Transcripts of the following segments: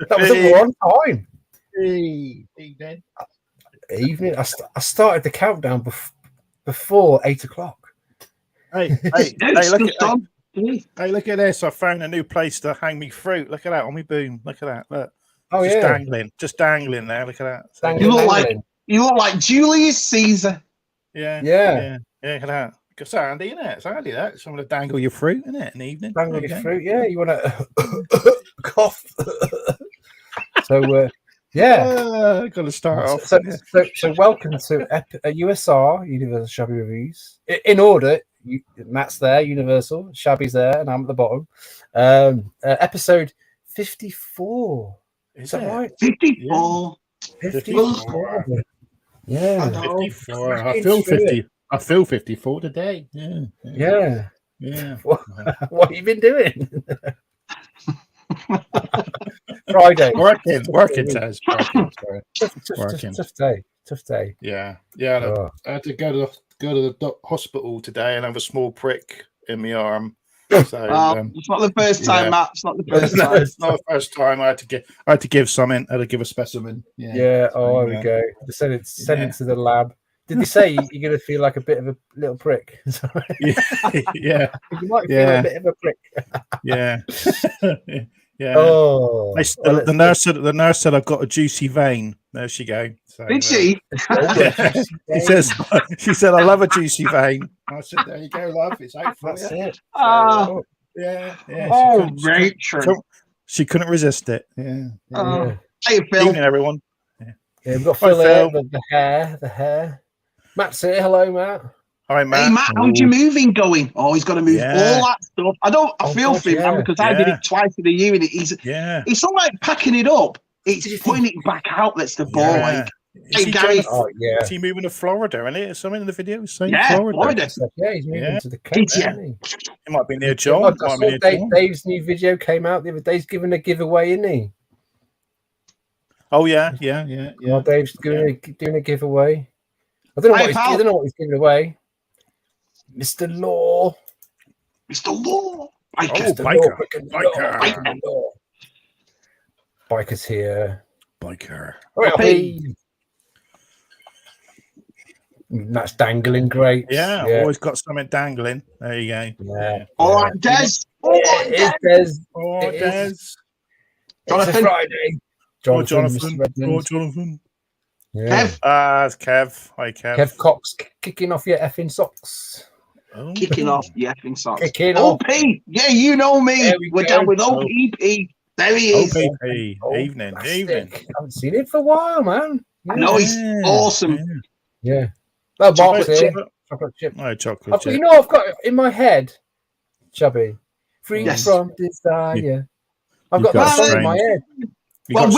That was a on time. Evening. Evening. I started the countdown before 8 o'clock. Hey, look at this. I found a new place to hang me fruit. Look at that on me boom. Look at that. Look. Oh, just dangling. Just dangling there. Look at that. You look like Julius Caesar. Yeah. Look at that. It's handy, isn't it? It's handy, that. Someone to dangle your fruit, isn't it, in the evening? Dangle your fruit, yeah. You want to cough. So, got to start off. So welcome to USR, Universal Shabby Reviews. In order, Matt's there, Universal, Shabby's there, and I'm at the bottom. Episode 54. Is that right? 54. Yeah. 54. Yeah. 54. I feel 50. I feel 54 today. Yeah. What have you been doing? Friday. Working, Taz. Tough day. Yeah. I had to go to the hospital today and have a small prick in my arm. So it's not the first time, Matt. It's not the first time. It's not the first time. I had to give something. I had to give a specimen. Yeah. Oh, there we go. Send it to the lab. Did they say you're going to feel like a bit of a little prick? Yeah. You might feel a bit of a prick. Yeah. Yeah. Oh. The nurse said I've got a juicy vein. There she go. So, did she? She said I love a juicy vein. I said, there you go, love. It's out for That's you. it. Yeah. Oh, Rachel. She couldn't resist it. Yeah. Hey, Phil. Evening, everyone. Yeah, we've got Phil here, the hair. Matt's here. Hello, Matt. Hi, Matt. Hey, Matt, how's your moving going? Oh, he's got to move all that stuff. I feel for him because I did it twice in a year, and it's not like packing it up. It's putting it back out. That's the ball. Like, hey, Gary. Is he moving to Florida? Isn't it? Something in the video saying Florida. Yeah, he's moving to the coast. It might be near John. Dave's new video came out the other day. He's giving a giveaway, isn't he? Oh yeah. Well, Dave's doing a giveaway. I don't know what he's giving away. Mr. Law. Biker. Biker's here. Biker. That's dangling great. Yeah, always got something dangling. There you go. Yeah. All right, Des. Des. It's a Friday. Jonathan. Yeah. Kev. It's Kev. Hi, Kev. Kev Cox kicking off your effing socks. Kicking off the effing socks. OP. Yeah, you know me. We're down with OPP. There he is. OPP. Evening. I haven't seen him for a while, man. I know, he's awesome. Yeah. Oh, Mark's here. Chocolate chip. No, chocolate chip. You know, I've got in my head, Chubby, free from desire. I've got that song in my head. Well,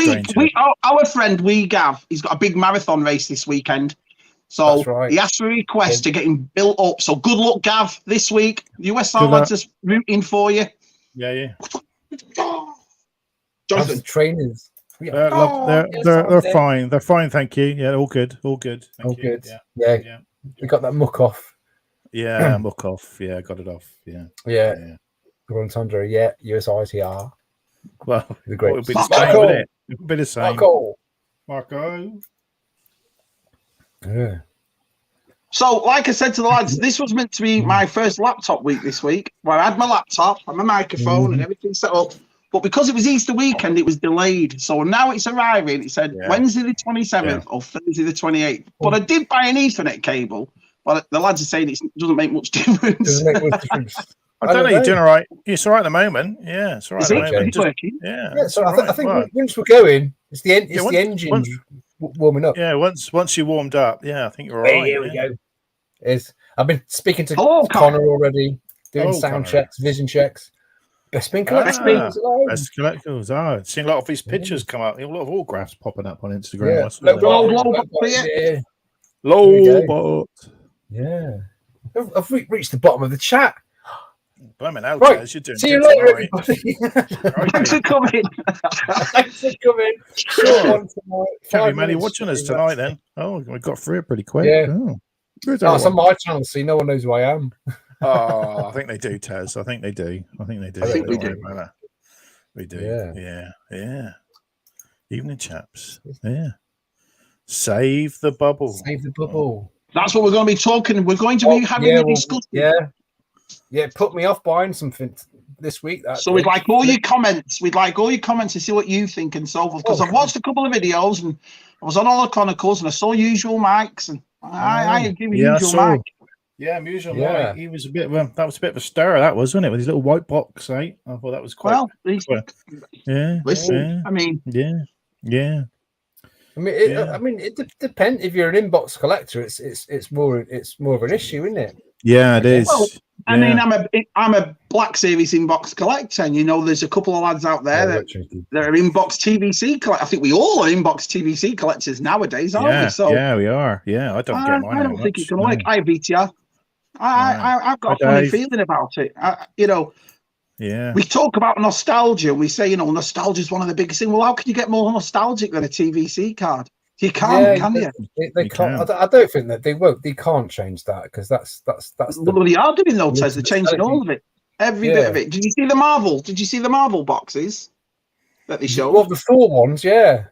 our friend Gav, he's got a big marathon race this weekend. So he asked for a request to get him built up. So good luck, Gav, this week. The USR lads are rooting for you. Yeah. Jonathan. Trainers. They're fine. They're fine, thank you. Yeah, all good. All good. Yeah. We got that muck off. Yeah, muck off. Yeah, got it off. Yeah. Grand Tundra. Yeah, USR's here. Well, the great. It would be the same. Marco. Yeah. So, like I said to the lads, this was meant to be my first laptop week this week, where I had my laptop and my microphone and everything set up. But because it was Easter weekend, it was delayed. So now it's arriving. It said Wednesday the 27th or Thursday the 28th. But I did buy an Ethernet cable. But the lads are saying it doesn't make much difference. I don't know. You're doing all right. It's all right at the moment. Yeah, it's all right at the moment. Working? Yeah. So I think once we're going, it's the engine warming up. Yeah, once you warmed up, I think you're all right. Here we go. I've been speaking to Conor already, doing sound checks, vision checks. Best Bin Collectibles. Best Collectibles. I've seen a lot of these pictures come up. A lot of autographs popping up on Instagram. Lowbot. Yeah. I've reached the bottom of the chat. Blimey, now, right. You're doing see you later, everybody. Thanks for coming. Sure. Can't be many watching us tonight, then. Oh, we got through it pretty quick. Yeah. It's on my channel, so no one knows who I am. I think they do, Taz. I think they do. We do. We do. Yeah. Evening, chaps. Yeah. Save the bubble. Save the bubble. That's what we're going to be talking. We're going to be having a discussion. Yeah. Put me off buying something this week. So we'd like all your comments. We'd like all your comments to see what you think and so forth. Because I've watched a couple of videos and I was on all the Chronicles and I saw Usual Mike's and I agree with Usual Mike. Yeah, Usual Mike. He was a bit of a, that was a bit of a stir. That was, wasn't it, with his little white box? Eh? I thought that was quite. Well, yeah. Listen, I mean, yeah. I mean, it depends. If you're an inbox collector, it's more of an issue, isn't it? Yeah, it is. Well, I mean, I'm a Black Series inbox collector, and there's a couple of lads out there that are inbox TVC collectors. I think we all are inbox TVC collectors nowadays, aren't we? So yeah, we are. Yeah, I don't get mine. I don't think it's gonna work. I have VTR. I've got a funny feeling about it. Yeah. We talk about nostalgia and we say, nostalgia is one of the biggest things. Well, how can you get more nostalgic than a TVC card? You can't, can you? They can't. I don't think that they won't. They can't change that because that's. Well, they are doing though, Tez. They're changing all of it, every bit of it. Did you see the Marvel? Did you see the Marvel boxes that they showed? Well, the 4 ones, yeah.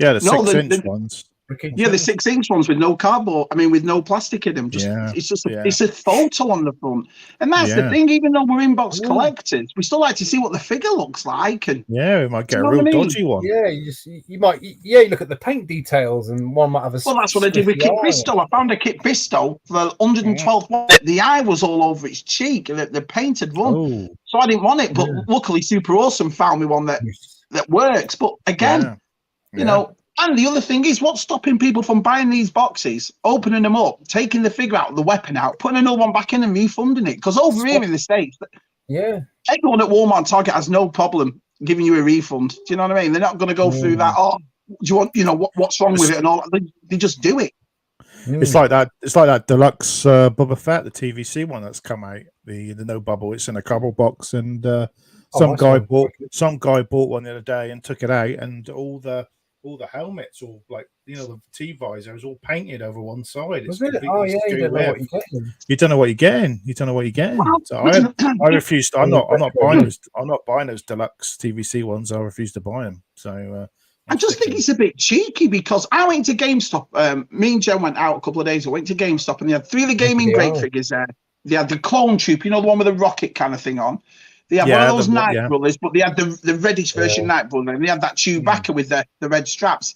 Yeah, the 6-inch ones. Yeah, the 6-inch ones with no cardboard. I mean, with no plastic in them. It's a photo on the front, and that's the thing. Even though we're inbox collectors, we still like to see what the figure looks like. And we might get a real dodgy one. Yeah, you might. Yeah, you look at the paint details, and one might have a. Well, that's what I did with Kit Bisto. I found a Kit Bisto for 112. The eye was all over its cheek, the painted one. So I didn't want it, but luckily, Super Awesome found me one that works. But again, And the other thing is, what's stopping people from buying these boxes, opening them up, taking the figure out, the weapon out, putting another one back in and refunding it? Because over here in the States, everyone at Walmart and Target has no problem giving you a refund. Do you know what I mean? They're not going to go through that. Oh, do you want, what's wrong with it? And all that. They just do it. It's like that. It's like that deluxe Boba Fett, the TVC one that's come out. The no bubble. It's in a cardboard box, and some guy bought one the other day and took it out, and all the helmets, all like the T visor is all painted over one side. It's you don't know what you're getting. You don't know what you're getting. So I refuse. I'm not buying those. I'm not buying those deluxe TVC ones. I refuse to buy them. So I just think it's a bit cheeky because I went to GameStop. Me and Jen went out a couple of days ago. Went to GameStop and they had 3 of the Gaming Great figures there. They had the Clone Troop, the one with the rocket kind of thing on. They had one of those Night Brothers, but they had the reddish version Night Brother, and they had that Chewbacca with the red straps.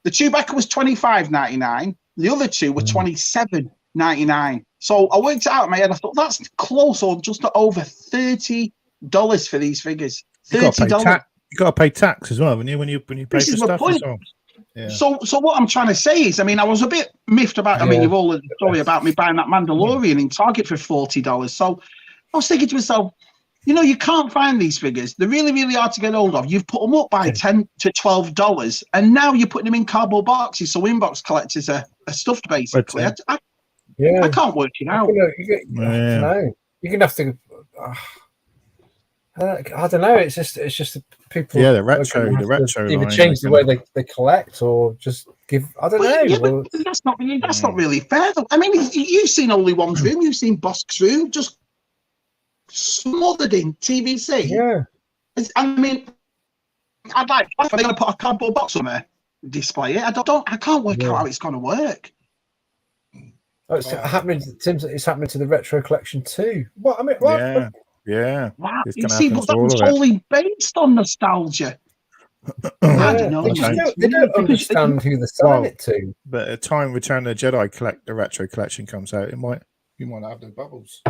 The Chewbacca was $25.99. The other 2 were $27.99. So I worked it out in my head. I thought that's close, or just over $30 for these figures. $30. You got to pay tax as well, haven't you? When you pay for stuff as well. Yeah. So what I'm trying to say is, I mean, I was a bit miffed about. I mean, you've all heard the story about me buying that Mandalorian in Target for $40. So I was thinking to myself, you can't find these figures. They're really, really hard to get hold of. You've put them up by $10 to $12, and now you're putting them in cardboard boxes. So inbox collectors are stuffed, basically. I can't work it out. You can have to. I don't know. It's just people. Yeah, the retro. Either change the way they collect or just give. I don't know. Yeah, but that's not really fair, though. I mean, you've seen Only One's Room. You've seen Bosk's Room. Just smothered in TVC. Yeah. I mean, I'd like. Are they going to put a cardboard box on there, display it? I can't work out how it's going to work. Oh, it's happening, Tim. It's happening to the retro collection too. What I mean, what? Yeah. Wow. You see, but that was totally based on nostalgia. I don't know. They don't understand who they're selling it to. But at the time Return of the Jedi the retro collection comes out, you might have the bubbles.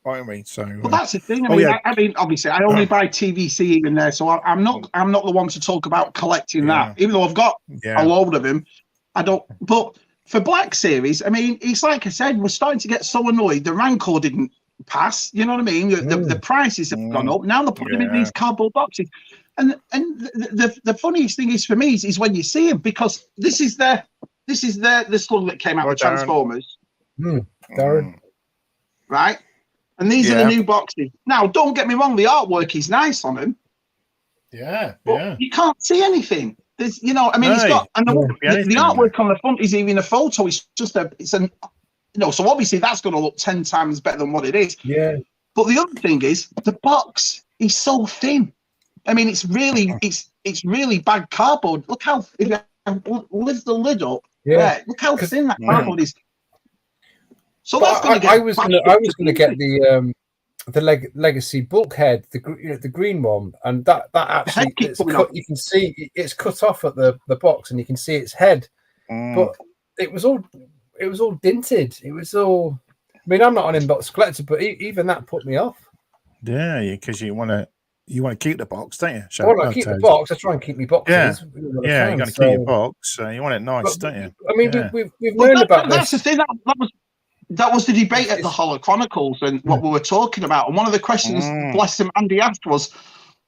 I mean, so. Well, that's the thing. I mean, obviously, I only buy TVC even there, so I'm not the one to talk about collecting that. Even though I've got a load of them, I don't. But for Black Series, I mean, it's like I said, we're starting to get so annoyed. The Rancor didn't pass. You know what I mean? The prices have gone up. Now they're putting them in these cardboard boxes. And the funniest thing is for me is when you see them, because this is the slug that came out with Transformers. Darren. Right? And these are the new boxes. Now, don't get me wrong, the artwork is nice on them. But you can't see anything. There's, it's got, and the artwork on the front is even a photo. It's just so obviously that's going to look 10 times better than what it is. Yeah. But the other thing is the box is so thin. I mean, it's it's really bad cardboard. Look how if you lift the lid up. Yeah. Look how thin that cardboard is. So but that's going to get. I was going to get the legacy bulkhead, the green one, and that actually it's cut. You can see it's cut off at the box, and you can see its head. But it was all dinted. It was all. I mean, I'm not an inbox collector, but even that put me off. Yeah, because you want to keep the box, don't you? I want to keep the box. I try and keep my boxes. Yeah, you got to keep your box. You want it nice, don't you? I mean, we've known about this. That's the thing. That was the debate at the Hollow Chronicles and what we were talking about. And one of the questions, bless him, Andy asked was,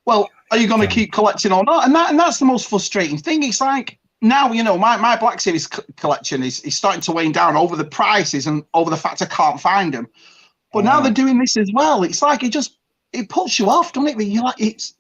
well, are you going to keep collecting or not? And that's the most frustrating thing. It's like, now, my Black Series collection is starting to wane down over the prices and over the fact I can't find them. But now they're doing this as well. It's like it puts you off, doesn't it? You're like, it's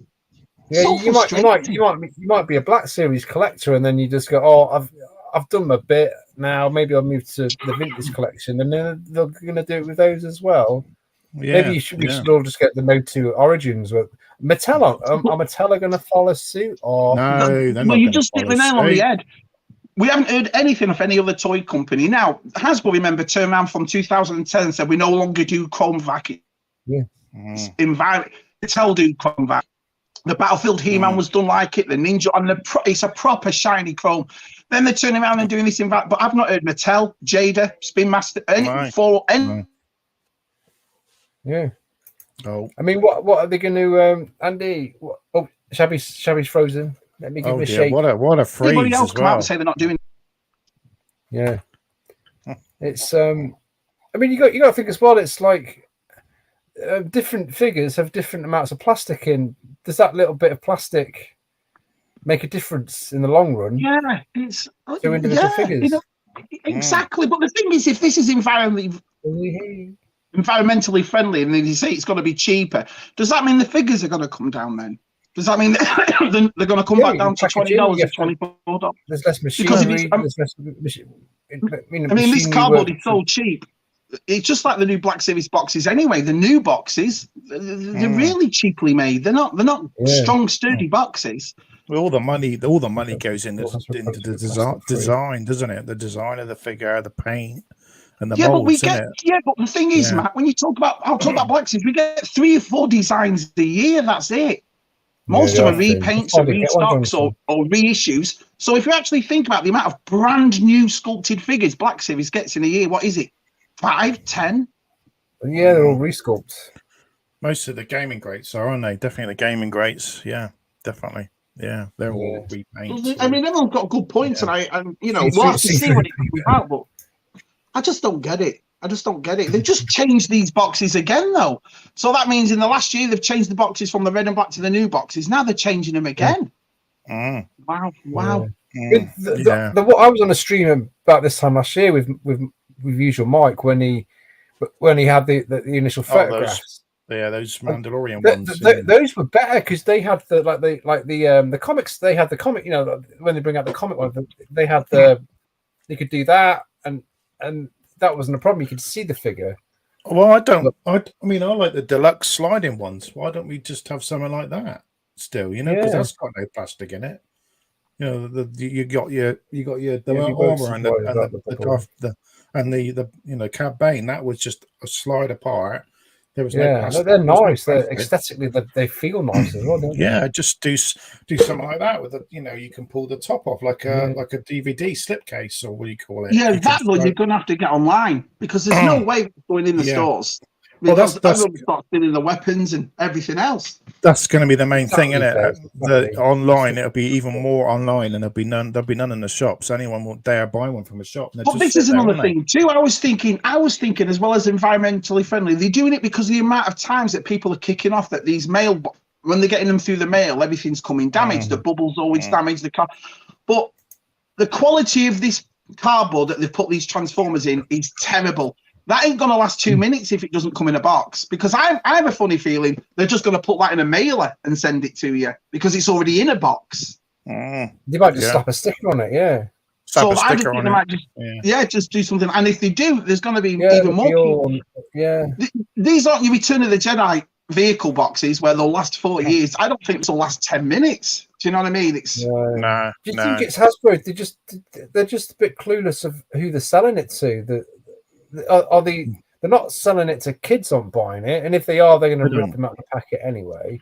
so frustrating. You might be a Black Series collector, and then you just go, oh, I've done my bit. Now maybe I'll move to the vintage collection, and then they're going to do it with those as well. Yeah, maybe we should all just get the Mode 2 Origins. Are Mattel going to follow suit? Or no, well, you just hit the nail on the head. We haven't heard anything of any other toy company. Now, Hasbro, remember, turned around from 2010 and said we no longer do chrome vac. Yeah. Mattel do chrome vac. The Battlefield He-Man was done like it. The Ninja, and it's a proper shiny chrome. Then they're turning around and doing this in vac. But I've not heard Mattel, Jada, Spin Master, any. Yeah. Oh. I mean, what are they going to, Andy? Shabby's frozen. Let me give him a shake. What a freeze! Everybody else as come well. out and say they're not doing. Yeah. It's I mean, you got to think as well. It's like different figures have different amounts of plastic in. Does that little bit of plastic make a difference in the long run? Yeah, it's to individual figures. Exactly. But the thing is, if this is environmentally friendly, and then you say it's going to be cheaper, does that mean the figures are going to come down then? Does that mean they're going to come back down to $20 or $24? There's less machinery. This cardboard is so cheap. It's just like the new Black Series boxes anyway. The new boxes, they're really cheaply made. They're not strong, sturdy boxes. Well, all the money goes into the design, doesn't it? The design of the figure, the paint, and the molds, but the thing is, Matt, when I'll talk about Black Series, we get 3 or 4 designs a year. That's it. Most of them are repaints or restocks or reissues. So if you actually think about the amount of brand new sculpted figures Black Series gets in a year, what is it? 5, 10? Yeah, they're all resculpts. Most of the gaming greats are, aren't they? Definitely the gaming greats. Yeah, definitely. Yeah, they're all repaints. I mean, everyone's got good points, and we'll have to see what it comes out. But I just don't get it. They've just changed these boxes again, though. So that means in the last year they've changed the boxes from the red and black to the new boxes. Now they're changing them again. Wow. I was on a stream about this time last year with usual Mike when he had the initial photographs. Those Mandalorian ones. Those were better because they had the comics. They had the comic. When they bring out the comic one, they had they could do that and. That wasn't a problem. You could see the figure. Well, I mean, I like the deluxe sliding ones. Why don't we just have something like that still? Because that's got no plastic in it. You got your armor and the Cad Bane. That was just a slide apart. There was no plastic. They're nice. They're aesthetically, they feel nice as well. Don't they? Just do something like that with you can pull the top off like a DVD slipcase, or what do you call it? Yeah, that one you're going to have to get online because there's no way going in the stores. Well, that's everyone starts stealing the weapons and everything else. That's going to be the main thing, isn't it? The online, it'll be even more online, and there'll be none in the shops. Anyone won't dare buy one from a shop. But this is another thing too. I was thinking, as well as environmentally friendly, they're doing it because of the amount of times that people are kicking off that these mail, when they're getting them through the mail, everything's coming damaged. The bubble's always damaged. The car, but the quality of this cardboard that they've put these Transformers in is terrible. That ain't going to last 2 minutes if it doesn't come in a box, because I have a funny feeling they're just going to put that in a mailer and send it to you because it's already in a box. They might just slap a sticker on it, So I just think they might just do something. And if they do, there's going to be even more people. These aren't your Return of the Jedi vehicle boxes where they'll last 40 years. I don't think they'll last 10 minutes. Do you know what I mean? It's No. Do you think it's Hasbro? They're just a bit clueless of who they're selling it to. They're not selling it to kids on buying it, and if they are, they're going to rip them out of the packet anyway.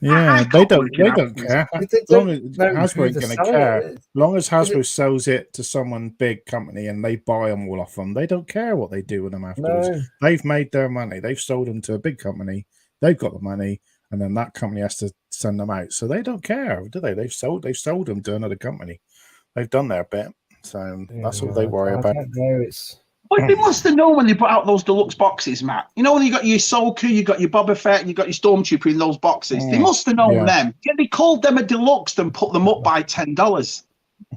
Yeah, they don't care. They As long as know Hasbro who ain't they're going to selling care. it. As long as Hasbro sells it to someone big company and they buy them all off them, they don't care what they do with them afterwards. No. They've made their money. They've sold them to a big company. They've got the money, and then that company has to send them out. So they don't care, do they? They've sold them to another company. They've done their bit. So that's all they worry about. I don't know. It's But they must have known when they put out those deluxe boxes, Matt. You know, when you got your Ahsoka, you got your Boba Fett, you got your Stormtrooper in those boxes. They must have known them. Yeah, they called them a deluxe and put them up by $10.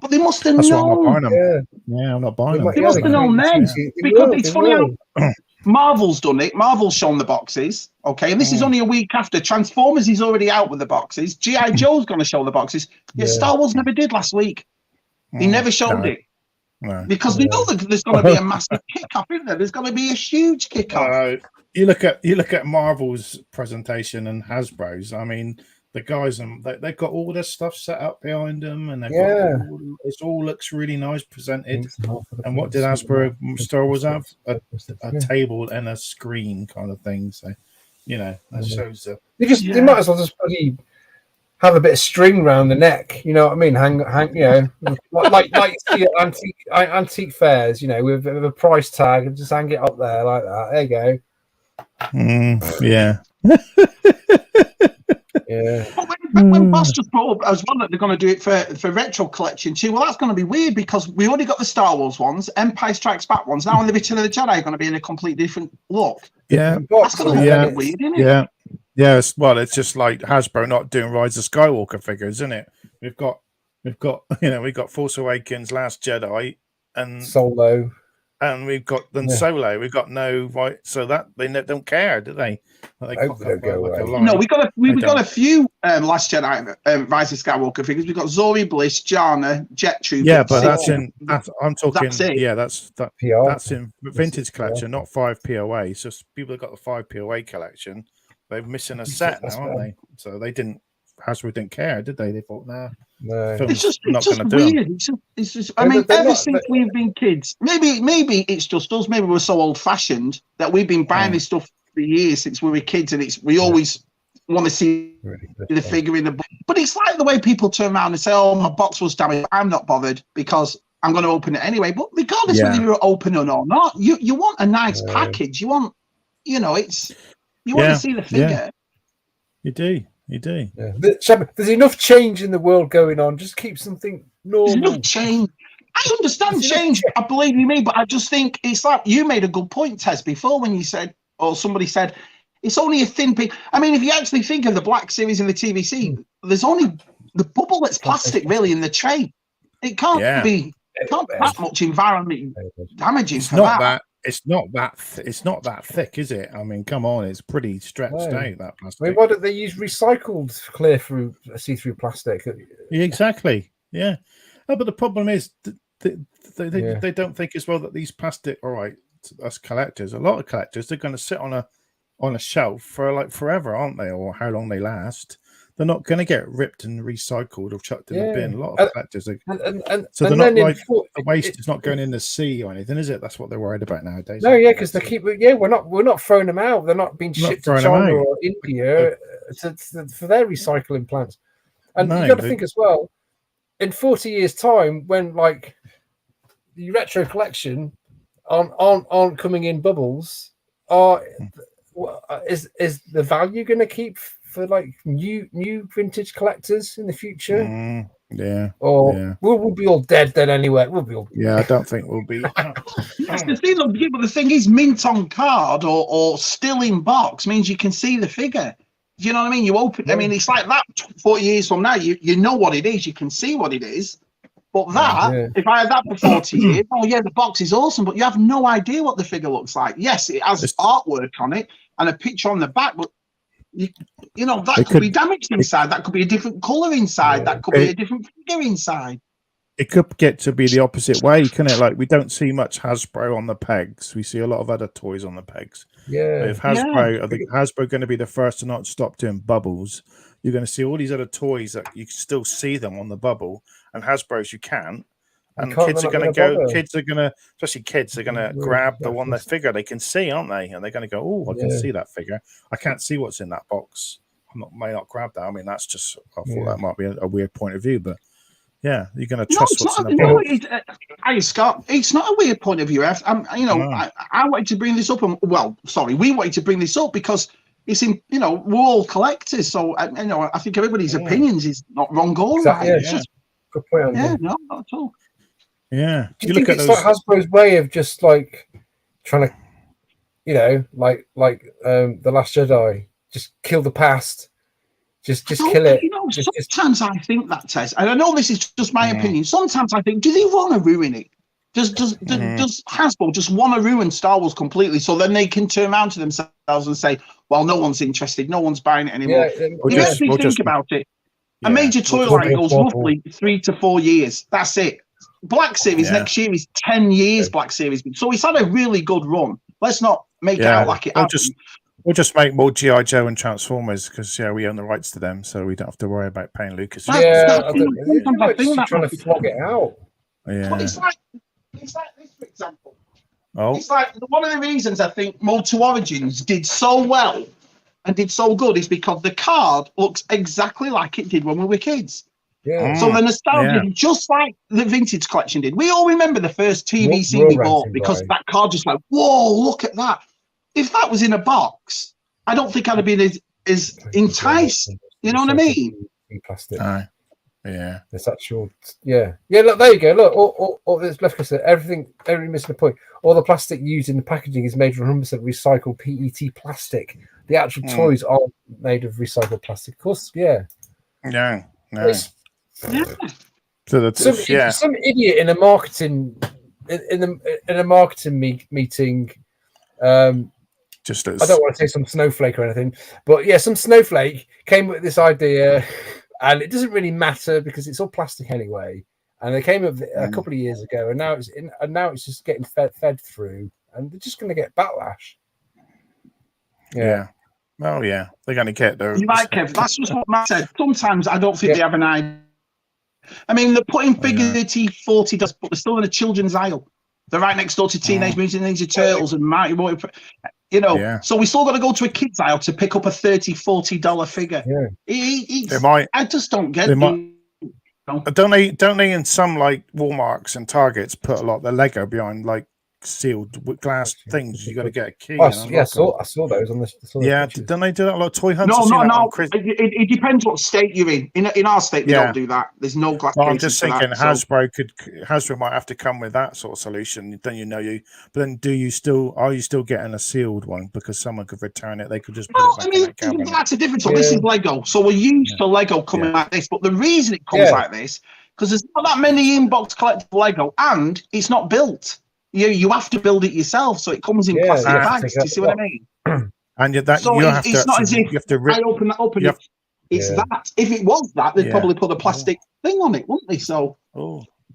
But they must have known. Why I'm not buying them. Yeah, I'm not buying them. They must have known then. Because it's funny how Marvel's done it. Marvel's shown the boxes. Okay, and this is only a week after. Transformers is already out with the boxes. G.I. Joe's going to show the boxes. Yet Star Wars never did last week. They never showed it. No. Because we know that there's going to be a massive kickoff, isn't there? There's going to be a huge kickoff. You look at Marvel's presentation and Hasbro's. I mean, the guys they've got all this stuff set up behind them, and it all looks really nice presented. And what did Hasbro Star Wars have? A table and a screen kind of thing. So, that shows that they might as well just bloody have a bit of string around the neck, you know what I mean? Hang, like you see at antique fairs, with a price tag, and just hang it up there like that. There you go. Yeah. Yeah. But when Boss just brought up as well that they're going to do it for retro collection too, well, that's going to be weird because we already got the Star Wars ones, Empire Strikes Back ones. Now, in the Return of the Jedi, are going to be in a completely different look. Yeah, that's going to look a bit weird, isn't it? Yeah. Yes, well, it's just like Hasbro not doing Rise of Skywalker figures, isn't it? We've got Force Awakens, Last Jedi, and Solo, and we've got Solo. We've got no right, so that they don't care, do they? They go away. No, we got a few Last Jedi, Rise of Skywalker figures. We've got Zori Bliss, Jana, Jet Trooper. Yeah, but I'm talking. That's it. Yeah, that's in vintage collection, not 5 POA. So people have got the 5 POA collection. They're missing a set now, aren't they? So Hasbro didn't care, did they? They thought, no. It's just weird. It's just. I mean, ever since we've been kids, maybe it's just us. Maybe we're so old-fashioned that we've been buying this stuff for years since we were kids, and we always want to see the figure in the box. But it's like the way people turn around and say, "Oh, my box was damaged. I'm not bothered because I'm going to open it anyway." But regardless whether you're opening or not, you want a nice package. You want, it's. You want to see the figure. Yeah. You do. Yeah. There's enough change in the world going on. Just keep something normal. There's enough change. I understand change. I believe you me, but I just think it's like you made a good point, Tess, before when you said, or somebody said, it's only a thin piece. I mean, if you actually think of the Black Series and the TVC, there's only the bubble that's plastic really in the tray. It can't be. It can't be that much environment damaging for that. It's not that thick, is it? I mean, come on, it's pretty stretched out, that plastic. I mean, why don't they use recycled see-through plastic? Yeah, exactly. Yeah. No, but the problem is they don't think as well that these plastic. All right, us collectors, a lot of collectors, they're going to sit on a shelf for like forever, aren't they? Or how long they last. They're not going to get ripped and recycled or chucked in the bin. A lot of collectors are. So they're not like the waste is not going in the sea or anything, is it? That's what they're worried about nowadays. No, because they keep. Yeah, we're not throwing them out. They're not being shipped to China or India for their recycling plants. And you got to think as well. In 40 years' time, when like the retro collection aren't coming in bubbles, is the value going to keep for like new vintage collectors in the future? Or we'll be all dead then anyway. We'll be all I don't think we'll be. That's the thing, but the thing is, mint on card or still in box means you can see the figure. Do you know what I mean? You open. I mean, it's like that. 40 years from now, you know what it is. You can see what it is. But that, if I had that for 40 years, the box is awesome, but you have no idea what the figure looks like. Yes, it has artwork on it and a picture on the back, but that could be damaged inside. That could be a different color inside. That could be a different figure inside. It could get to be the opposite way, couldn't it? Like, we don't see much Hasbro on the pegs. We see a lot of other toys on the pegs. Yeah. If Hasbro, I think Hasbro going to be the first to not stop doing bubbles you're going to see all these other toys that you can still see them on the bubble, and Hasbro's you can't. And kids are going to go. Kids are going to, especially kids, are going to grab the one they figure they can see, aren't they? And they're going to go, "Oh, I can see that figure. I can't see what's in that box. May not grab that." I mean, that's just. I thought that might be a weird point of view, but yeah, you're going to trust what's in the box. Hey, Scott, it's not a weird point of view. I wanted to bring this up, and we wanted to bring this up because it's in. We're all collectors, so I think everybody's opinions is not wrong or right. It's just good point. No, not at all. Yeah. Do you think it's like Hasbro's way of just like trying to, like The Last Jedi, just kill the past, just kill it. Sometimes I think that, Tess, and I know this is just my opinion. Sometimes I think, do they want to ruin it? Does Hasbro just want to ruin Star Wars completely, so then they can turn around to themselves and say, "Well, no one's interested, no one's buying it anymore." If you think about it, a major toy line goes roughly 3 to 4 years. That's it. Black Series next year is 10 years. Black Series, so it's had a really good run. Let's not make it out like it happened. We'll just make more G.I. Joe and Transformers because we own the rights to them, so we don't have to worry about paying Lucas. I think they're trying to flog it out. Yeah, but it's like this, for example. It's like one of the reasons I think Motor Origins did so well and did so good is because the card looks exactly like it did when we were kids. Yeah. So the nostalgia, just like the vintage collection did. We all remember the first TVC we bought because that card just like, whoa, look at that. If that was in a box, I don't think I'd have been as enticed. You know what I mean? Plastic. Yeah. It's actual. Yeah. Look, there you go. Look, all this left us. Every missing the point. All the plastic used in the packaging is made from 100% recycled PET plastic. The actual toys aren't made of recycled plastic. Of course, yeah. No. So some idiot in a marketing meeting. Just as I don't want to say some snowflake or anything, but some snowflake came with this idea, and it doesn't really matter because it's all plastic anyway. And they came up a couple of years ago, and now it's just getting fed through, and they're just going to get backlash. Yeah. Well, yeah, they're going to get those. You're right, Kev. That's just what Matt said. Sometimes I don't think they have an idea. I mean, they're putting figure T40 does, but they're still in a children's aisle. They're right next door to Teenage Mutant Ninja Turtles and Mighty Morphin. So we still got to go to a kids aisle to pick up a $30-40 figure. Yeah. I just don't get it. Don't they in some like Walmarts and Targets put a lot of the Lego behind like sealed with glass things? You got to get a key. I saw those on this. Don't they do that a lot? Toy Hunt. No. It depends what state you're in. In our state, we don't do that. There's no glass. Well, I'm just thinking Hasbro might have to come with that sort of solution. Then but then are you still getting a sealed one because someone could return it? They could just put it back in the cabinet. That's a difference. So this is Lego. So we're used to Lego coming like this, but the reason it comes like this because there's not that many in-box collectible Lego, and it's not built. You have to build it yourself, so it comes in plastic bags. Do you see what I mean? And it's not as if I open that up and it's that. If it was that, they'd probably put a plastic thing on it, wouldn't they? So,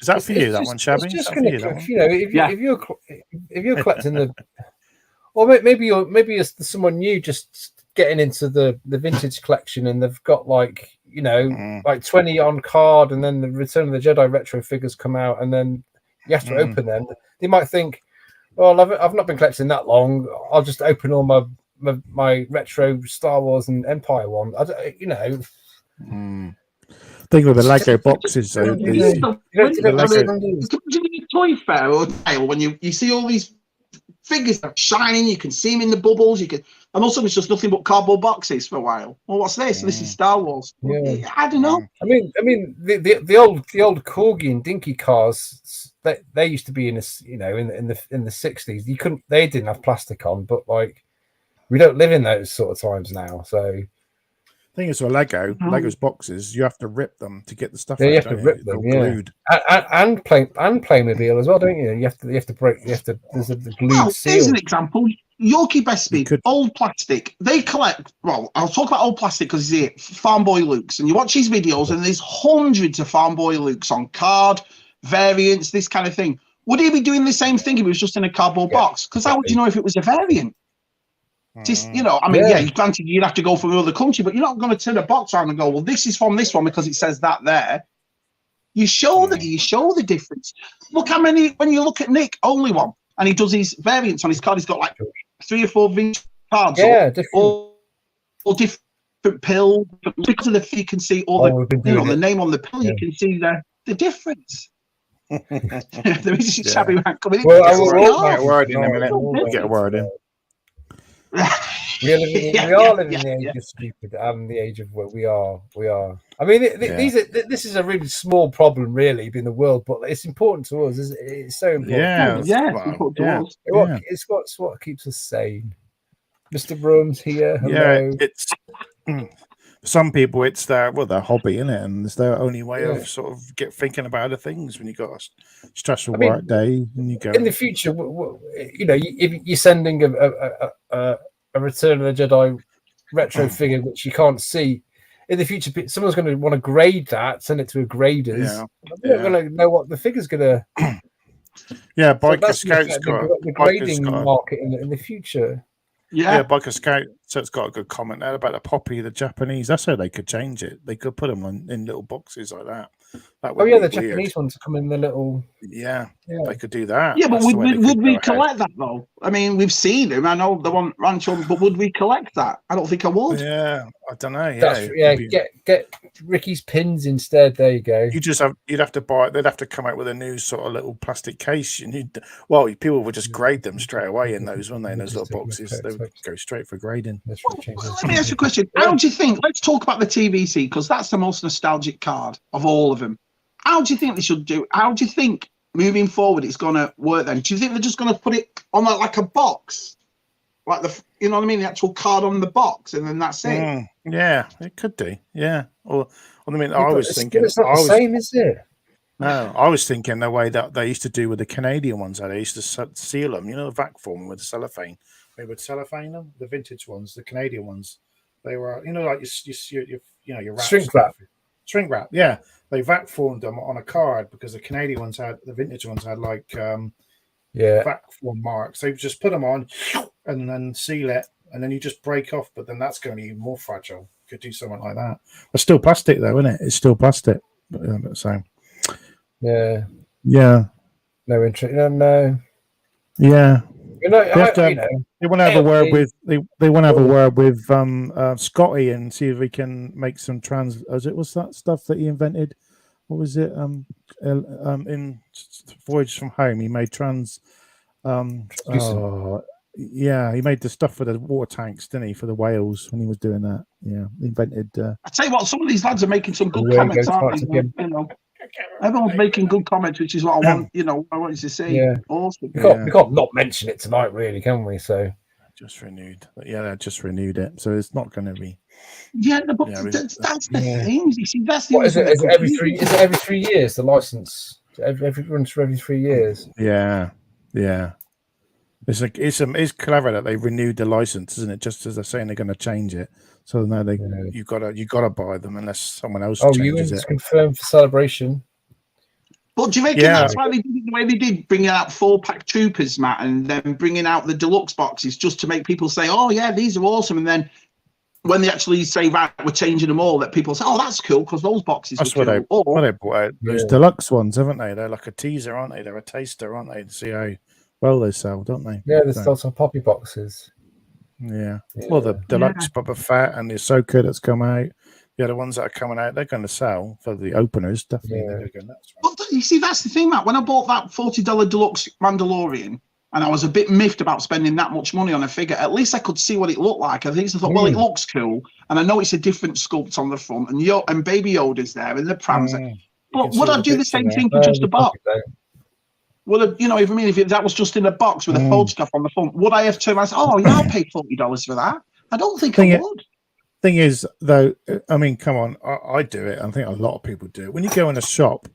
is that for you? That one, Shabby? If you're collecting the, or maybe you're someone new just getting into the vintage collection, and they've got like 20 on card, and then the Return of the Jedi retro figures come out, and then you have to open them. They might think, well, I've not been collecting that long. I'll just open all my retro Star Wars and Empire one. Thing with the Lego boxes, toy fair or when you see all these figures that are shining, you can see them in the bubbles. And all of a sudden it's just nothing but cardboard boxes for a while. Well, what's this? This is Star Wars. I don't know. I mean, the old Corgi and Dinky cars. They used to be in the 60s. They didn't have plastic on, but like we don't live in those sort of times now. So thing is, with Lego's boxes, you have to rip them to get the stuff. You have to rip them, glued. And Playmobil as well, don't you? You have to break. There's a glued seal. Here's an example. Yorkie Best Speed, old plastic. They collect. Well, I'll talk about old plastic because he's here. Farm Boy Lukes, and you watch his videos, and there's hundreds of Farm Boy Lukes on card. Variants, this kind of thing. Would he be doing the same thing if it was just in a cardboard box? Because how would you know if it was a variant? Just, I mean, granted, you'd have to go from another country, but you're not going to turn a box around and go, well, this is from this one because it says that there. You show the difference. Look how many, when you look at Nick, only one, and he does his variants on his card. He's got like 3 or 4 vintage cards. Yeah, different. All different pills. Because of the you can see all the name on the pill. You can see the difference. There is a shabby rant coming in. Well, I will get a word in a minute. We'll get a word in. We are living in the age of stupid and the age of where we are. I mean, this is a really small problem, really, in the world, but it's important to us. It's so important. It's what keeps us sane. Mr. Brooms here. Hello. Yeah, it's some people. It's their hobby, isn't it? And it's their only way of sort of thinking about other things when you got a stressful work day and you go. In the future, if you're sending a Return of the Jedi retro figure which you can't see, in the future someone's going to want to grade that, send it to a graders. They're not going to know what the figure's going to. Biker Scout's got the grading market in the future. Biker Scout. So it's got a good comment there about the Poppy, the Japanese. That's how they could change it. They could put them in little boxes like that. The Japanese ones come in the little. Yeah, they could do that. Yeah, but would we collect that though? I mean, we've seen them. I know the one Rancho, but would we collect that? I don't think I would. Yeah, I don't know. Get Ricky's pins instead. There you go. You'd have to buy. They'd have to come out with a new sort of little plastic case. People would just grade them straight away in those, wouldn't they? In those little boxes, they would go straight for grading. Let me ask you a question. How do you think? Let's talk about the TVC because that's the most nostalgic card of all of them. How do you think they should do? How do you think moving forward it's going to work then? Do you think they're just going to put it on like a box, like the the actual card on the box, and then that's it? Yeah, it could do. Yeah, I was thinking it's not the same, is it? No, I was thinking the way that they used to do with the Canadian ones. They used to seal them, the vac form with the cellophane. They would cellophane them, the vintage ones, the Canadian ones. They were, like your wrap shrink wrap. Yeah, they vac formed them on a card because the Canadian ones the vintage ones had like vac form marks. They just put them on and then seal it, and then you just break off. But then that's going to be even more fragile. You could do something like that. It's still plastic though, isn't it? It's still plastic. But same. Yeah. No interest. No. Yeah. They want to have a word with they want to have a word with Scotty and see if we can make some what's that stuff that he invented? What was it? In Voyage from Home, he made he made the stuff for the water tanks, didn't he? For the whales when he was doing that. Yeah, he invented. I tell you what, some of these lads are making some good comments, aren't they? Everyone's making good comments, which is what I want. I wanted to say. Yeah, awesome. We can't not mention it tonight, really, can we? So just renewed. They just renewed it, so it's not going to be. Yeah, but that's the thing. You see, that's the. What is it? Is it every 3 years? The license runs for every 3 years. Yeah. It's clever that they renewed the license, isn't it? Just as they're saying they're going to change it, so now you gotta buy them unless someone else changes it. Confirmed for Celebration. But do you reckon that's why they did it the way they did, bringing out 4-pack troopers, Matt, and then bringing out the deluxe boxes just to make people say, "Oh yeah, these are awesome," and then when they actually say, "Right, we're changing them all," that people say, "Oh, that's cool," because those boxes. That's what they brought out. Those deluxe ones, haven't they? They're like a teaser, aren't they? They're a taster, aren't they? To see how well they sell, don't they? Yeah, there's still some poppy boxes. Yeah. Well, the deluxe Boba Fett and the Ahsoka that's come out. The ones that are coming out, they're going to sell for the openers. Definitely, they're going to go nuts. But you see, that's the thing, Matt. When I bought that $40 deluxe Mandalorian, and I was a bit miffed about spending that much money on a figure, at least I could see what it looked like. I thought, well, it looks cool, and I know it's a different sculpt on the front, and Baby Yoda's there, and the prams. But would I do the same thing for just a box? Would I, if that was just in a box with a photograph on the front, would I have turned around and say, "Oh, yeah, I'll pay $40 for that"? I don't think I would. Thing is, though, I mean, come on, I do it. I think a lot of people do it. When you go in a shop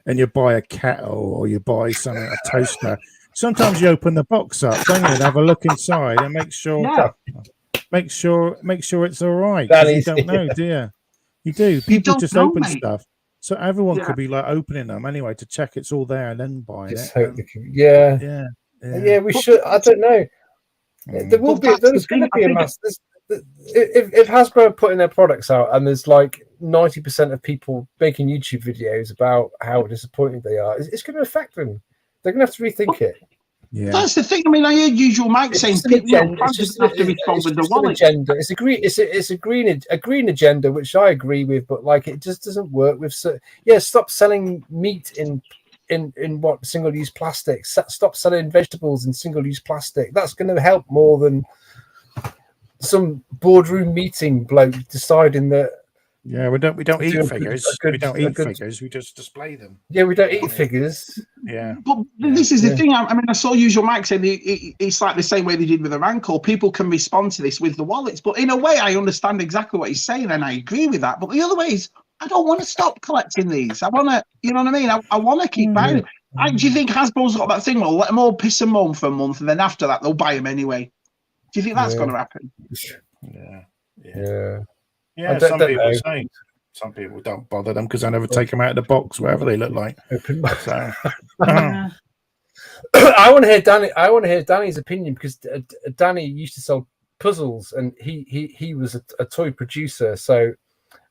and you buy a kettle or you buy something, a toaster, sometimes you open the box up, don't you, and have a look inside and make sure it's all right. You don't know, do you? You do. People just open stuff. So everyone could be like opening them anyway to check it's all there and then buying it. We should. I don't know. There will be. There's going to be a mass. If Hasbro are putting their products out and there's like 90% of people making YouTube videos about how disappointed they are, it's going to affect them. They're going to have to rethink it. Yeah. That's the thing. I mean, I heard Usual Mike saying people fans just have to respond with the wallet. Agenda. It's a green agenda, which I agree with, but like it just doesn't work with. Stop selling meat in what single-use plastic. Stop selling vegetables in single-use plastic. That's going to help more than some boardroom meeting bloke deciding that. Yeah, we don't eat figures. We don't eat figures. We just display them. Yeah, we don't eat figures. Yeah, but this is the thing. I mean, I saw Usual Mike saying it's like the same way they did with the Rancor. People can respond to this with the wallets, but in a way, I understand exactly what he's saying, and I agree with that. But the other way is, I don't want to stop collecting these. I want to, you know what I mean? I want to keep buying them. Do you think Hasbro's got that thing? Well, let them all piss and moan for a month, and then after that, they'll buy them anyway. Do you think that's going to happen? Yeah. Some people don't bother them because I never take them out of the box, whatever they look like. So, I want to hear Danny. I want to hear Danny's opinion because Danny used to sell puzzles, and he was a toy producer. So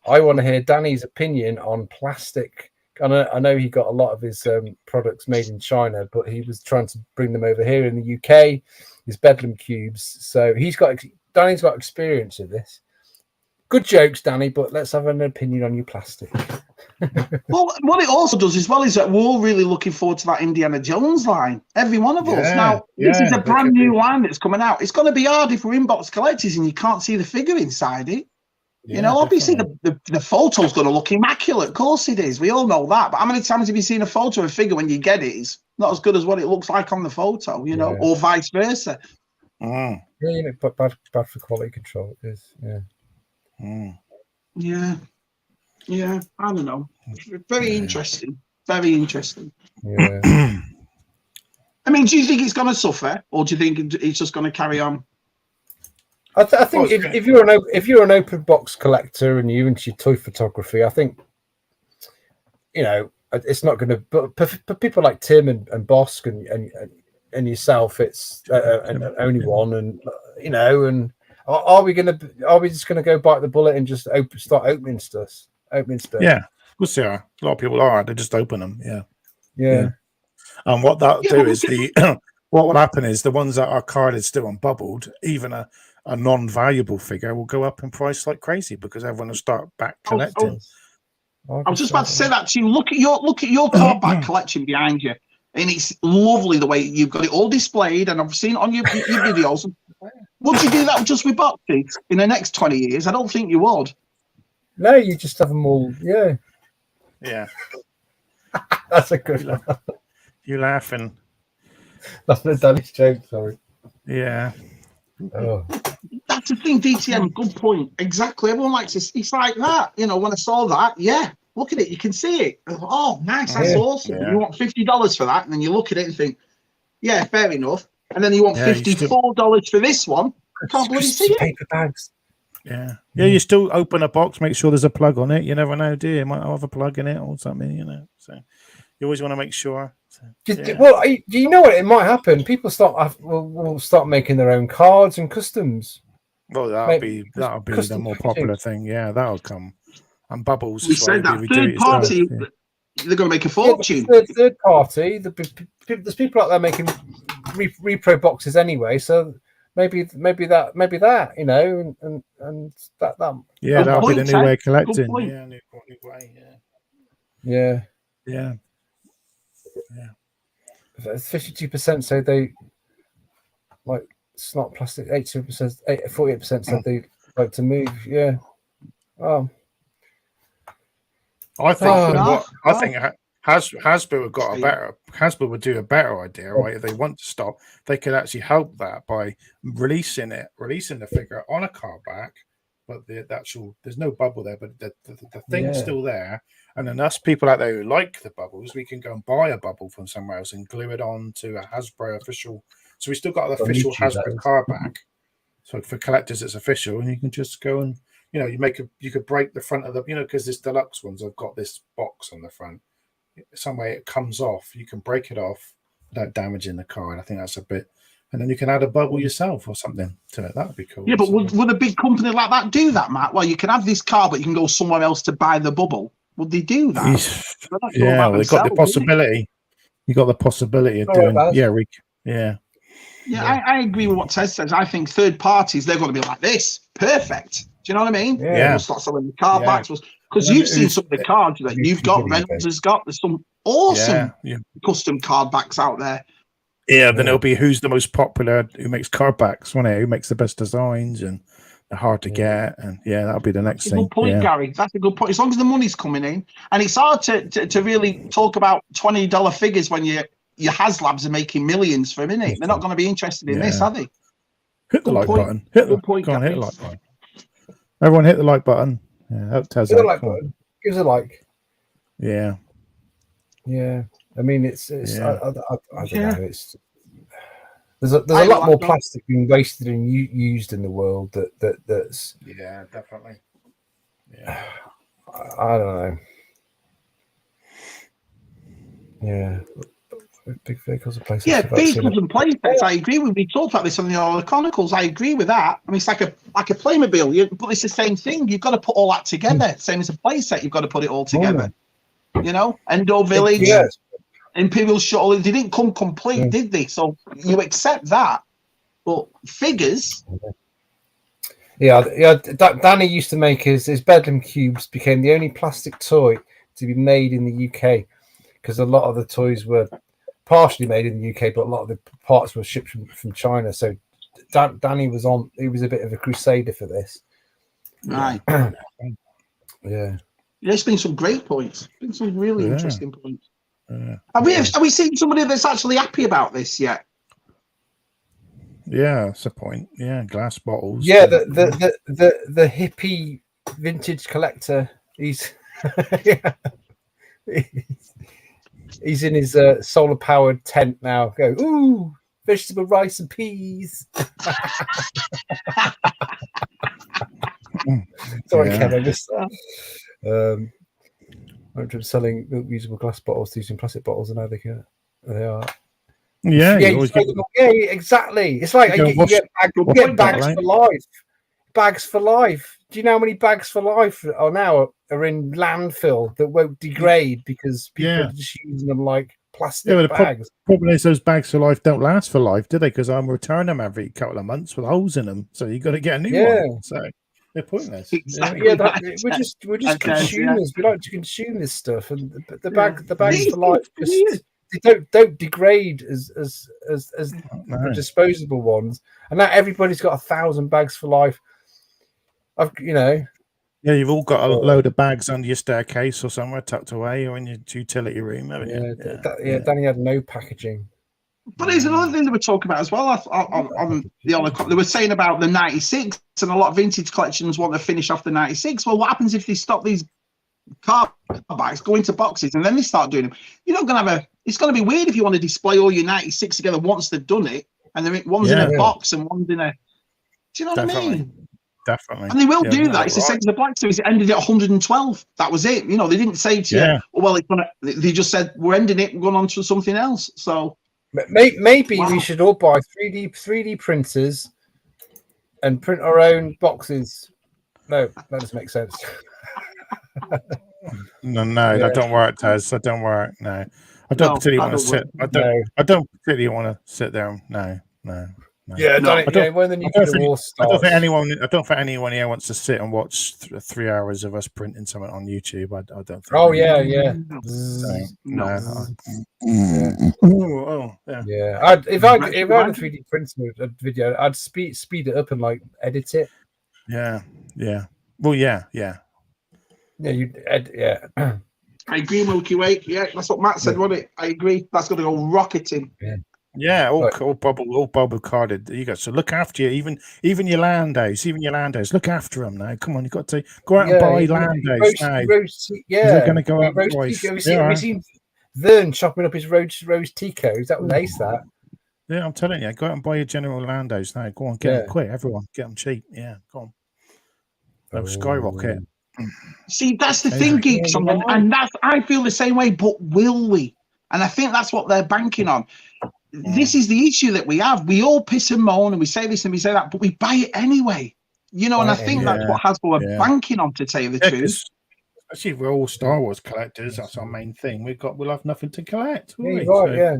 I want to hear Danny's opinion on plastic. I know he got a lot of his products made in China, but he was trying to bring them over here in the UK. His Bedlam cubes. So Danny's got experience of this. Good jokes, Danny, but let's have an opinion on your plastic. Well, what it also does as well is that we're all really looking forward to that Indiana Jones line. Every one of us. Now, this is a brand new line that's coming out. It's going to be hard if we're inbox collectors and you can't see the figure inside it. You know, obviously the photo's going to look immaculate. Of course it is. We all know that. But how many times have you seen a photo of a figure when you get it? It's not as good as what it looks like on the photo, you know, or vice versa. Yeah, you know, but bad for quality control it is. Yeah. I don't know. Very interesting. Very interesting. Yeah. I mean, do you think it's going to suffer, or do you think it's just going to carry on? I think if you're an open box collector and you're into your toy photography, I think it's not going to. But for people like Tim and Bosk and yourself, it's only one, and and are we just going to go bite the bullet and just start opening stuff? Yeah, of course they are. A lot of people are. They just open them. Yeah. And what that'll do is what will happen is the ones that are carded still unbubbled, even a non-valuable figure will go up in price like crazy because everyone will start back collecting. I was just about to say that to you. Look at your card back collection behind you, and it's lovely the way you've got it all displayed. And I've seen it on your videos. Would you do that just with boxes in the next 20 years? I don't think you would. No, you just have them all. Yeah. That's a good one. You laughing? That's a Danish joke. Sorry. Yeah. Oh. That's the thing, DTM. Good point. Exactly. Everyone likes it. It's like that. You know, when I saw that, look at it. You can see it. Oh, nice. That's awesome. Yeah. You want $50 for that, and then you look at it and think, yeah, fair enough. And then you want $54 for this one. I can't bloody see it. Paper bags. Yeah. You still open a box, make sure there's a plug on it. You never know, do you? You might have a plug in it or something, So you always want to make sure. Well, do you know what? It might happen. People will start making their own cards and customs. Well, that'll be the more popular thing. Yeah, that'll come. And bubbles. We said that third party. They're going to make a fortune. Third party. There's people out there making repro boxes anyway. So maybe that, and that. Yeah, that'll be the new way of collecting. Yeah, new way. Yeah. 52% say they like snot plastic. 48% said they like to move. Yeah. I think Hasbro would do a better idea, right? If they want to stop, they could actually help that by releasing the figure on a card back, but there's no bubble there, but the thing's still there. And then us people out there who like the bubbles, we can go and buy a bubble from somewhere else and glue it on to a Hasbro official. So we still got an official Hasbro card back. So for collectors, it's official, and you can just go and you could break the front of the because this deluxe ones have got this box on the front. Some way it comes off, you can break it off without damaging the card. I think that's a and then you can add a bubble yourself or something to it. That would be cool. Yeah, but would a big company like that do that, Matt? Well, you can have this car, but you can go somewhere else to buy the bubble. Would they do that? Yeah, well, they've got the possibility. You got the possibility of doing. Yeah. Yeah, I agree with what Ted says. I think third parties, they're going to be like this. Perfect. Do you know what I mean? Yeah. We'll start selling the car backs. Because you've seen some of the cards that you've got. Reynolds has got. There's some awesome custom card backs out there. Yeah, then it'll be who's the most popular, who makes card backs, won't it? Who makes the best designs and they're hard to get. And that'll be the next thing. Good point, Gary. That's a good point. As long as the money's coming in. And it's hard to really talk about $20 figures when your HasLabs are making millions for a minute. They're not going to be interested in this, are they? Hit the like button. Hit the like button. Everyone hit the like button. Yeah, hit the like button. Give us a like. Yeah. Yeah. I mean, it's I don't know. It's there's a lot more plastic being wasted and used in the world that's definitely. Yeah. I don't know. Yeah. Big vehicles and playsets. Yeah, vehicles and playsets. I agree with. We talked about this on the Chronicles. I agree with that. I mean, it's like a Playmobil, but it's the same thing. You've got to put all that together. Same as a playset, you've got to put it all together. You know, Endo Village, Imperial Shuttle. They didn't come complete, did they? So you accept that. But figures. Yeah. Danny used to make his Bedlam cubes. Became the only plastic toy to be made in the UK because a lot of the toys were partially made in the UK, but a lot of the parts were shipped from China. So Danny was he was a bit of a crusader for this. Right. Yeah. There's been some great points. Been some really interesting points. Have we seen somebody that's actually happy about this yet? Yeah, that's a point. Yeah, glass bottles. Yeah, the hippie vintage collector. He's he's in his solar powered tent now. Go, ooh, vegetable rice and peas. Sorry, Ken, I missed that. I'm selling reusable glass bottles using plastic bottles, and now they are. Yeah, exactly. It's like you get bags for life. Bags for life. Do you know how many bags for life are in landfill that won't degrade because people are just using them like plastic bags? The problem is those bags for life don't last for life, do they? Because I'm returning them every couple of months with holes in them, so you got to get a new one. So they're pointless. Exactly. Yeah, we're just consumers. We like to consume this stuff, and the bags for life they don't degrade as the disposable ones. And now everybody's got 1,000 bags for life. You've all got a load of bags under your staircase or somewhere tucked away or in your utility room, haven't you? Danny had no packaging. But there's another thing they were talking about as well on the they were saying about the 96, and a lot of vintage collections want to finish off the 96. Well, what happens if they stop these car backs, go into boxes, and then they start doing them? You're not going to it's going to be weird if you want to display all your 96 together once they've done it, and then one's in a box and one's in a. Do you know what I mean? Definitely. And they will do that. It's the same as the Black Series. It ended at 112. That was it. You know, they didn't say to you, well, they just said, we're ending it, we're going on to something else. So maybe we should all buy 3D printers and print our own boxes. No, that doesn't make sense. No, that don't work, Taz. That don't work. No. I don't particularly want to sit. I don't particularly want to sit there. No. Yeah, I don't think anyone here wants to sit and watch 3 hours of us printing something on YouTube. I don't think. Oh yeah. If I had a 3D printer video, I'd speed it up and like edit it. Yeah. Well, yeah. Yeah, I agree, Milky Way. Yeah, that's what Matt said, wasn't it? I agree. That's going to go rocketing. Yeah, all bubble carded. You got so look after you, even your Landos. Look after them now. Come on, you got to go out and buy Landos now. They're going to go out twice. We seen Vern chopping up his rose Ticos. That was ace. That. Yeah, I'm telling you, go out and buy your General Landos now. Go on, get them quick. Everyone, get them cheap. Yeah, go on. They'll skyrocket. See, that's the thing, geeks, and I feel the same way. But will we? And I think that's what they're banking on. this is the issue that we have. We all piss and moan and we say this and we say that, but we buy it anyway. You know, and I think that's what Hasbro are banking on, to tell you the truth. Especially if we're all Star Wars collectors, that's our main thing. We'll have nothing to collect. Yeah, right, yeah,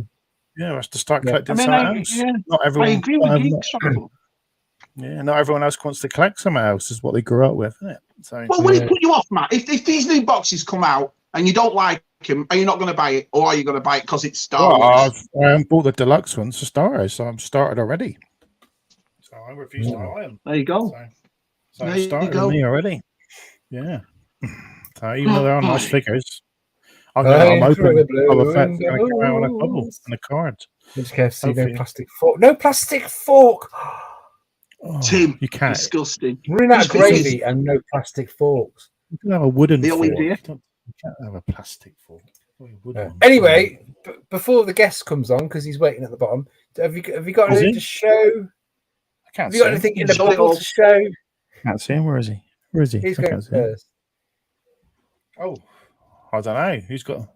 we have to start collecting something else. Not everyone. I agree with you. Yeah, not everyone else wants to collect something else. Is what they grew up with, isn't it? So, well, will it put you off, Matt? If these new boxes come out and you don't like them, are you not going to buy it, or are you going to buy it because it's Star Wars? I haven't bought the deluxe ones for starters, so I'm started already. So I refuse to buy them. There you go. So it started with me already. Yeah. So even though they are nice figures, I'm hoping Boba Fett's going to come out on a bubble and a card. Just KFC, no plastic fork. No plastic fork. Oh, Tim, you can't. Disgusting. Running out of gravy and no plastic forks. You can have a wooden fork. You can't have a plastic fork. Anyway, before the guest comes on, because he's waiting at the bottom, have you got anything to show? I can't have you got anything in the bubble to show? I can't see him. Where is he? He's going first. Oh, I don't know. Who's got?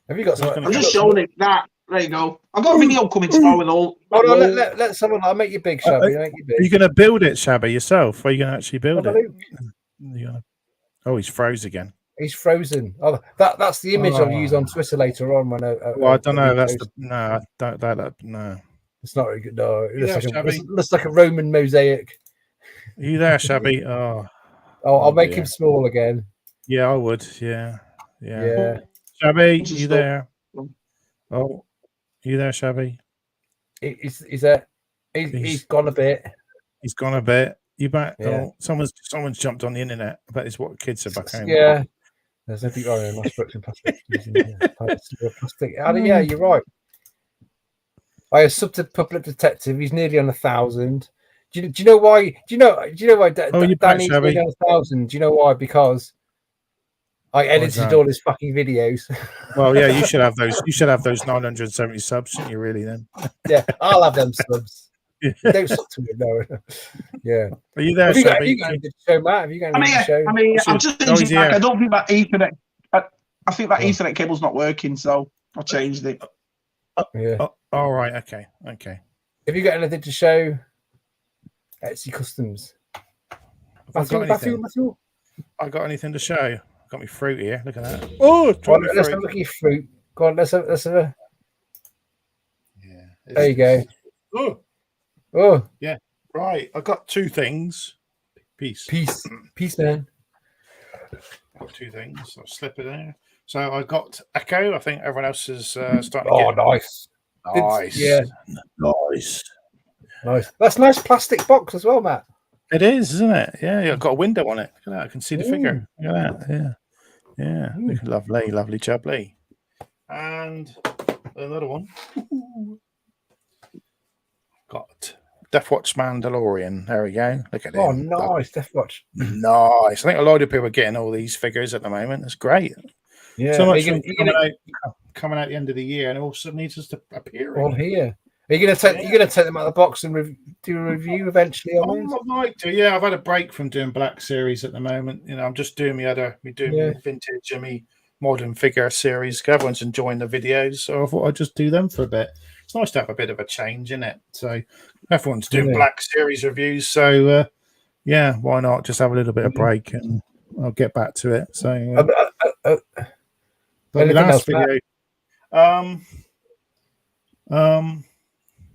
Have you got something? I'm just showing it. That. There you go. I've got a video coming tomorrow with all. Hold on, let someone. I'll make you big, Shabby. Are you going to build it, Shabby, yourself? Or are you going to actually build it? Oh, he's froze again. He's frozen. Oh, that's the image I'll use on Twitter later on. When I don't know. That's no. No. It's not very good. No, it looks like a Roman mosaic. Are you there, Shabby? Oh, I'll make him small again. Yeah, I would. Yeah. Shabby, you there? Oh, you there, Shabby? He's gone a bit. He's gone a bit. You back? Yeah. Oh, someone's jumped on the internet. I bet it's what kids are back home. Yeah. There's nothing wrong in mass production plastic. Plastic. Yeah, you're right. I subbed to Public Detective. He's nearly on 1,000. Do you know why? Do you know why Danny's nearly on 1,000? Do you know why? Because I edited all his fucking videos. Well, yeah, you should have those. You should have those 970 subs, shouldn't you? Really? Then. Yeah, I'll have them subs. Don't sub to me, no. Yeah. Are you there, Shabby? Have you got anything to show, Matt? Have you got anything to show? I'm just thinking back. I don't think that Ethernet. I think that Ethernet cable's not working, so I changed it. Yeah. All right. Okay. Have you got anything to show? Etsy Customs. Matthew. I got anything to show? Got me fruit here. Look at that. Oh, let's have a look at your fruit. Go on, let's have a. Yeah. There you go. Oh. Yeah. Right. I got two things. Peace, man. Got two things. I'll slip it there. So I got Echo. I think everyone else is starting to get. Nice. Yeah. Nice. That's a nice plastic box as well, Matt. It is, isn't it? Yeah. I've got a window on it. Look at that. I can see the figure. Look at that. Yeah. Lovely, jubbly. And another one. Got Deathwatch Mandalorian. There we go. Look at it. Oh, nice. Deathwatch. Nice. I think a lot of people are getting all these figures at the moment. It's great. Yeah. So much coming out the end of the year, and all suddenly just appearing. All here. Are you going to take them out of the box and do a review eventually on these? I'd like to. Yeah, I've had a break from doing Black Series at the moment. You know, I'm just doing my vintage and me modern figure series. Everyone's enjoying the videos, so I thought I'd just do them for a bit. It's nice to have a bit of a change in it. So everyone's doing Black Series reviews, so why not just have a little bit of break and I'll get back to it. So last video.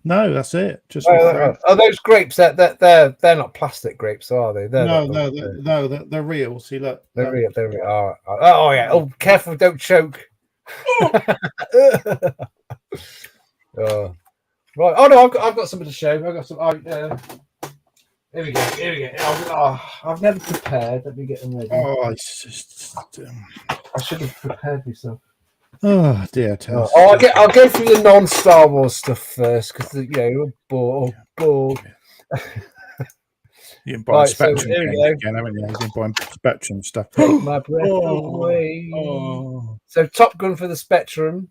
No, that's it. Just are those grapes? They're not plastic grapes, are they? They're real. See, look, they're real. They're real. Oh yeah. Oh, careful! Don't choke. Right. Oh no, I've got something to show. I've got some. Here we go. I've never prepared. Let me get them ready. Oh, it's just. I should have prepared myself. Oh dear, Tess. I'll go through the non-Star Wars stuff first because you're bored. You can buy Spectrum again, haven't you? You've been buying Spectrum stuff. Take my breath away. So Top Gun for the Spectrum.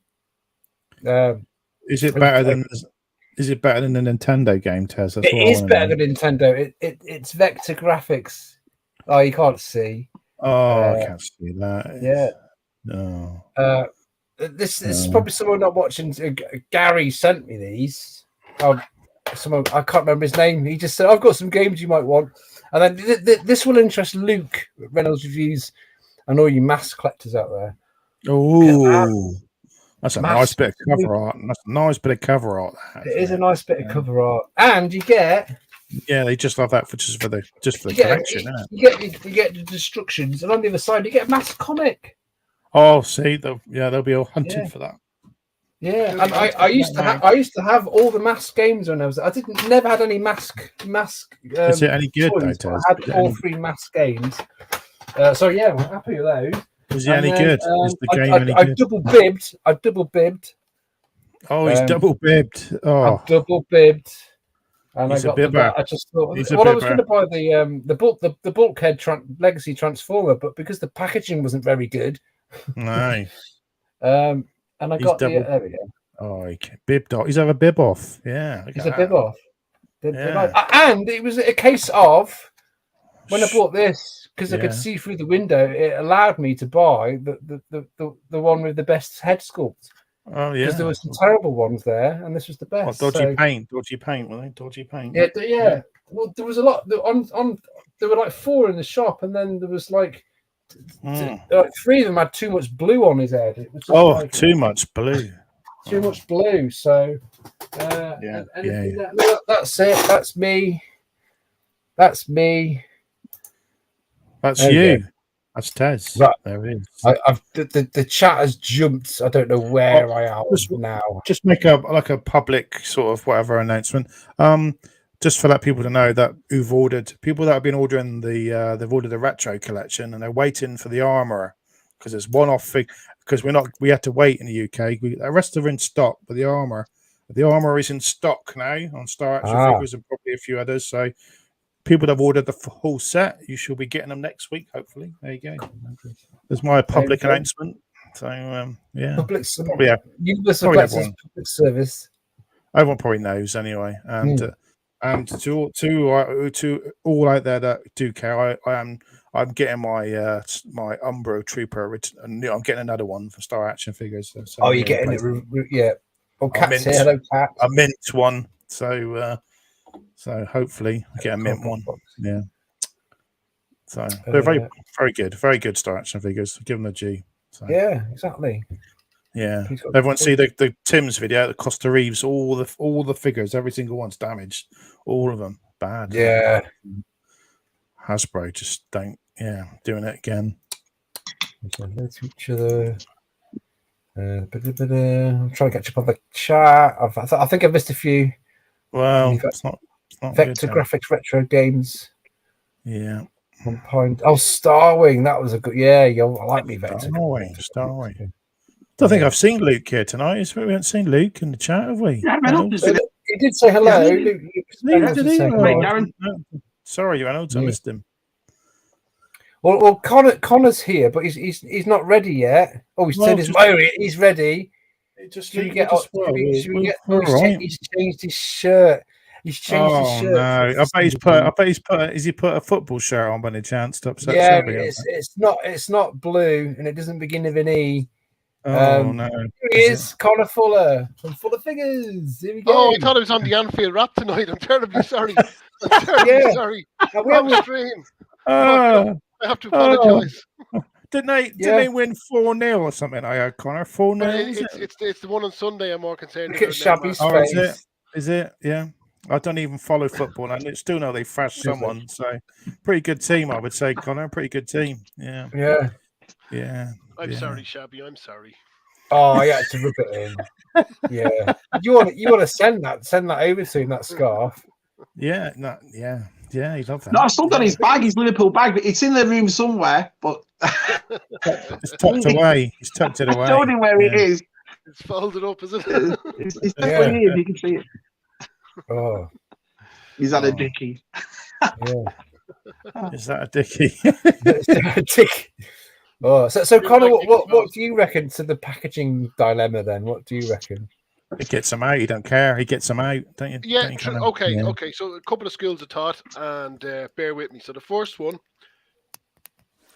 Is it better than the Nintendo game, Tess? It is better than Nintendo. It's vector graphics. Oh, you can't see. Oh, I can't see that. Yeah. No. this is probably someone not watching. Gary sent me these. Someone, I can't remember his name. He just said, "I've got some games you might want," and then this will interest Luke Reynolds Reviews and all you mask collectors out there. Oh, that's a nice bit of cover art. That's a nice bit of cover art. It is a nice bit of cover art, and you get. Yeah, they just love that for the collection. You get the destructions, and on the other side you get a mask comic. Oh, see, they'll be all hunted for that. Yeah, and I used to have all the mask games when I never had any mask. Is it any good toys, though? I had all 3 mask games. So yeah, I'm happy with those. Was he any good? Is the game any good? I double bibbed. Oh, he's double bibbed. Oh, I double bibbed. And he's I got a bibber. I just thought, I was going to buy the bulkhead Legacy Transformer, but because the packaging wasn't very good, no. And I got there we go. Oh, he bibbed off. He's have a bib off. Yeah, he's a bib off. And it was a case of when I bought this, because I could see through the window, it allowed me to buy the one with the best head sculpt. Oh yeah, because there were some terrible ones there, and this was the best. Dodgy paint, were they? Dodgy paint. Yeah. Well, there was a lot on. There were like 4 in the shop, and then there was like 3 of them had too much blue on his head. It was just too much blue. Too much blue. So that's it. That's me. That's me. That's you. That's Tez. Right. There it is. The chat has jumped. I don't know where I am now. Just make a public sort of whatever announcement. Just for people to know that people that have been ordering they've ordered the retro collection and they're waiting for the armor because it's one-off fig because we had to wait in the UK. The rest are in stock, but the armor is in stock now on Star Action Figures and probably a few others. So people that have ordered the whole set, you shall be getting them next week, hopefully. There you go. There's my public announcement. So public service. Everyone probably knows anyway, and to all out there that do care, I'm getting my my Umbro Trooper. I'm getting another one for Star Action Figures. So you're getting it, yeah. Oh, Cat's here. Hello, Cat. A mint one. So hopefully I get a mint one. Yeah. So they're very good Star Action Figures. Give them a G. So. Yeah, exactly. Yeah, everyone see the Tim's video, the Costa Reeves, all the figures, every single one's damaged, all of them bad. Yeah, Hasbro just don't. Yeah, doing it again. Let's each other. I'm trying to catch up on the chat. I think I've missed a few. Well, it's not Vector Graphics retro games. Yeah. 1 point. Oh, Starwing, that was a good. Yeah, I like me Vector. Starwing. I don't think I've seen Luke here tonight. We haven't seen Luke in the chat, have we? Yeah, he did say hello. Sorry, Reynolds, I missed him. Well, Connor's here, but he's not ready yet. Oh, he's turned his motor. He's ready. He's changed his shirt. He's changed his shirt. No, I bet he's put. Has he put a football shirt on by any chance to upset Shabby? It's not blue, and it doesn't begin with an E. No. Here he is, Conor Fuller from Fuller Figures. Here we go. Oh, I thought it was on the Anfield Rap tonight. I'm terribly sorry. Sorry. Wrong stream. I have to apologise. Didn't they win 4-0 or something? I heard Conor 4-0. It's the one on Sunday. I'm more concerned. Look at Shabby's face. Is it? Yeah. I don't even follow football, and I still know they thrashed someone. So, pretty good team, I would say, Conor. Pretty good team. Yeah. I'm sorry, Shabby. I'm sorry. Oh, yeah, to rub it in. Yeah, you want to send that over to him, that scarf. Yeah, he loves that. No, I still got his bag, his Liverpool bag, but it's in the room somewhere. But it's tucked away. He's tucked it away. I told him where it is. It's folded up, isn't it? It's definitely here. You can see it. Oh, he's had a dickie. Is that a dickie? Oh, so Conor, what do you reckon to the packaging dilemma then? What do you reckon? He gets them out. He don't care. He gets them out, don't you? Yeah. Okay. So a couple of schools of thought, and bear with me. So the first one,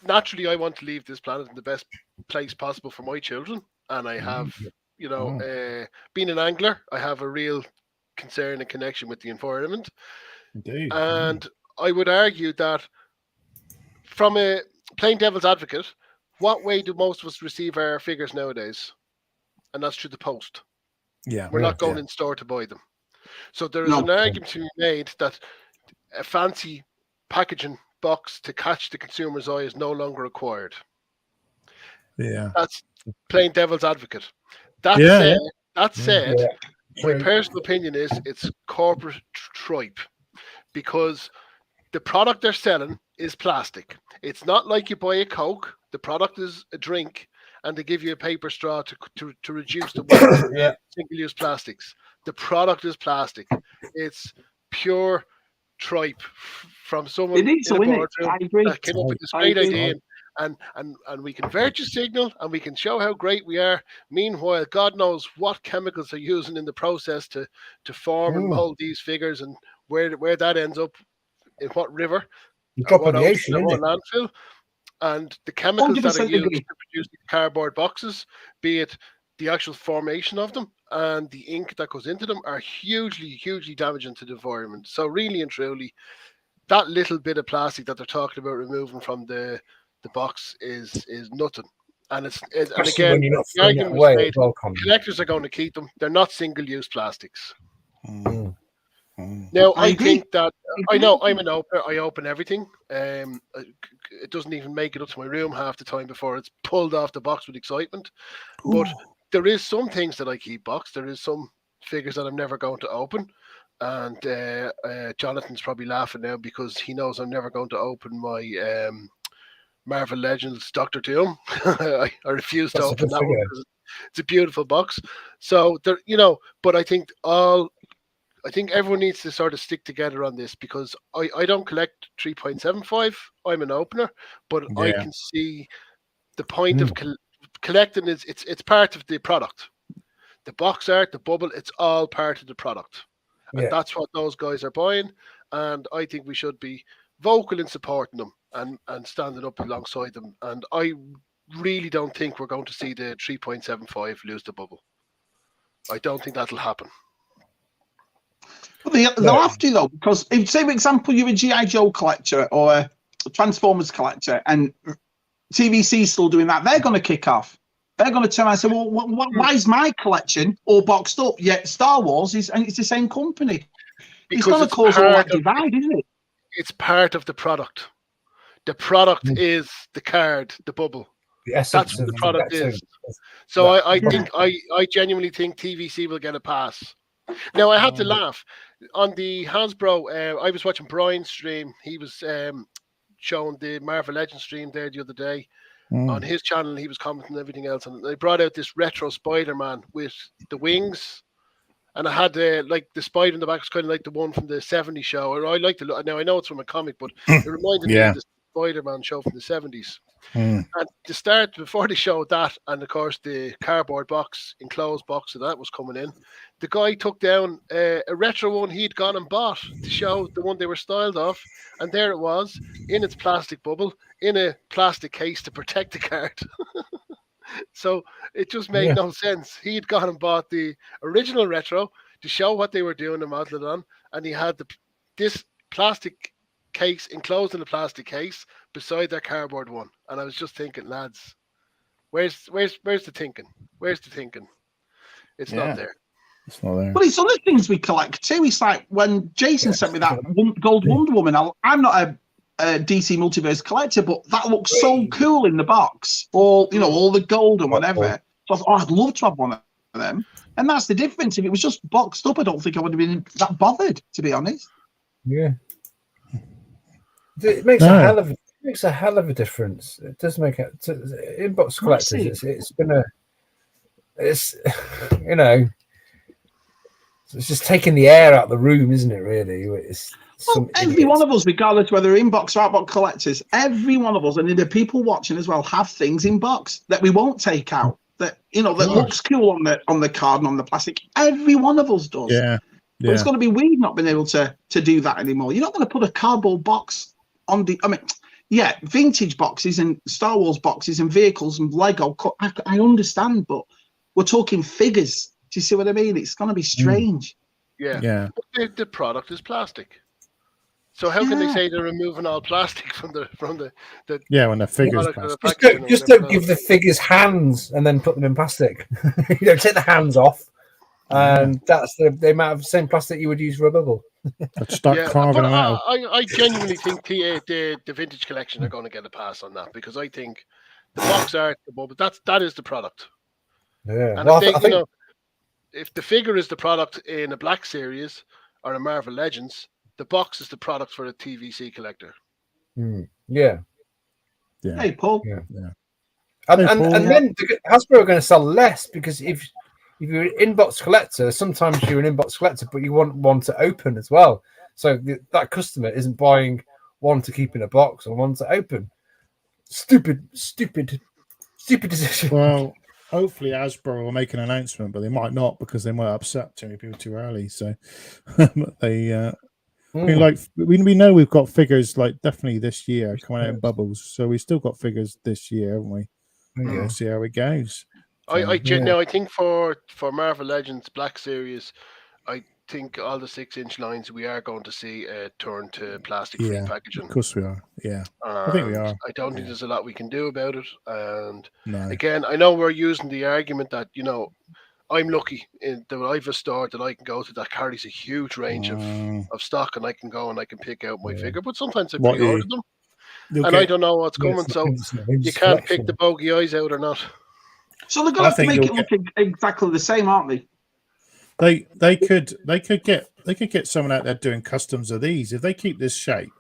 naturally, I want to leave this planet in the best place possible for my children, and I have, being an angler, I have a real concern and connection with the environment. Indeed. And I would argue that from a plain devil's advocate, what way do most of us receive our figures nowadays? And that's through the post. Yeah. We're not going in store to buy them. So there is an argument to be made that a fancy packaging box to catch the consumer's eye is no longer required. Yeah. That's plain devil's advocate. That said, my personal opinion is it's corporate tripe, because the product they're selling is plastic. It's not like you buy a Coke. The product is a drink, and they give you a paper straw to reduce the weight of single-use plastics. The product is plastic. It's pure tripe from someone in a boardroom that came up with this great idea. And we can virtue signal and we can show how great we are. Meanwhile, God knows what chemicals they're using in the process to form and mold these figures, and where that ends up, in what river, what ocean, or what landfill. And the chemicals that are used to produce the cardboard boxes, be it the actual formation of them and the ink that goes into them, are hugely, hugely damaging to the environment. So really and truly, that little bit of plastic that they're talking about removing from the box is nothing. And and again, the argument was made, collectors are going to keep them. They're not single-use plastics. Now, I think that I know I'm an opener. I open everything. It doesn't even make it up to my room half the time before it's pulled off the box with excitement. Ooh. But there is some things that I keep boxed. There is some figures that I'm never going to open. And Jonathan's probably laughing now because he knows I'm never going to open my Marvel Legends Dr. Doom. I refuse to open that one because it's a beautiful box. So there, but I think everyone needs to sort of stick together on this, because I don't collect 3.75. I'm an opener, but I can see the point of collecting is it's part of the product. The box art, the bubble, it's all part of the product. And that's what those guys are buying. And I think we should be vocal in supporting them and standing up alongside them. And I really don't think we're going to see the 3.75 lose the bubble. I don't think that'll happen. Well, they'll have to, though, because if, say, for example, you're a G.I. Joe collector or a Transformers collector and TVC's still doing that, they're going to kick off. They're going to turn around and say, well, why is my collection all boxed up, yet Star Wars is, and it's the same company? It's going to cause all that divide, isn't it? It's part of the product. The product is the card, the bubble. That's what the product is. So I genuinely think TVC will get a pass. Now, I had to laugh. On the Hasbro, I was watching Brian's stream. He was showing the Marvel Legends stream there the other day. On his channel, he was commenting and everything else. And they brought out this retro Spider-Man with the wings. And I had like the spider in the back was kind of like the one from the 70s show. Or I like the look. Now, I know it's from a comic, but it reminded me of the Spider-Man show from the 70s. And to start, before they showed that, and of course the cardboard box, enclosed box of that was coming in, the guy took down a retro one he'd gone and bought to show the one they were styled off, and there it was in its plastic bubble in a plastic case to protect the card. So it just made no sense. He'd gone and bought the original retro to show what they were doing and model it on, and he had this plastic case enclosed in a plastic case beside their cardboard one. And I was just thinking, lads, where's the thinking? Where's the thinking? It's not there. It's not there. But it's other things we collect too. It's like when Jason sent me that gold Wonder Woman. I'm not a DC Multiverse collector, but that looks so cool in the box. All all the gold and whatever. So I thought, I'd love to have one of them. And that's the difference. If it was just boxed up, I don't think I would have been that bothered, to be honest. Yeah. It makes a hell of a difference. It does make it to inbox collectors. It's just taking the air out of the room, isn't it? Really, every one of us, regardless whether inbox or outbox collectors, every one of us, and the people watching as well, have things in box that we won't take out. That that looks cool on the card and on the plastic. Every one of us does. Yeah. But it's going to be weird not being able to do that anymore. You're not going to put a cardboard box on vintage boxes and Star Wars boxes and vehicles and Lego. I understand, but We're talking figures. Do you see what I mean? It's going to be strange. Yeah. But the product is plastic. So how can they say they're removing all plastic from the when the figures just don't give the figures hands and then put them in plastic. Take the hands off, and that's the amount of same plastic you would use for a bubble. Start carving them out. I genuinely think the vintage collection are going to get a pass on that, because I think the box art, the bubble, that is the product. Yeah, and I think if the figure is the product in a Black Series or a Marvel Legends, the box is the product for a TVC collector. Yeah. Hey, Paul. Yeah. And then Hasbro are going to sell less, because if you're an inbox collector, sometimes you're an inbox collector, but you want one to open as well. So that customer isn't buying one to keep in a box or one to open. Stupid decision. Well, hopefully Hasbro will make an announcement, but they might not, because they might upset too many people too early. So they. We know we've got figures definitely this year coming out in bubbles, so we still got figures this year, haven't we? We'll see how it goes. I think for Marvel Legends Black Series, I think all the 6-inch lines we are going to see a turn to plastic-free packaging. Of course we are. Yeah, I think we are. I don't think there's a lot we can do about it. And again, I know we're using the argument that I'm lucky in that I have a store that I can go to that carries a huge range of stock, and I can go and I can pick out my figure. But sometimes I pre-order them, and I don't know what's coming, so you can't pick the bogey eyes out or not. So they're going to make it look exactly the same, aren't they? They could get someone out there doing customs of these. If they keep this shape,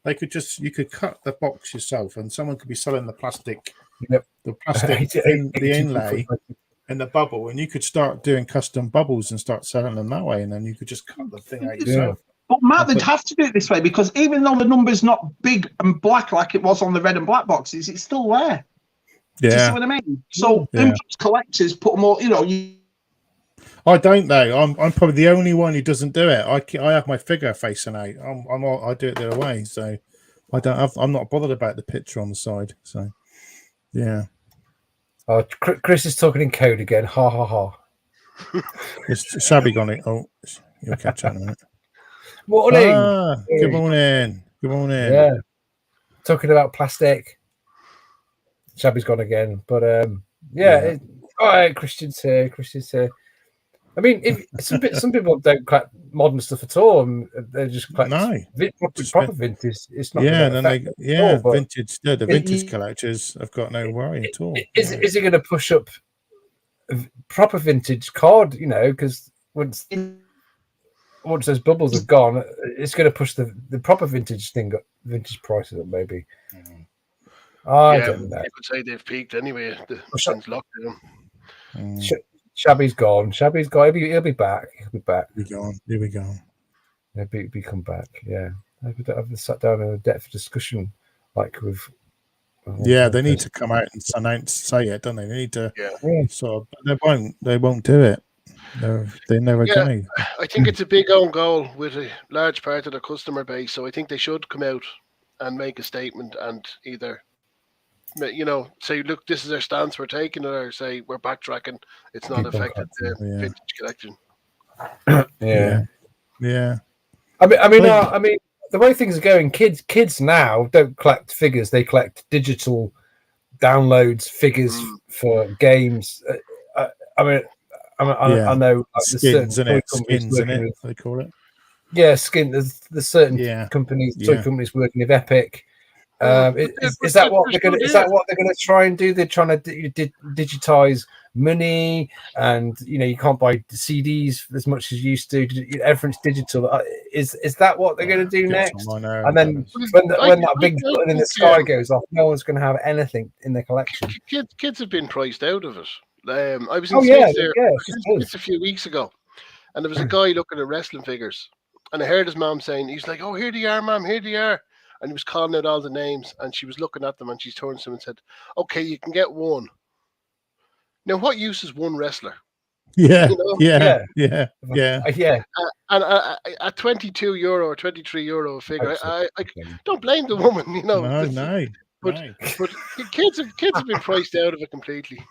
you could cut the box yourself, and someone could be selling the plastic, the inlay. In the bubble, and you could start doing custom bubbles and start selling them that way, and then you could just cut the thing out yourself. But Matt, they'd have to do it this way, because even though the number's not big and black like it was on the red and black boxes, it's still there. Yeah. Do you see what I mean? So impulse collectors put more, I don't know. I'm probably the only one who doesn't do it. I have my figure facing out. I do it the other way, so I'm not bothered about the picture on the side. So yeah. Oh, Chris is talking in code again. Ha ha ha. It's Shabby gone it. Oh, you'll catch that in a minute. Morning. Good morning. Good morning. Yeah. Talking about plastic. Shabby's gone again. But all right, Christian's here. I mean, some people don't collect modern stuff at all, and they just collect proper vintage. It's not. Vintage. The vintage collectors have got no worry at all. Is it going to push up proper vintage card? Because once those bubbles are gone, it's going to push the proper vintage vintage prices up, maybe. I don't know. People say they've peaked anyway since lockdown. Shabby's gone. He'll be back. He'll be gone. He'll be come back. Yeah. We don't have sat down in a depth of discussion like with. They need to come out and say it, don't they? They need to. So they won't do it. They're never going to. I think it's a big own goal with a large part of their customer base. So I think they should come out and make a statement and either. Say, look, this is our stance we're taking, or say we're backtracking. It's not affected the vintage collection. Yeah. I mean, the way things are going, kids now don't collect figures; they collect digital downloads, figures for games. I know skins, in it, they call it. Yeah, skin. There's certain companies, toy companies working with Epic. Is that what they're going to try and do? They're trying to digitize money, and you can't buy CDs as much as you used to. Everything's digital. Is that what they're going to do next? And then when that big button in the sky goes off, no one's going to have anything in their collection. Kids have been priced out of it. I was in States there a few weeks ago, and there was a guy looking at wrestling figures, and I heard his mom saying, he's like, "Oh, here they are, mom, here they are." And he was calling out all the names, and she was looking at them, and she turned to him and said, "Okay, you can get one." Now, what use is one wrestler? Yeah. And at €22 or €23 a figure, I don't blame the woman, No. But kids have been priced out of it completely.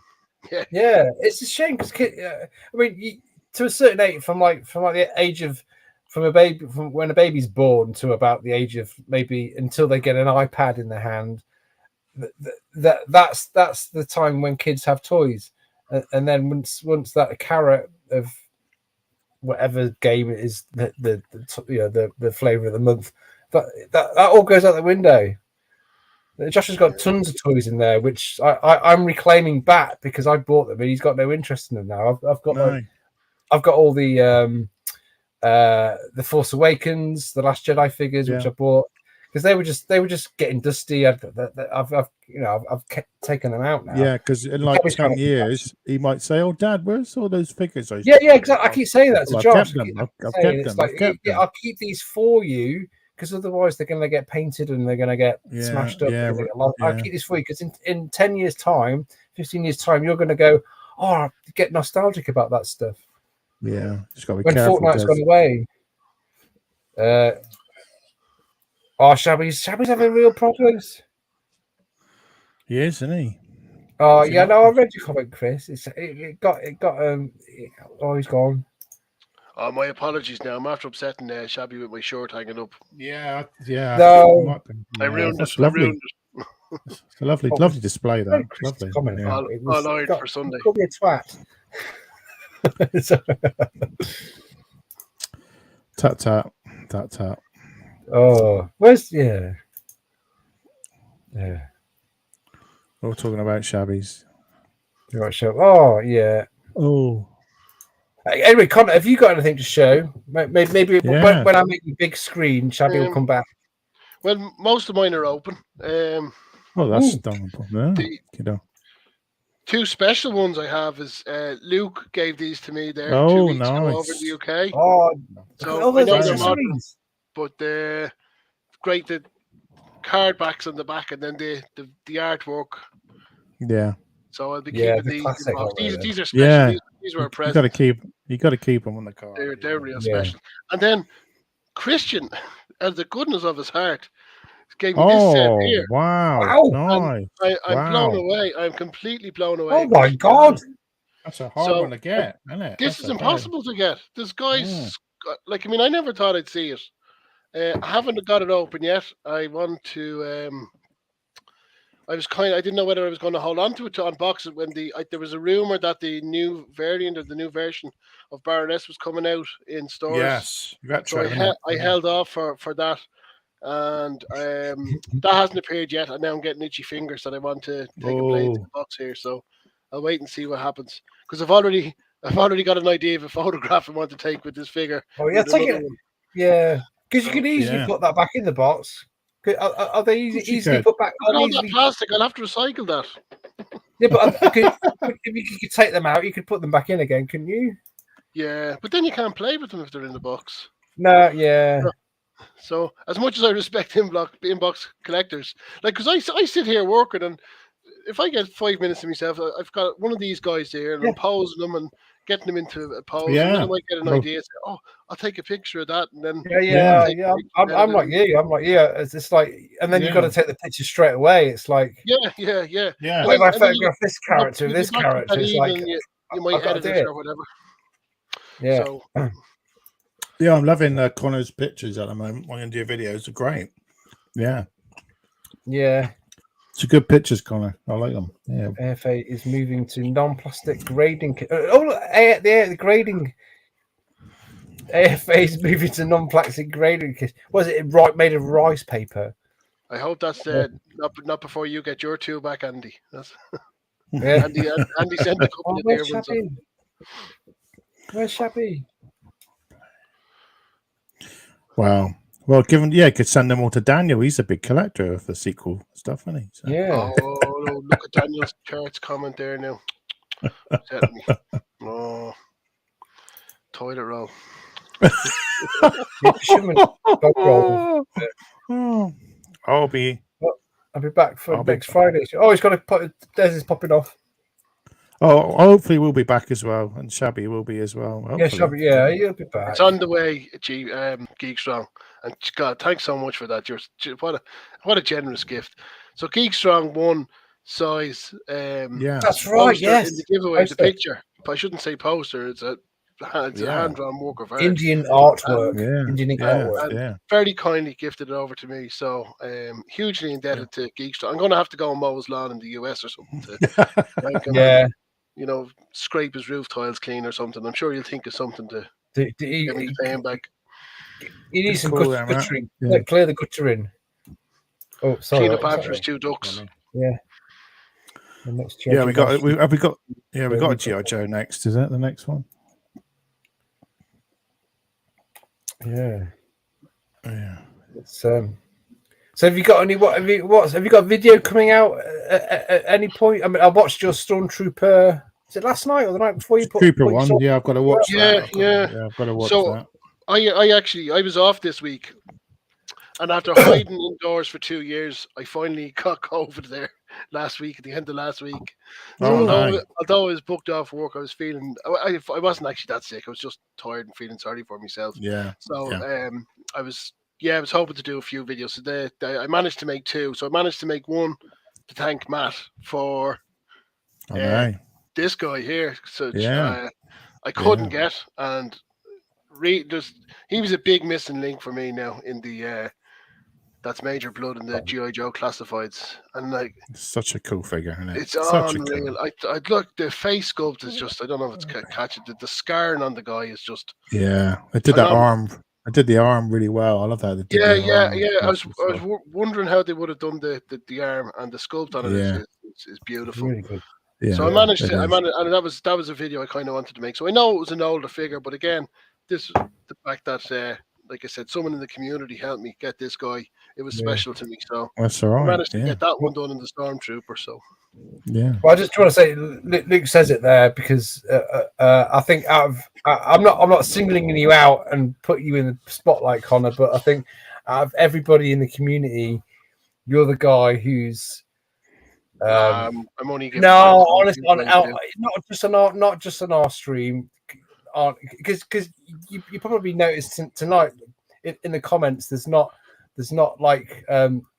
Yeah, it's a shame because I mean, to a certain age, from the age of from when a baby's born to about the age of maybe until they get an iPad in their hand, that's the time when kids have toys, and then once that carrot of whatever game it is, the flavor of the month, that all goes out the window. Josh has got tons of toys in there, which I'm reclaiming back because I bought them and he's got no interest in them now. I've got all the Force Awakens, the Last Jedi figures, which I bought because they were just getting dusty. I've taken them out now. Yeah, because in like 10 years, he might say, "Oh, Dad, where's all those figures?" Yeah, exactly. I keep saying that to Josh. I've kept them. I'll keep these for you. Because otherwise they're going to get painted and they're going to get smashed up. I'll keep this for you because in 10 years' time, 15 years' time, you're going to go, get nostalgic about that stuff. Yeah, just got to be when careful. Fortnite's gone away. Shabby's having real problems. He is, isn't he? Oh, yeah, no, I read your comment, Chris. He's gone. Oh, my apologies now. I'm after upsetting Shabby with my shirt hanging up. Yeah. No. I ruined it. Lovely. It's a lovely display, that. Lovely. Comment. Yeah. I'll iron for Sunday. Call me a twat. Tat. Oh, where's yeah. We're all talking about Shabbies. Oh, yeah. Oh. Anyway, Conor, have you got anything to show? Maybe when I make the big screen, Shabby will come back. Well, most of mine are open. That's done. Yeah. Two special ones I have is Luke gave these to me there 2 weeks ago over in the UK. Oh, so I know they're modern, but they're great. The card backs on the back, and then the artwork. Yeah. So I'll be keeping these. These are special. Yeah. These were a present. You got to keep them on the card. They're real special. And then Christian, out of the goodness of his heart, gave me this set here. Wow. Nice. I'm blown away. I'm completely blown away. Oh my God. That's a hard one to get, isn't it? This is impossible to get. This guy's I never thought I'd see it. I haven't got it open yet. I want to I didn't know whether I was going to hold on to it to unbox it when there was a rumor that the new variant or the new version of Baroness was coming out in stores. Yes, I held off for that, and that hasn't appeared yet. And now I'm getting itchy fingers that I want to take a play into the box here. So I'll wait and see what happens because I've already got an idea of a photograph I want to take with this figure. Oh yeah, take it. Yeah, because you can easily put that back in the box. Are they easily put back? All that plastic, I'll have to recycle that. Yeah, but if you could take them out, you could put them back in again, couldn't you? Yeah, but then you can't play with them if they're in the box. No, yeah. So as much as I respect inbox collectors, because I sit here working, and if I get 5 minutes to myself, I've got one of these guys here, and I'm posing them and getting them into a pose, and then I might get an idea. Say, I'll take a picture of that, and then I'm like you. It's just like, and then you've got to take the picture straight away. It's like yeah. If I photograph this character, it's like you might edit it or whatever. Yeah. So, yeah, I'm loving Conor's pictures at the moment. My India videos are great. Yeah. It's a good pictures, Conor. I like them. Yeah. AFA is moving to non-plastic grading. The grading. AFA is moving to non-plastic grading kit. Was it made of rice paper? I hope that's not before you get your two back, Andy. That's yeah. Andy sent a couple of dear ones. Where's Shabby? Wow. Well, could send them all to Daniel. He's a big collector of the sequel stuff, isn't he? So. Yeah. Oh, look at Daniel's charts comment there now. Oh, toilet roll. I'll be back for next Friday. Oh, he's got to put. Des is popping off. Oh, hopefully we'll be back as well, and Shabby will be as well. Hopefully. Yeah, Shabby. Yeah, he'll be back. It's on the way, Geek Strong, and God, thanks so much for that. What a generous gift. So Geek Strong won size. That's right. Yes, in the giveaway, the picture. I shouldn't say poster. It's a hand-drawn work of art. Indian artwork. Indian artwork. And very kindly gifted it over to me. So hugely indebted to Geekster. I'm going to have to go and mow his lawn in the US or something to you know, scrape his roof tiles clean or something. I'm sure you'll think of something to get me to pay him back. You need some guttering. Clear the guttering. Oh, sorry. Clean up after his 2 ducks. Yeah. We got a G.I. Joe next. Is that the next one? Yeah. So have you got any? Have you got a video coming out at any point? I mean, I watched your Stormtrooper. Is it last night or the night before you put Trooper one? Yeah, I've got to watch that. Yeah, I've got to watch that. I was off this week, and after hiding indoors for 2 years, I finally got COVID there last week. At the end of last week, although I was booked off work, I was feeling. I wasn't actually that sick. I was just tired and feeling sorry for myself. Yeah. So I was hoping to do a few videos today. I managed to make 2. So I managed to make one to thank Matt for this guy here. So I couldn't get, and he was a big missing link for me now in the that's Major Blood in the G.I. Joe classifieds, and like it's such a cool figure, isn't it? It's unreal. I look, the face sculpt is just, I don't know if it's catching the scarring on the guy is just I did that arm. I did the arm really well. I love that. I was wondering how they would have done the arm, and the sculpt on it is beautiful. Really good. Yeah, so I managed, and that was a video I kind of wanted to make. So I know it was an older figure, but again, this the fact that like I said, someone in the community helped me get this guy. It was special to me. So that's all right. I managed to get that one done in the Stormtrooper. So well, I just want to say, Luke says it there because I think I'm not singling you out and put you in the spotlight, Connor, but I think out of everybody in the community, you're the guy who's. I'm only giving honestly, not just on our stream. Because you probably noticed tonight in the comments there's not like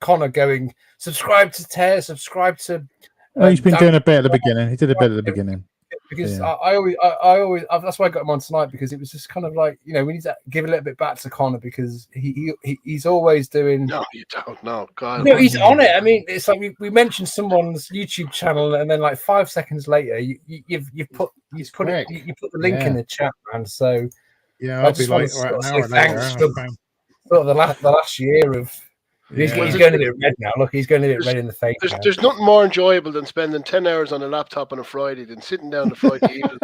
Connor going subscribe to Tear, subscribe to he's been doing a bit at the beginning. He did a bit at the beginning because I always that's why I got him on tonight, because it was just kind of like, you know, we need to give a little bit back to Connor because he's always doing. No, you don't. No, God. No, he's on it. I mean, it's like we mentioned someone's YouTube channel, and then like 5 seconds later, you put the link in the chat, man. So I'll be like thanks for the last year of. He's going a bit red now. Look, he's going a bit red in the face. There's nothing more enjoyable than spending 10 hours on a laptop on a Friday than sitting down on a Friday evening.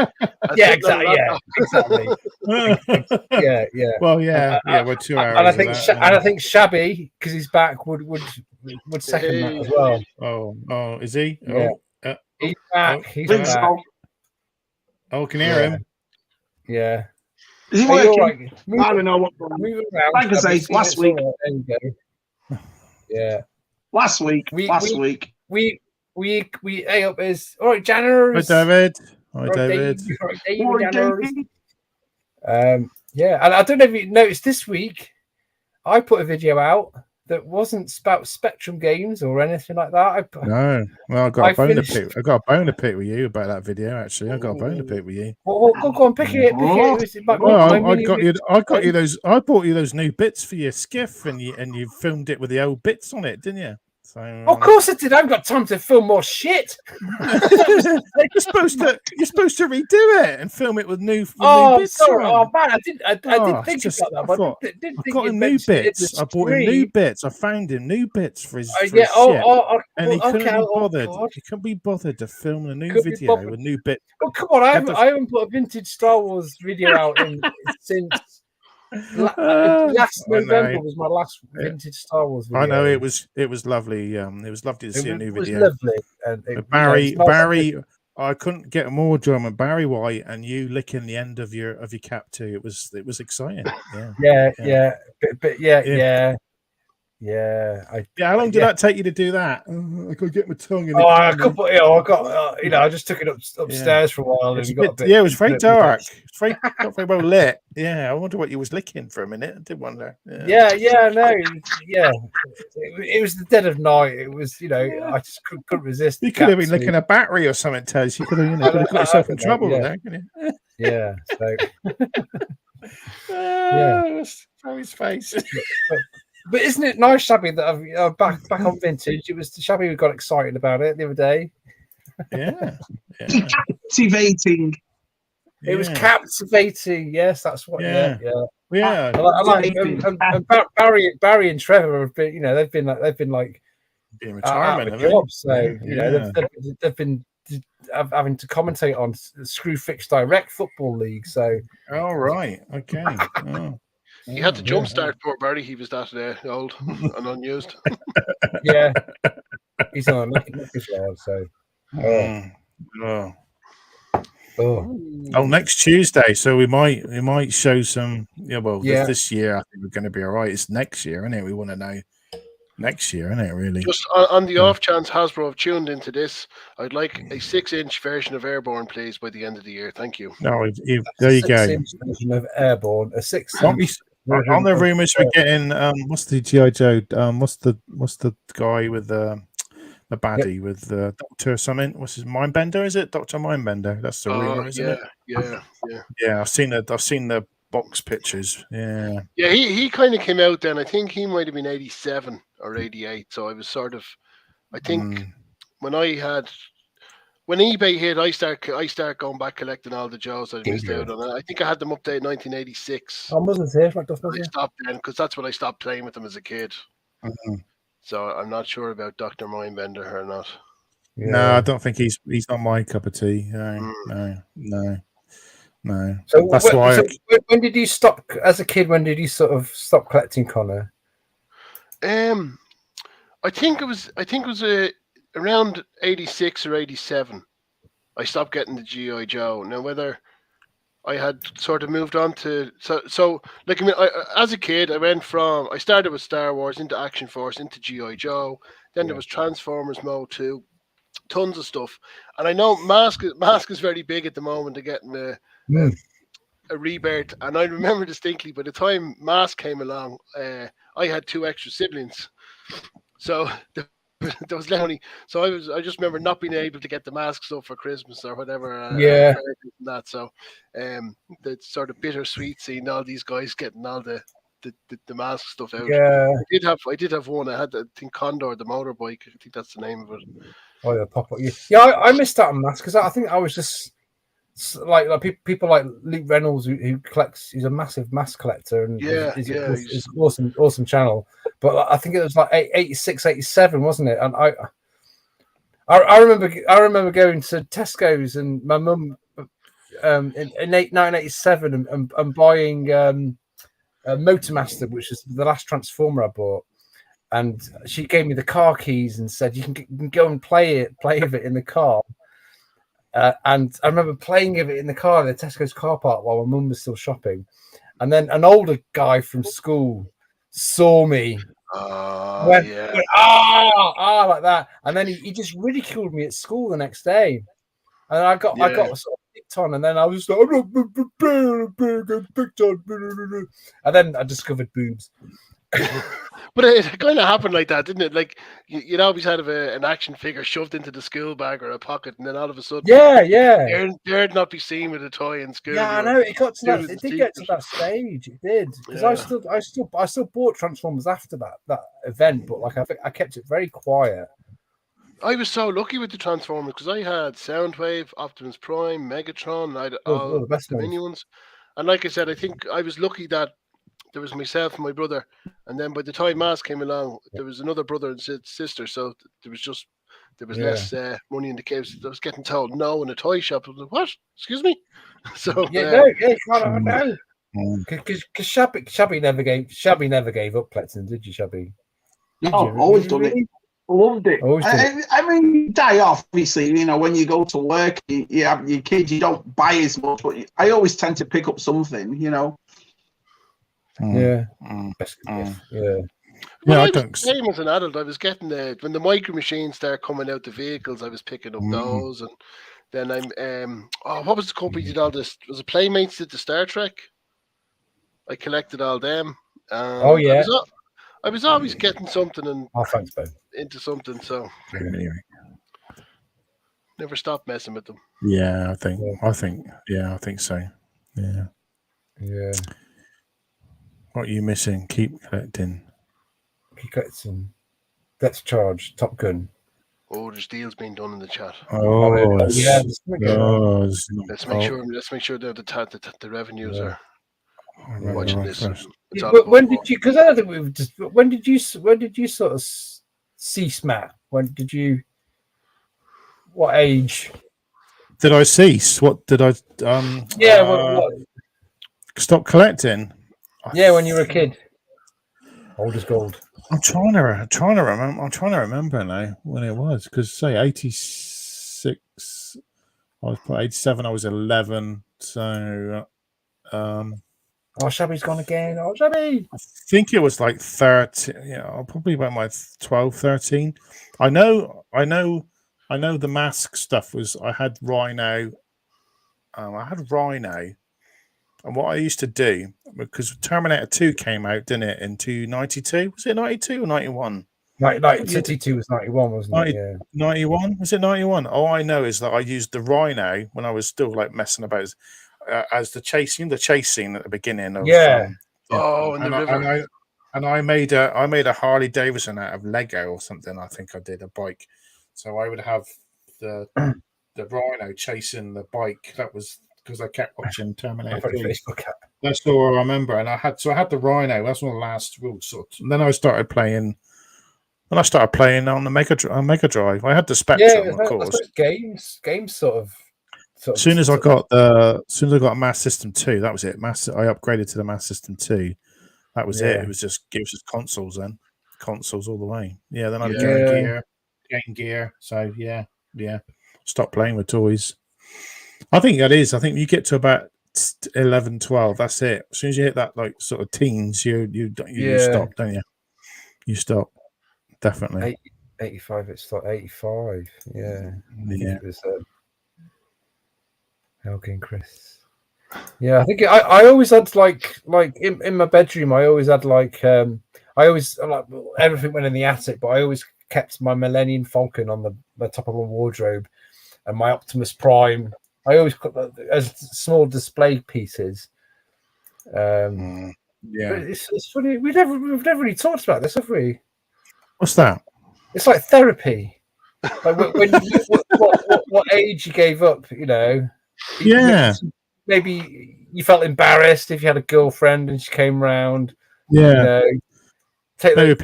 Exactly. Well, we're 2 hours. And I think Shabby, because he's back, would second that as well. Oh, is he? Yeah. He's back. He's back. Oh, can you hear him? Yeah. Is he working? Right. I don't know what. Like I say, last week. There you go. Yeah. Last week. We up is all right, Janners. Hi, David. Hi, David. And I don't know if you noticed this week, I put a video out that wasn't about Spectrum Games or anything like that. No. Well, I got a bone to pick. I got a bone to pick with you about that video. Actually, I got a bone to pick with you. Well, go on, pick it. I bought you those new bits for your skiff, and you filmed it with the old bits on it, didn't you? So, of course I did. I haven't got time to film more shit. You're supposed to redo it and film it with new bits. Sorry. Oh man, I did think about that. But I got him new bits. I bought him new bits. I found him new bits for his. And he couldn't be bothered. He couldn't be bothered to film a new video with new bits. Oh come on! I haven't put a vintage Star Wars video out since. Last November was my last vintage Star Wars video. I know it was lovely. It was lovely to see a new video. Lovely. Barry, I couldn't get more German. Barry White and you licking the end of your cap too. It was exciting. Yeah, How long did that take you to do that? I could get my tongue in. A couple. I got. I just took it upstairs for a while, and got a bit. Yeah, it was very dark. It's very not very well lit. Yeah, I wonder what you was licking for a minute. I did wonder. Yeah, no, yeah. It was the dead of night. It was, I just couldn't resist. You could have been licking a battery or something, Tez. You could have, could have got yourself in trouble with that, couldn't you? Yeah. So. His face. But isn't it nice, Shabby, that I've back on vintage? It was Shabby who got excited about it the other day. Yeah. Captivating. It was captivating. Yes, that's what. Yeah. I like and Barry and Trevor have been. They've been like in retirement. Jobs, so they've been having to commentate on Screwfix Direct Football League. So. Oh right. Okay. Oh. He had to jumpstart poor Barry. He was that old and unused. Yeah, he's on a knickers yard. So, next Tuesday. So we might show some. This year I think we're going to be all right. It's next year, isn't it? We want to know next year, isn't it? Really. Just on the off chance Hasbro have tuned into this, I'd like a 6-inch version of Airborne, please, by the end of the year. Thank you. No, there you go. 6-inch version of Airborne, a 6-inch. On the rumors we're getting, what's the G.I. Joe? What's the guy with the baddie with the Doctor something? What's his Mindbender? Is it Dr. Mindbender? That's the rumor, isn't it? Yeah. I've seen the box pictures. Yeah. Yeah, he kind of came out then. I think he might have been 87 or 88. So I was sort of, I think when eBay hit, I start going back collecting all the Joes I missed out on. I think I had them up to 1986. I stopped then because that's when I stopped playing with them as a kid. Mm-hmm. So I'm not sure about Dr. Mindbender or not. Yeah. No, I don't think he's not my cup of tea. No. So that's why. So when did you stop as a kid? When did you sort of stop collecting, Connor? I think it was around 86 or 87, I stopped getting the G.I. Joe. Now, whether I had sort of moved on to... as a kid, I started with Star Wars, into Action Force, into G.I. Joe. Then there was Transformers Mode 2, tons of stuff. And I know Mask is very big at the moment to getting a rebirth. And I remember distinctly, by the time Mask came along, I had 2 extra siblings. So... There was only, so I just remember not being able to get the Mask stuff for Christmas or whatever. That so, the sort of bittersweet seeing all these guys getting all the Mask stuff out. Yeah, I did have one. I had I think Condor, the motorbike. I think that's the name of it. Oh yeah, pop up. Yeah, I missed out on Mask because I think I was just like people like Luke Reynolds who collects. He's a massive Mask collector and he's awesome channel. But I think it was like 86, 87, wasn't it? And I remember going to Tesco's and my mum in 1987 and buying a Motormaster, which is the last Transformer I bought. And she gave me the car keys and said you can go and play with it in the car. And I remember playing with it in the car in the Tesco's car park while my mum was still shopping. And then an older guy from school saw me. Went, like that. And then he just ridiculed me at school the next day. And I got sort of picked on, and then I was like, picked on. And then I discovered boobs. But it kind of happened like that, didn't it? Like you'd always have an action figure shoved into the school bag or a pocket, and then all of a sudden, dared not be seen with a toy in school. Yeah, I know it got to that. It did get to that stage. It did because I still bought Transformers after that event, but like I kept it very quiet. I was so lucky with the Transformers because I had Soundwave, Optimus Prime, Megatron, I had all the best mini ones. And like I said, I think I was lucky that there was myself and my brother, and then by the time Mask came along, there was another brother and sister. So there was less money in the case. I was getting told no in a toy shop. I was like, what? Excuse me? So no. Because Shabby never gave up collecting, did you, Shabby? Always done it. Loved it. I mean, die off, obviously, when you go to work, you have your kids, you don't buy as much, but I always tend to pick up something, Yeah. Well, I was the same as an adult. I was getting when the micro machines start coming out the vehicles, I was picking up those, and then I'm what was the company did all this? Was it Playmates did the Star Trek? I collected all them. Oh yeah. I was always getting something and thanks, Ben. into something, so never stopped messing with them. Yeah, I think so. Yeah. Yeah. What are you missing? Keep collecting. Depth charge, Top Gun. Oh, there's deals being done in the chat. Yeah. Let's make sure that the revenues are watching this. When did you? Because I don't think we've just. When did you sort of cease, Matt? When did you? What age? Did I cease? What did I? What? Stop collecting. Yeah, when you were a kid. Old as gold. I'm trying to remember. I'm trying to remember now when it was, because say 86. I was 87. I was 11. So. Shabby's gone again. Oh, Shabby! I think it was like 13. Yeah, probably about my 12, 13. I know. The mask stuff was. I had Rhino. And what I used to do, because Terminator 2 came out, didn't it, in 92? Was it 92 or 91? 92 was 91, wasn't it? Yeah. 91? Was it 91? All I know is that I used the Rhino when I was still like messing about as the chase scene at the beginning of in the river. And I made a Harley Davidson out of Lego or something. I think I did a bike. So I would have the Rhino chasing the bike. That was because I kept watching Terminator 3. That's all I remember. And I had the Rhino. That's one of the last real sorts. And then I started playing. When I started playing on the Mega Drive, I had the Spectrum, of course. Games sort of. As soon as I got a Mass System 2, that was it. I upgraded to the Mass System 2. That was it. It was just consoles then, consoles all the way. Yeah. Then I had Game Gear. So yeah. Stop playing with toys. I think you get to about 11, 12. That's it. As soon as you hit that like sort of teens, you stop, don't you? You stop. Definitely. 85. It's like 85. Yeah. Yeah. It was Helgen Chris. Yeah, I think I always had like in my bedroom. I always had everything went in the attic, but I always kept my Millennium Falcon on the top of my wardrobe, and my Optimus Prime. I always put as small display pieces. Yeah, it's funny. We've never really talked about this, have we? What's that? It's like therapy. Like what age you gave up? Yeah. Maybe you felt embarrassed if you had a girlfriend and she came round. Yeah. Take those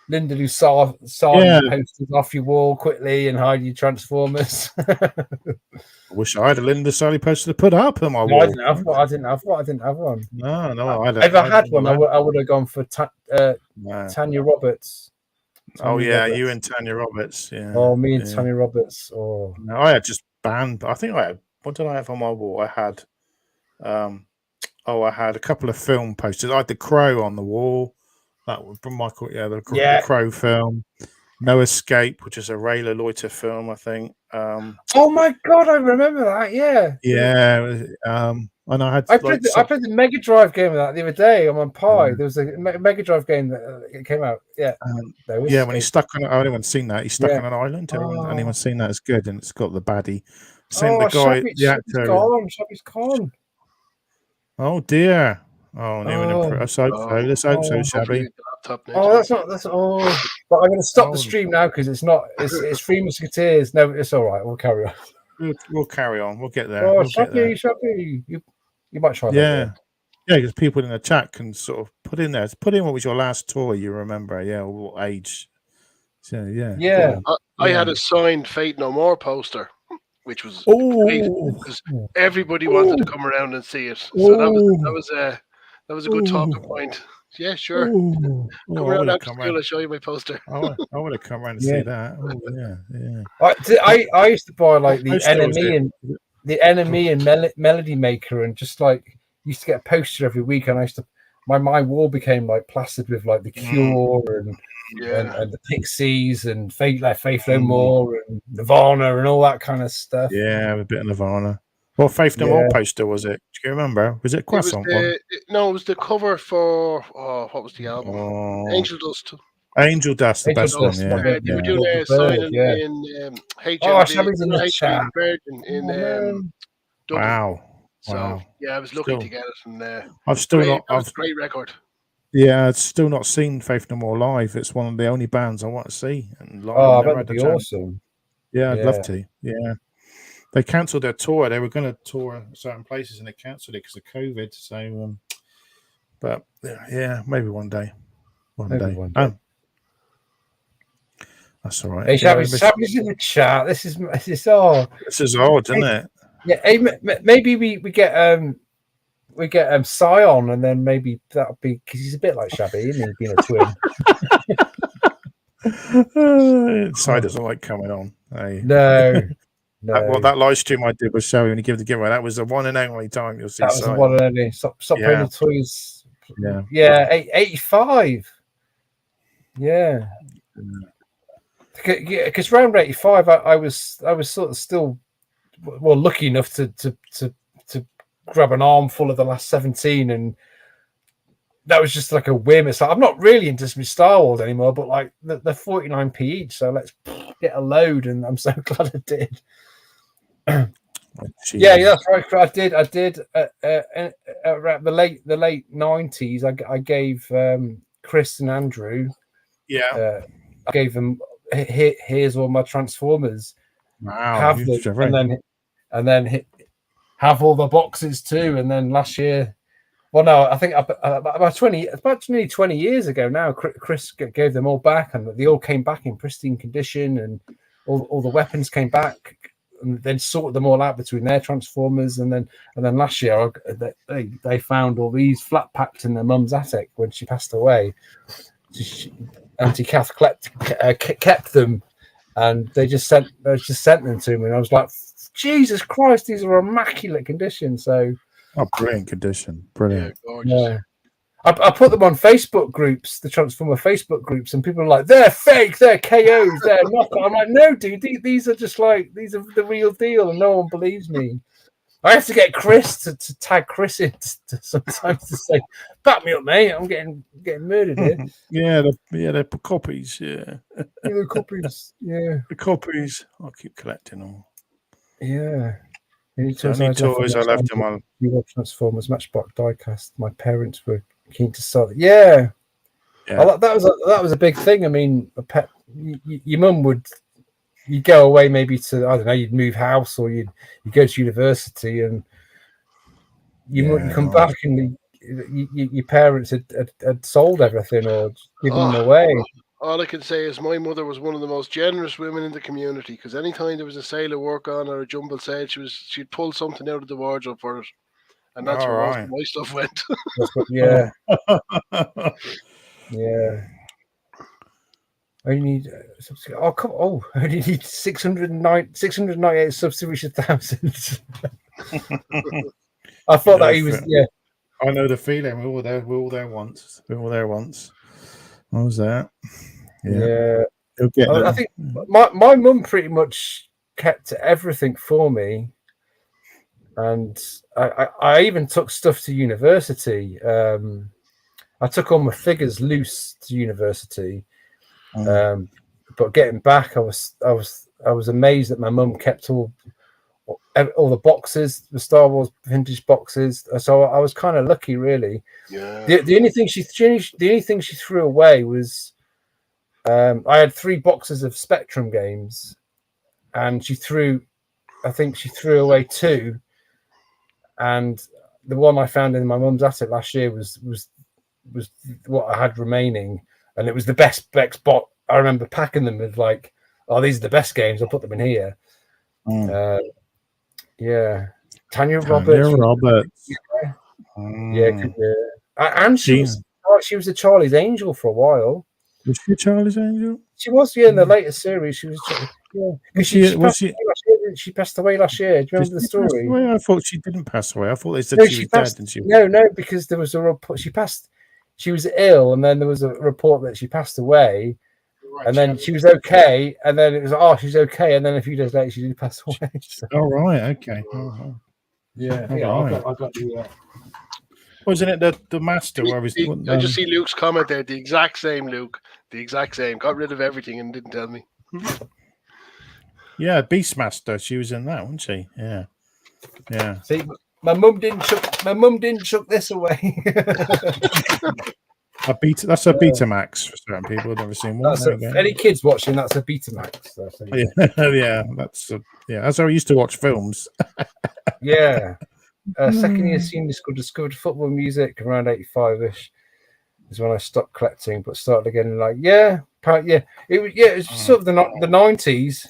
Linda Lusar posters off your wall quickly and hide your Transformers. I wish I had a Linda Sally poster to put up on my wall. I didn't have one. No. If I had one, I would have gone for Tanya Roberts. You and Tanya Roberts. Yeah. Oh, me and Tanya Roberts. Oh, no, I had just banned. I think I had. What did I have on my wall? I had. I had a couple of film posters. I had The Crow on the wall. That was from Michael. Yeah, the Crow film. No Escape, which is a Ray Laloiter film, I think. Oh my God, I remember that. Yeah. Yeah. And I played the Mega Drive game of that the other day on my Pi. There was a Mega Drive game that came out. Yeah. When he's stuck on. Anyone's seen that? He's stuck on an island. Anyone's seen that? It's good, and it's got the baddie. The guy, the actor. Shabby's gone. Oh dear. Oh, let's hope so. Let's hope so, Shabby. That's not. But I'm going to stop the stream now because it's not. It's Three Musketeers. No, it's all right. We'll carry on. We'll carry on. We'll get there. Oh, Shabby, you might try that. Yeah, because people in the chat can sort of put in what was your last toy you remember? Yeah, or what age? So yeah. I had a signed Fate No More poster, which was great because everybody wanted to come around and see it. So that was a good talking point. Yeah, sure. Come around after school. I'll show you my poster. I want to come around and see that. Oh yeah. I used to buy like the Enemy and Melody Maker, and just like used to get a poster every week, and I used to my wall became like plastered with like The Cure and the Pixies and Faith No More and Nirvana and all that kind of stuff. Yeah, a bit of Nirvana. What Faith No More poster was it? Do you remember? Was it Croissant one? No, it was the cover for what was the album? Angel Dust. Angel Dust, the best one. Yeah, they were doing a signing in HMV Virgin in Dublin. Wow. So I was lucky to get it, and I've still not. I've great record. Yeah, I've still not seen Faith No More live. It's one of the only bands I want to see. And live. Oh, that'd be awesome. Yeah, I'd love to. Yeah. They cancelled their tour. They were going to tour certain places and they cancelled it because of COVID. So, but yeah, maybe one day. One day. That's all right. Hey, Shabby's in the chat. This is odd, isn't it? Yeah. Hey, maybe we get Scion, and then maybe that'll be because he's a bit like Shabby, isn't he? Being a twin. Side doesn't like coming on. Hey. No. That live stream I did with Shabby when he gave the giveaway, that was the one and only time you'll see. That was the one and only. Stop playing the toys. Yeah. 85. Yeah. Because round 85, I was sort of still lucky enough to grab an armful of the last 17, and that was just like a whim. It's like I'm not really into Star Wars anymore, but like they're 49p each, so let's get a load, and I'm so glad I did. Yeah, that's right. I did. Around the late 90s, I gave Chris and Andrew. Yeah, I gave them. Here's all my Transformers. Wow, have them, and then have all the boxes too. And then last year, well, no, I think about nearly 20 years ago now, Chris gave them all back, and they all came back in pristine condition, and all the weapons came back, and then sorted them all out between their Transformers, and then last year they found all these flat packed in their mum's attic when she passed away. Auntie Kath kept them, and they just sent them to me, and I was like, Jesus Christ, these are immaculate condition. So, brilliant condition, brilliant. Yeah. I put them on Facebook groups, the Transformer Facebook groups, and people are like, they're fake, they're KOs, they're not. I'm like, no, dude, these are the real deal, and no one believes me. I have to get Chris to tag Chris in sometimes to say, back me up, mate. I'm getting murdered here. They're copies. Yeah, the copies. Yeah, the copies. I'll keep collecting them. Yeah. Any toys I left them on. Transformers Matchbox diecast. My parents were keen to sell it. Yeah. That was a big thing. I mean, your mum would. You go away maybe to, I don't know, you'd move house, or you go to university, and you come back and your parents had sold everything or given them away. All I can say is my mother was one of the most generous women in the community, because anytime there was a sale of work on or a jumble sale, she'd pull something out of the wardrobe for it, and that's where most of my stuff went. Yeah. Yeah. I need I only need 698 substitution thousands. I thought that he was I know the feeling. We're all there once. What was that? Yeah. I think my mum pretty much kept everything for me, and I even took stuff to university. I took all my figures loose to university. But getting back, I was amazed that my mum kept all the boxes, the Star Wars vintage boxes. So I was kind of lucky, really. Yeah. The only thing she threw away was I had 3 boxes of Spectrum games, and she threw away 2, and the one I found in my mum's attic last year was what I had remaining. And it was the best box. I remember packing them with like, oh, these are the best games. I'll put them in here. Yeah. Tanya Roberts. Yeah. And she was a Charlie's Angel for a while. Was she Charlie's Angel? She was, in the latest series. She was, she passed away last year. Do you remember the story? I thought she didn't pass away. I thought they said she was dead. No, because there was a report. She passed. she was ill, and then there was a report that she passed away, and then she was okay, and then it was she's okay, and then a few days later she did pass away. So. Oh right, okay. Oh, yeah, right. I got the. Wasn't it the master? I just see Luke's comment there. The exact same, Luke. The exact same. Got rid of everything and didn't tell me. Yeah, Beastmaster. She was in that, wasn't she? Yeah. Yeah. See, my mum didn't chuck this away. That's a Betamax for certain people who've never seen one. Any kids watching, that's a Betamax. So, yeah, that's how I used to watch films. Yeah. Second year senior school, discovered football music around 85ish is when I stopped collecting, but started again it was sort of the 90s.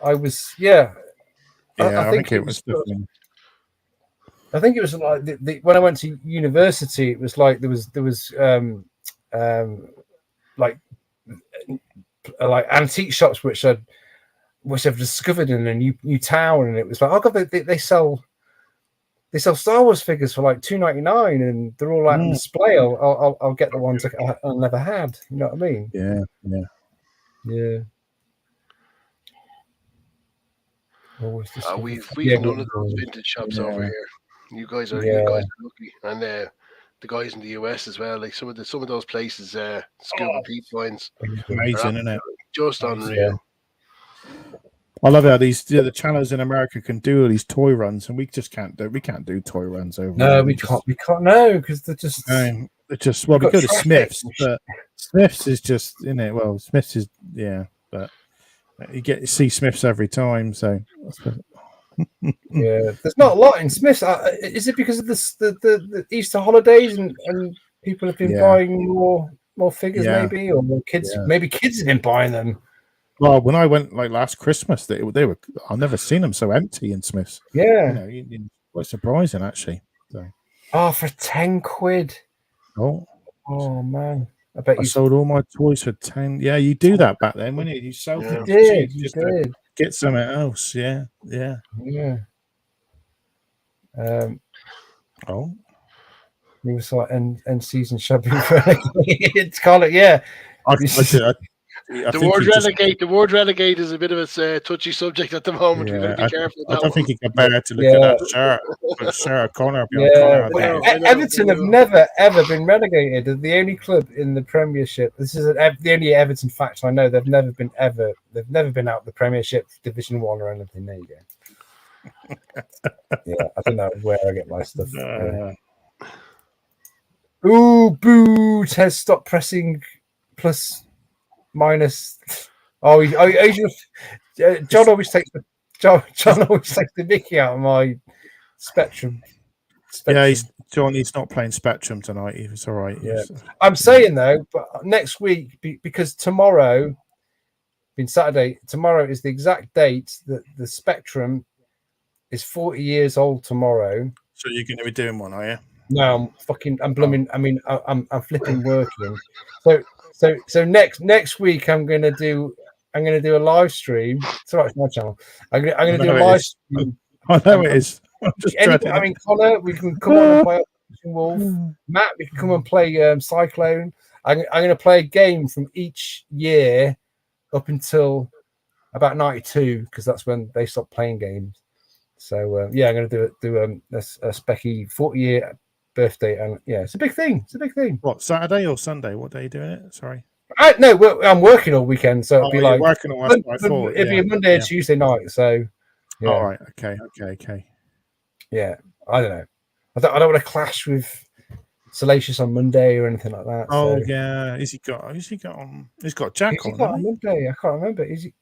I was I think it was I think it was like when I went to university, it was like there was like antique shops which I've discovered in a new town, and it was like, oh god, they sell Star Wars figures for like $2.99, and they're all on display. I'll get the ones I never had. You know what I mean? Yeah. We've none of those vintage shops over here. You guys are lucky, and the guys in the US as well. Like some of those places, Scuba Peep finds amazing, isn't it? Just unreal. I love how the channels in America can do all these toy runs, and we just can't do. We can't do toy runs over. No, we can't. We can't. No, because they're just. We go to Smiths, but Smiths is just Well, Smiths is but you get to see Smiths every time. So yeah, there's not a lot in Smiths. Is it because of the Easter holidays and people have been buying more figures, maybe, or more kids? Yeah. Maybe kids have been buying them. Well, when I went like last Christmas, they were. I've never seen them so empty in Smiths. Yeah, quite surprising actually. So. For £10. Oh man, I bet I sold all my toys for 10. Yeah, you do that back then, wouldn't you? You sold them. You did. Get something else. Yeah. You was like end season Shabby. It's called it. Yeah. The word relegate is a bit of a touchy subject at the moment. Yeah, We've got to be careful. I don't think you can bear to look at that shirt. Conor. Everton have never ever been relegated. They're the only club in the Premiership. This is the only Everton fact I know. They've never been out of the Premiership, Division 1 or anything. There you go. I don't know where I get my stuff. Ooh, boo! Tez, stop pressing plus. Minus, John always takes the Mickey out of my Spectrum. Yeah, he's not playing Spectrum tonight. It's all right. Yeah, I'm saying though, but next week because tomorrow, being Saturday, tomorrow is the exact date that the Spectrum is 40 years old tomorrow. So you're going to be doing one, are you? No, I'm blooming. I mean, I'm flipping working. So next week I'm gonna do a live stream. It's all right, it's my channel. I'm gonna do a live stream. I know it is. Connor, we can come on and play Wolf. Matt, we can come and play Cyclone. I'm gonna play a game from each year up until about 92 because that's when they stopped playing games. So I'm gonna do a Specky 40-year birthday, and it's a big thing. What, Saturday or Sunday? What day are you doing it? Sorry. I'm working all weekend, so it'll be like working all it'll be a Monday and Tuesday night. So all right, okay. Yeah, I don't know. I don't want to clash with Salacious on Monday or anything like that. Yeah, He's got Jack on. On Monday? I can't remember. He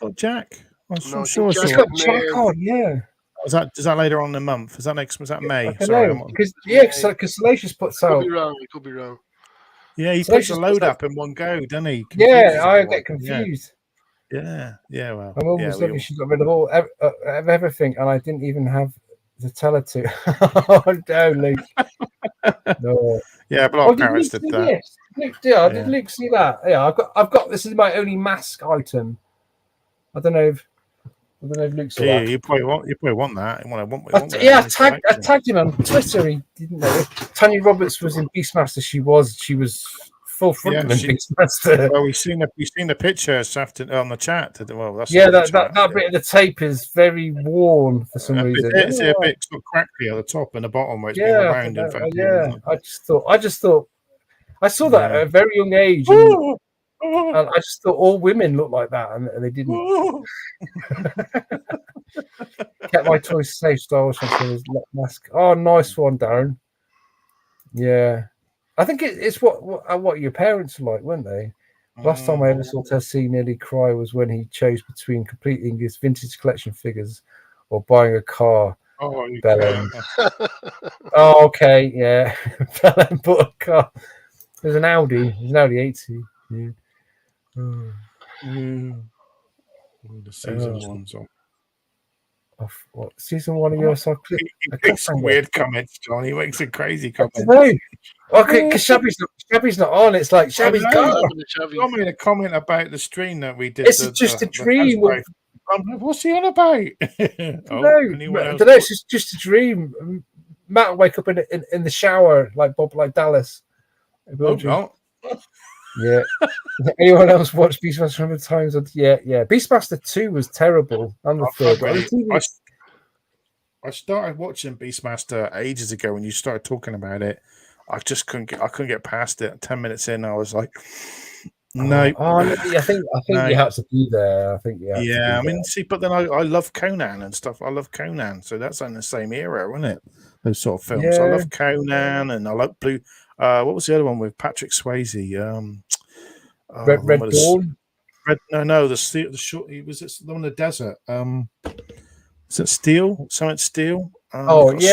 got Jack? I'm sure he's got Jack on. Yeah. Is that later on in the month? Was that May? Sorry, because Salacious puts out. It could be wrong. Yeah, he puts a load up in one go, doesn't he? I get confused. Yeah. Well, my mum was lucky; she got rid of everything, and I didn't even have to tell her to. Oh no, Luke. No. Yeah, but our parents did that. Did Luke see that? Yeah, I've got. This is my only mask item. I don't know if. I don't know if Luke saw Yeah, that. you probably want that. I tagged him on Twitter. He didn't know. Tanya Roberts was in Beastmaster. She was full frontal in Beastmaster. Well, we've seen the picture this afternoon on the chat. Well, that's that bit of the tape is very worn for some reason. It's a bit sort of crackly at the top and the bottom where it's been around. I just thought I saw that at a very young age, and I just thought all women look like that, and they didn't. Kept my choice safe. Star Wars mask. Oh, nice one, Darren. Yeah, I think it's what your parents were like, weren't they? Last time I ever saw Tessie nearly cry was when he chose between completing his vintage collection figures or buying a car. Oh, oh, okay, yeah. Belen bought a car. There's an Audi. There's an Audi 80. Yeah. The season one's on. What season 1 of USR Clip? He makes some weird comments, John. He makes some crazy comments. Okay, because Shabby's not on. It's like Shabby's gone. I made a comment about the stream that we did. It's just a dream. What's he on about? No, it's just a dream. Matt will wake up in the shower like Bob, like Dallas. No. Yeah. Anyone else watch Beastmaster 100 times? Yeah. Beastmaster 2 was terrible. And the third. I started watching Beastmaster ages ago when you started talking about it. I just couldn't get past it. 10 minutes in, I was like, no. I think you have to be there. I think I mean, see, but then I love Conan and stuff. I love Conan, so that's in the same era, isn't it? Those sort of films. Yeah. I love Conan, and I like Blue. What was the other one with Patrick Swayze? Red Dawn. The short. He was the one in the desert. Is it Steel? Something Steel? What's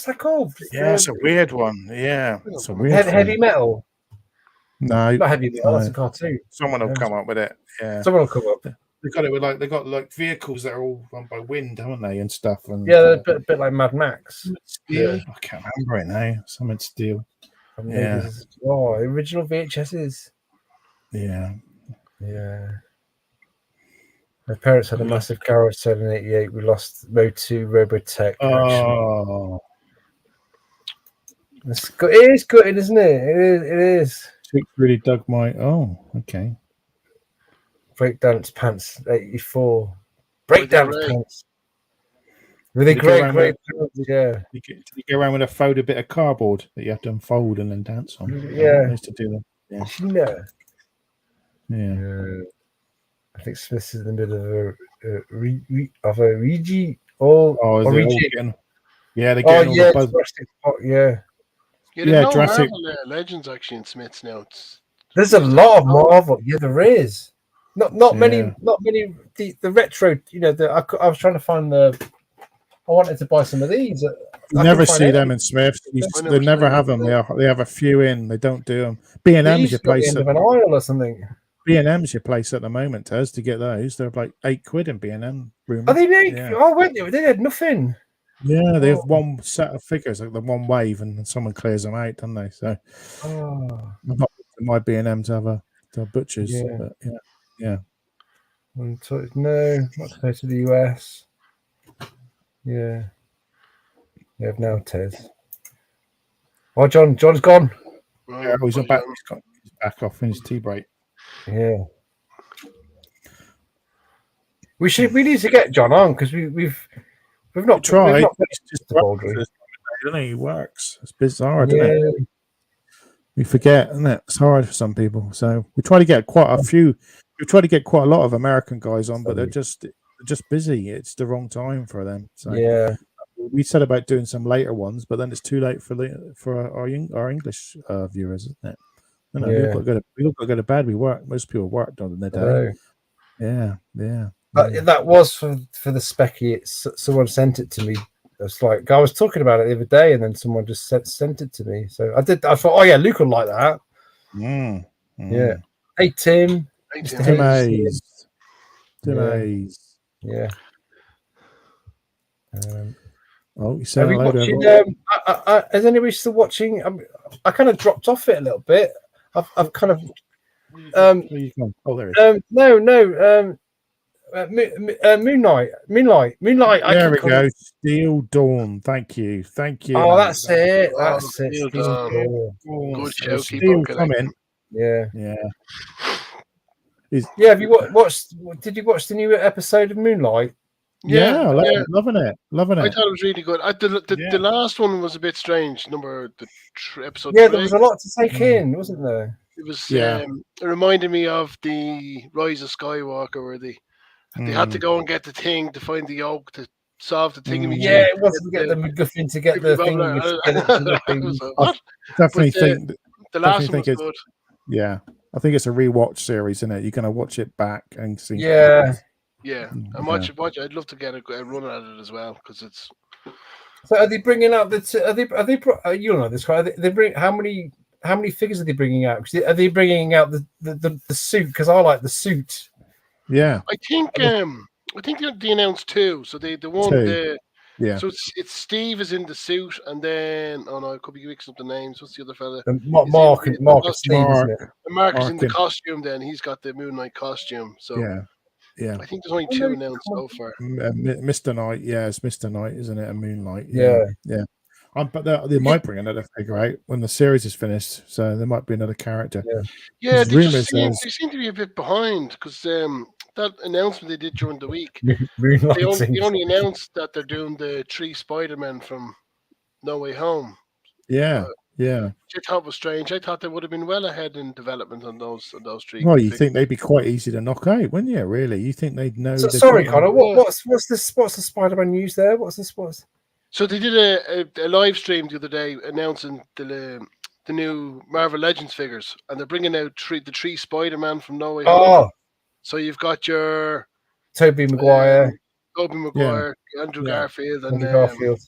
that called? Yeah, it's a weird one. Yeah, it's a weird. Heavy Metal. No, not Heavy Metal. That's a cartoon. Someone will come up with it. Yeah, someone will come up. They got like vehicles that are all run by wind, haven't they, and stuff. And they're a bit like Mad Max. Steel. I can't remember it now. Something Steel. Original VHSs. Yeah. My parents had a massive garage sale in '88. We lost Mode 2 Robotech. Oh. It is good, isn't it? It is. It really dug my. Oh, okay. Breakdance Pants 84. Breakdance Pants. Really great pants, yeah. Did you go around with a folded bit of cardboard that you have to unfold and then dance on? Yeah. I used to do that. Yeah. Yeah. I think Smith is in the middle of a Ouija. Origin. Yeah, they're getting all the buzz. Yeah, Jurassic Legends actually in Smiths now. There's a lot of Marvel. Yeah, there is. Not many. The retro. I was trying to find I wanted to buy some of these. You never see them in Smiths. They never have them. They have a few in. They don't do them. B&M's your place. Of an aisle or something. B&M's your place at the moment, Tez, to get those. They're like £8 in B&M room. Are they? They had nothing. Yeah, they have one set of figures, like the one wave, and then someone clears them out, don't they? So, not my B&M's have butchers. Yeah. But yeah. No, not to go to the US. Yeah. You have now, Tez. Oh, John's gone. Yeah, he's back. He's back off in his tea break. Yeah. We need to get John on because we've not tried. He works. It's bizarre, isn't it? We forget, isn't it? It's hard for some people. So we try to get quite a few. We try to get quite a lot of American guys on, but they're just busy. It's the wrong time for them. So we said about doing some later ones, but then it's too late for our English viewers, isn't it? We've got to go to bed. We work. Most people work on their day. Yeah. That was for the specky. Someone sent it to me. It's like I was talking about it the other day, and then someone just sent it to me. So I did. I thought, Luke will like that. Yeah. Hey Tim. Tim Hayes. Yeah. You said is anybody still watching? I kind of dropped off it a little bit. I've kind of. There it is. Moonlight. There we go. Steel Dawn. Thank you. Oh, that's it. That's it. Steel Steel Dawn. Good show. Keep Steel on coming. Yeah. Yeah. Have you watched? Did you watch the new episode of Moonlight? Yeah, loving it. I thought it was really good. The last one was a bit strange. Episode 3. Yeah, there was a lot to take in, wasn't there? It was. It reminded me of the Rise of Skywalker, where they had to go and get the thing to find the oak to solve the thing. Yeah, it wasn't get the MacGuffin to get the thing. I definitely think the last one was good. Yeah, I think it's a rewatch series, isn't it? You're going to watch it back and see. Yeah, and watch it. I'd love to get a run at it as well because it's. So are they bringing out the? You'll know this, right? They bring how many figures are they bringing out? Are they bringing out the suit? Because I like the suit. Yeah, I think they announced 2. So the one 2. So it's Steve is in the suit, and then I could be mixing up the names. What's the other fella? Mark and Steve, isn't it? Mark is in the costume. Then he's got the Moon Knight costume. So yeah. I think there's only 2 announced so far. Mr. Knight, it's Mr. Knight, isn't it? And Moonlight, yeah. But they might bring another figure out when the series is finished, so there might be another character. Yeah, they seem to be a bit behind because that announcement they did during the week, they only announced that they're doing the 3 Spider-Men from No Way Home. Yeah. Which I thought was strange. I thought they would have been well ahead in development on those 3. Well, you think they'd be quite easy to knock out, wouldn't you? Really, you think they'd know? Sorry, Connor. What's the Spider-Man news there? What's the sports? So they did a live stream the other day announcing the new Marvel Legends figures, and they're bringing out the 3 Spider-Man from No Way Home. So you've got your Tobey Maguire, Andrew Garfield, and Garfield.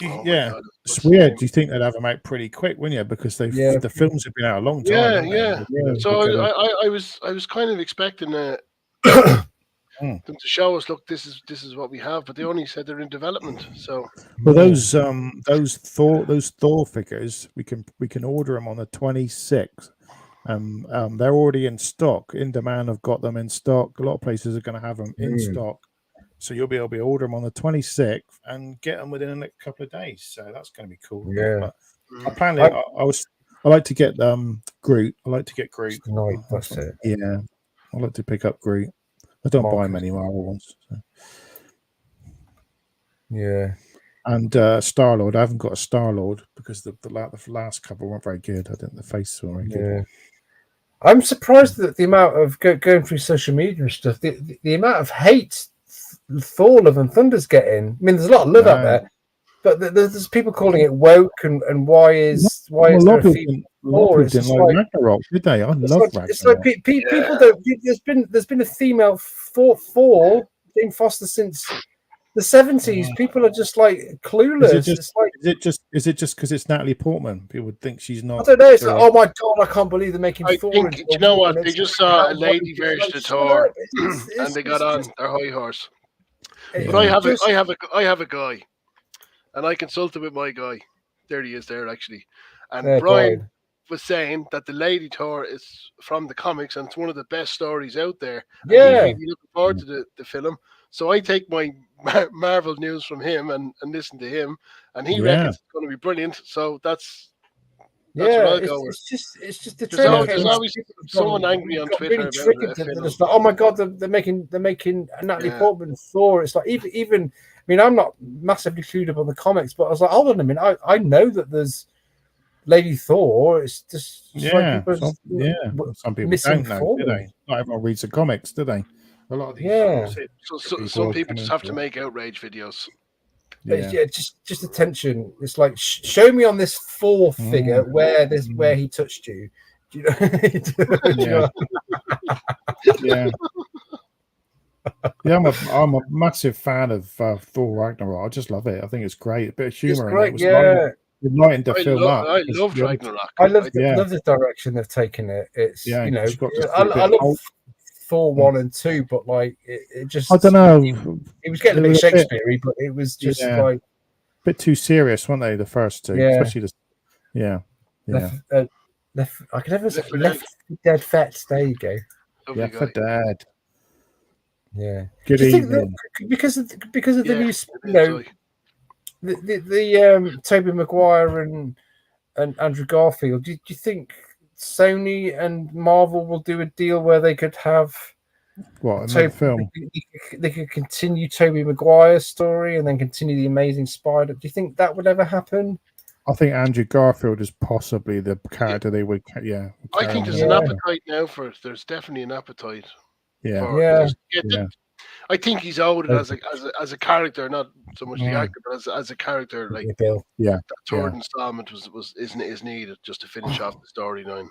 It's weird. Do you think they'd have them out pretty quick, wouldn't you? Because the films have been out a long time. Yeah. So I was kind of expecting them to show us, look, this is what we have, but they only said they're in development. So those Thor figures we can order them on the 26th. They're already in stock. In Demand have got them in stock. A lot of places are going to have them in stock. So you'll be able to order them on the 26th and get them within the next couple of days. So that's going to be cool. Yeah. But apparently, I like to get Groot. I like to get Groot. That's it. Yeah, I like to pick up Groot. I don't buy many Marvel ones. So. Yeah. And Star-Lord. I haven't got a Star-Lord because the last couple weren't very good. I think the face were very good. I'm surprised that the amount of going through social media and stuff, the amount of hate Thor Love and Thunder's getting. I mean, there's a lot of love out there, but there's people calling it woke and why is there a female Thor? It's didn't like Ragnarok, did they? I love Ragnarok. It's like people don't. There's been a female Thor, Jane Foster, since the 70s. People are just like clueless. Is it just because it's Natalie Portman? People would think she's not. I don't know. It's like, oh my god, I can't believe they're making Thor. Do you know what? They just saw a lady version of Thor, and they got on their high horse. But I have a guy, and I consulted with my guy. There he is, there actually, and Brian was saying that the Lady Thor is from the comics, and it's one of the best stories out there. Yeah, he's really looking forward to the film. So I take my Marvel news from him and listen to him, and he reckons it's going to be brilliant. So that's what I'll go with. It's just the there's always someone angry on Twitter about it. It's like, oh my god, they're making Natalie Portman Thor. It's like even I mean, I'm not massively clued up on the comics, but I was like, hold on a minute, I know that there's Lady Thor. It's just like some people don't know, do they? Not everyone reads the comics, do they? A lot of these so some people just have to make outrage videos. Yeah, just attention. It's like show me on this Thor figure where he touched you. Do you know? I'm a massive fan of Thor Ragnarok. I just love it. I think it's great. A bit of humor. It's great, lighting the film up. I love Ragnarok. I love the direction they've taken it. It's I love Thor 1 and 2, but like it just I don't know. It was getting a bit Shakespeare-y, but it was just like a bit too serious, weren't they? The first two, especially I could never say Left Dead Fets. There you go. Left for Dead. Yeah. Good Do you think evening. that because of the new, the Tobey Maguire and Andrew Garfield, do you think Sony and Marvel will do a deal where they could have another film? They could continue Tobey Maguire's story and then continue the Amazing Spider. Do you think that would ever happen? I think Andrew Garfield is possibly the character they would. Yeah, I think there's an appetite now for it. There's definitely an appetite. Yeah. I think he's owed it as a character, not so much the actor, but as a character. Like that third installment is needed just to finish off the storyline.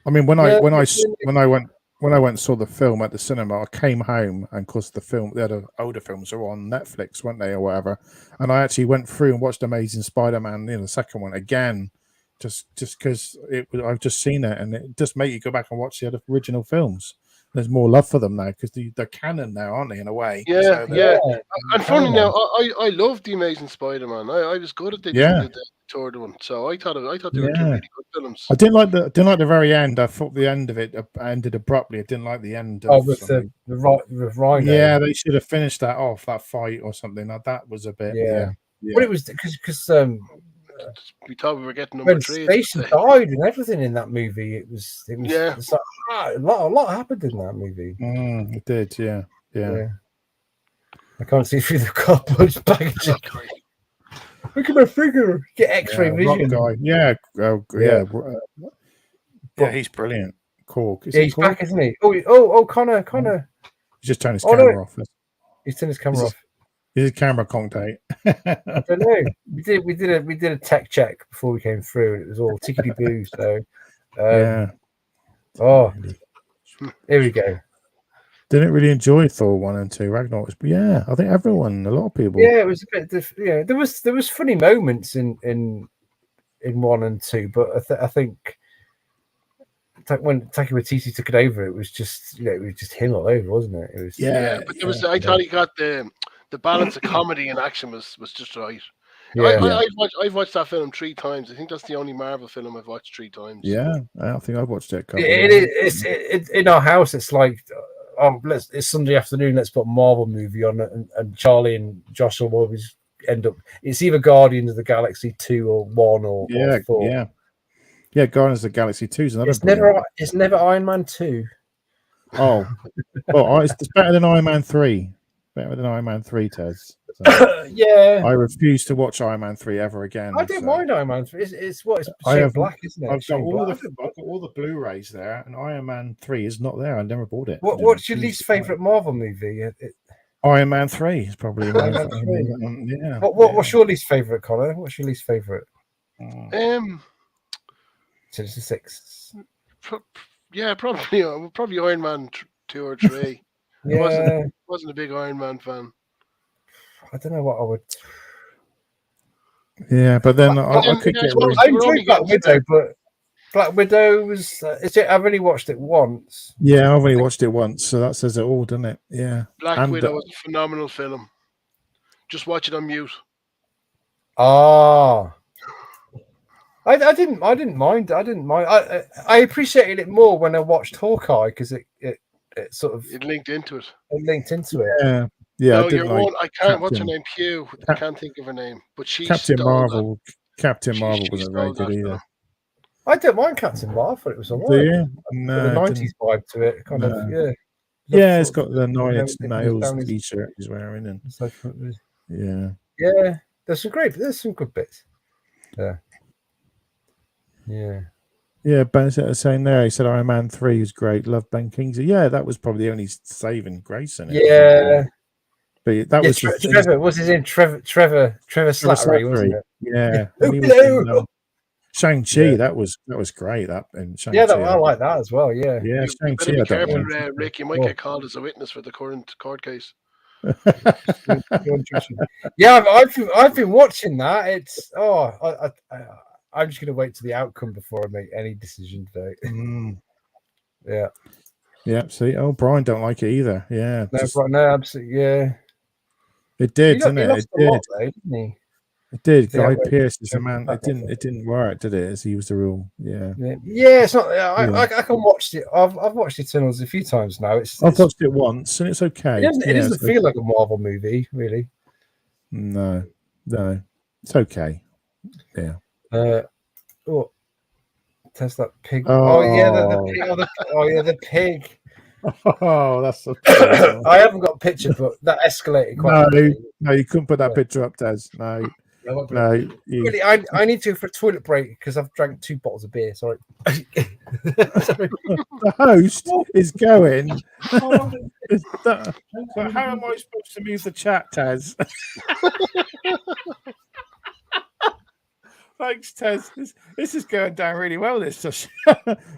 I mean, when I went and saw the film at the cinema, I came home and of course the other older films are on Netflix, weren't they, or whatever? And I actually went through and watched Amazing Spider-Man, the second one again, just because I've just seen it, and it just made you go back and watch the other original films. There's more love for them now because they're canon now, aren't they? In a way, And funny now, I love the Amazing Spider-Man. I was good at the third one, so I thought they were two really good films. I didn't like the very end. I thought the end of it ended abruptly. I didn't like the end. With Rhino. Yeah, they should have finished that off, that fight or something. That was a bit. Yeah. Well, it was because we thought we were getting number 3. Station died and everything in that movie. It was it's like, a lot happened in that movie. It did, yeah. I can't see through the cardboard packaging. Look at my finger. Get X-ray vision. Guy. Yeah, he's brilliant. Cool. He's back, isn't he? Oh, Connor. He's just turned his camera off. He's turned his camera off. His camera conked out. I don't know. We did a tech check before we came through, and it was all tickety boo. So, Oh, here we go. Didn't really enjoy Thor 1 and 2. Ragnarok was, I think a lot of people. Yeah, it was a bit. There was funny moments in 1 and 2, but I think when Taika Waititi took it over, it was just him all over, wasn't it? It was but there was. I thought he got the balance of comedy and action was just right. I've watched that film 3 times. I think that's the only Marvel film I've watched 3 times. Yeah, I think I've watched it. It's in our house. It's like, it's Sunday afternoon. Let's put a Marvel movie on, and Charlie and Josh will always end up. It's either Guardians of the Galaxy 2 or 1 or 4. Yeah. Guardians of the Galaxy 2 is another. It's never Iron Man 2. Oh, it's better than Iron Man 3. Better than Iron Man 3, Tez. So I refuse to watch Iron Man 3 ever again. I don't mind Iron Man 3. It's black, isn't it? I've got all the Blu-rays there, and Iron Man 3 is not there. I never bought it. What's your least favorite Marvel movie? Iron Man 3 is probably Iron Man 3. Yeah. What's your least favorite, Connor? What's your least favorite? Sinister Six. Yeah, probably Iron Man 2 or 3. I wasn't a big Iron Man fan. I don't know what I would. Yeah, but then I could get. I enjoyed Black Widow, but Black Widow was. I've only watched it once. Yeah, I've only watched it once, so that says it all, doesn't it? Yeah. Black Widow was a phenomenal film. Just watch it on mute. Ah. I didn't mind. I appreciated it more when I watched Hawkeye because it sort of linked into it. Yeah. No, I can't. What's her name? Pugh. I can't think of her name. But she. Captain Marvel. Captain Marvel wasn't very good either. I don't mind Captain Marvel. It was alright. Do you? No, the 90s vibe to it, kind of. Yeah. Yeah, it's got the nails T-shirt he's wearing, and yeah. There's some good bits. Yeah, Ben saying there, he said Iron Man 3 is great. Love Ben Kingsley. Yeah, that was probably the only saving grace in it. Yeah. But that was Trevor. What's his name? Trevor Slattery, wasn't it? Yeah. Hello. Shang-Chi, that was great. That and Shang-Chi, I like that as well. Yeah. Yeah, Shang-Chi. Be careful, Rick. You might get called as a witness for the current court case. Yeah, I've been watching that. It's I'm just going to wait to the outcome before I make any decision today. Yeah. Yeah. See, Brian don't like it either. Yeah. No, absolutely. Yeah. It did, didn't it? It did. Lot, though, didn't he? It did. Yeah, Guy Pearce is a man. It didn't work, did it? As he was the rule. Yeah. Yeah, it's not. I can watch it. I've watched Eternals a few times now. I've watched it once, and it's okay. It doesn't feel like a Marvel movie, really. No, it's okay. Yeah. Oh, there's that pig. Oh, The pig. Oh, that's so. I haven't got a picture, but that escalated quite. No, you couldn't put that picture up, Des. No. Really, I need to go for a toilet break because I've drank 2 bottles of beer. Sorry. The host is going. So how am I supposed to move the chat, Taz? Thanks, Tez. This is going down really well. This just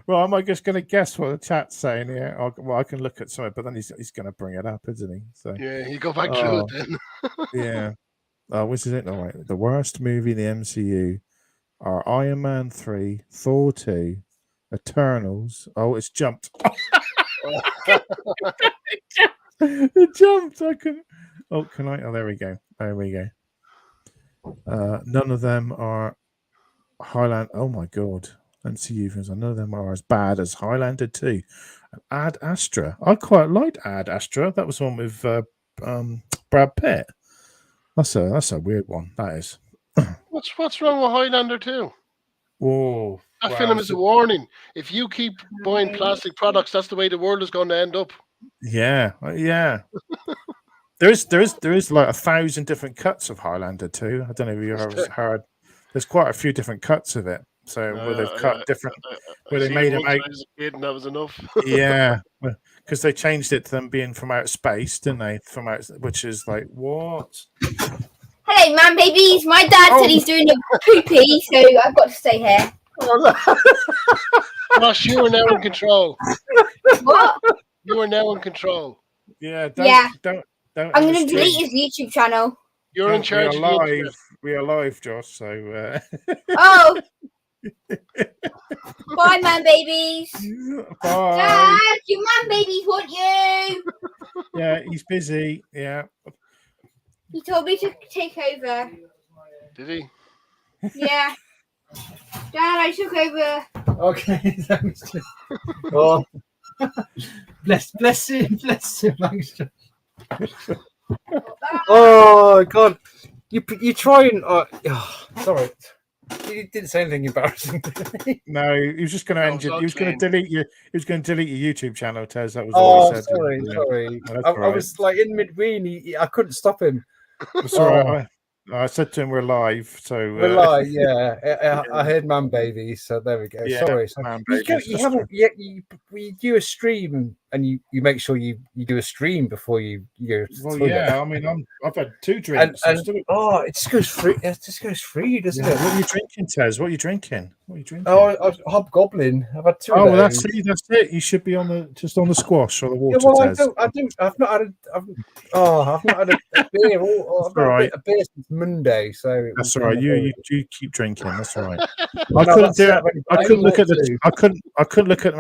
well, am I just going to guess what the chat's saying here? I can look at something, but then he's going to bring it up, isn't he? So yeah, you go back through it then. Yeah. Oh, which is it? All right. The worst movie in the MCU are Iron Man 3, Thor 2, Eternals. Oh, it's jumped. It jumped. I couldn't. Oh, can I? Oh, there we go. There we go. None of them are Highlander. Oh my god. MCU films. None of them are as bad as Highlander 2. Ad Astra. I quite liked Ad Astra. That was one with Brad Pitt. That's a weird one. That is. What's wrong with Highlander 2? Whoa. That film is a warning. If you keep buying plastic products, that's the way the world is going to end up. Yeah. There is like 1,000 different cuts of Highlander 2. I don't know if you ever heard. There's quite a few different cuts of it. So where they've cut different, where they made them out. As a kid, and that was enough. Yeah, because they changed it to them being from outer space, didn't they? From out, which is like what? Hello, man, babies. My dad said he's doing a poopy, so I've got to stay here. Josh, you are now in control. What? You are now in control. Yeah. Don't. I'm going to delete his YouTube channel. You're in charge. We are live, Josh. So. Oh. Bye, man, babies. Bye. Dad, your man babies want you. Yeah, he's busy. Yeah. He told me to take over. Did he? Yeah. Dad, I took over. Okay. Oh. Bless him. Thanks, Josh. Oh God! You try and sorry, you didn't say anything embarrassing to me. No, he was just going to end it. He was going to delete you. He was going to delete your YouTube channel, Tez. That was all he said. Sorry. No, I was like in mid-ween. I couldn't stop him. It's all right. I said to him, "We're live." So we're live. Yeah, I heard man baby. So there we go. Yeah, sorry. Man We do a stream, and you make sure you do a stream before you go. Well, yeah. I mean, I've had 2 drinks. It just goes free. It just goes free, doesn't it? What are you drinking, Tez? What are you drinking? Oh, Hobgoblin. I've had 2. Oh, that's it. You should be on the squash or the water. Yeah, well, I don't. I've not had a beer. I've not had a beer since Monday. So that's all right. You keep drinking. That's all right. I couldn't do it. I couldn't look at the. I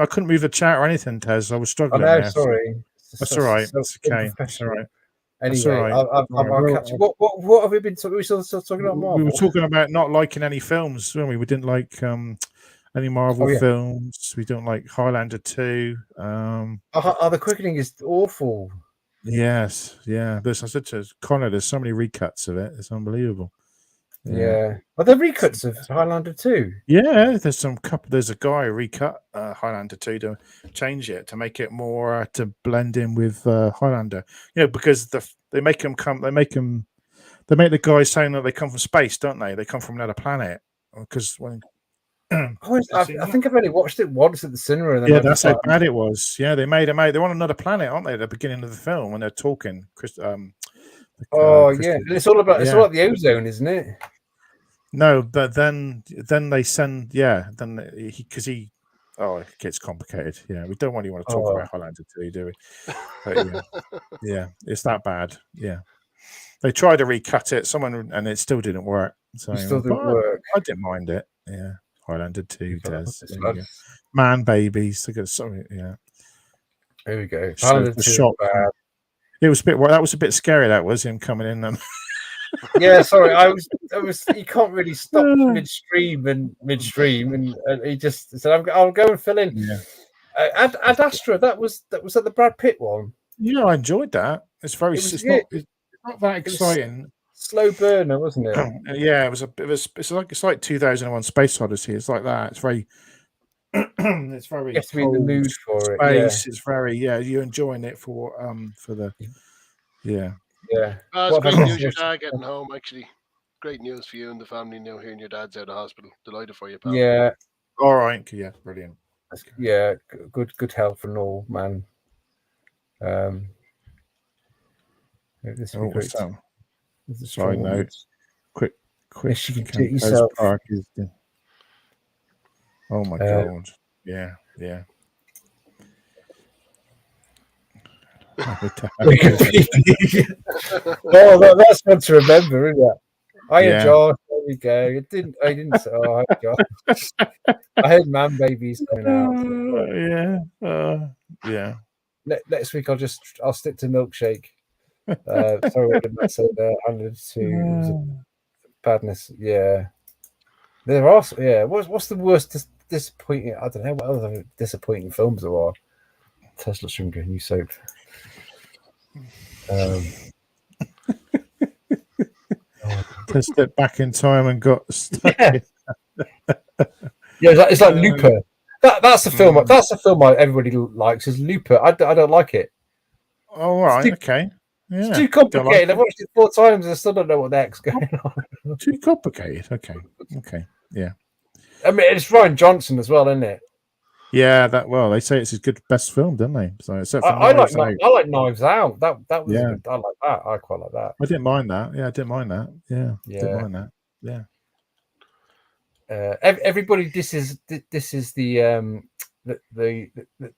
couldn't move the chat or anything, Tez. I was struggling. I know. Sorry. That's all right. That's okay. That's all right. Anyway, I'll catch you. What have we been talking? We still talking about Marvel. We were talking about not liking any films, weren't we? We didn't like any Marvel films. We don't like Highlander 2. The quickening is awful. Yes, yeah. I said to Connor, there's so many recuts of it. It's unbelievable. Yeah. Are there recuts of Highlander 2? Yeah, there's a guy who recut Highlander 2 to change it to make it more to blend in with Highlander. You know, because they make the guys saying that they come from space, don't they? They come from another planet. Because when I think I've only watched it once at the cinema. And then that's how bad it was. Yeah, they made them out. They're on another planet, aren't they? At the beginning of the film when they're talking. It's all about the ozone, isn't it? No, but then they send because it gets complicated. Yeah, we don't want to talk about Highlander 2, do we? But yeah, it's that bad. Yeah, they tried to recut it, and it still didn't work. So it still didn't work. I didn't mind it. Yeah, Highlander 2 does. Man babies. Yeah. There we go. Highlander 2 bad. It was that was a bit scary. That was him coming in and Yeah, sorry, I was. You can't really stop midstream, and he just said, "I'll go and fill in." Yeah. Ad Astra, that was at the Brad Pitt one. Yeah, I enjoyed that. It's very. It's not that exciting. Slow burner, wasn't it? Yeah, it's like 2001 Space Odyssey. It's like that. It's very. It's very. You have to be in the mood for space. it. Yeah. It's very. Yeah, you're enjoying it for the. Yeah. Yeah. It's great news your dad getting home, actually. Great news for you and the family now hearing your dad's out of hospital. Delighted for you, pal. Yeah. All right. Yeah, brilliant. Yeah, good health and all, man. This will be great. Side note. Quick. Yes, you can do it yourself. Oh my god. Yeah. Oh, that's one to remember, isn't it? Hiya, Josh. There we go. I didn't say, oh, hi, Josh. I heard Man Baby's coming out. Yeah. Next week, I'll stick to Milkshake. Sorry, I didn't say that. 102 badness. Yeah. There are. Yeah. What's the worst disappointing? I don't know what other disappointing films there are. Tesla String new soap. To step back in time and got stuck. Yeah, it's like Looper. That's a film. That's a film everybody likes. Is Looper? I don't like it. Oh, right. Okay. Yeah. It's too complicated. I've watched it 4 times and I still don't know what the heck's going on. Too complicated. Okay. Yeah. I mean, it's Ryan Johnson as well, isn't it? Yeah. They say it's his best film, don't they? So except for I like Knives Out. That was good. I like that. I quite like that. I didn't mind that. Yeah, I didn't mind that. Yeah. Didn't mind that. Yeah. Everybody, this is the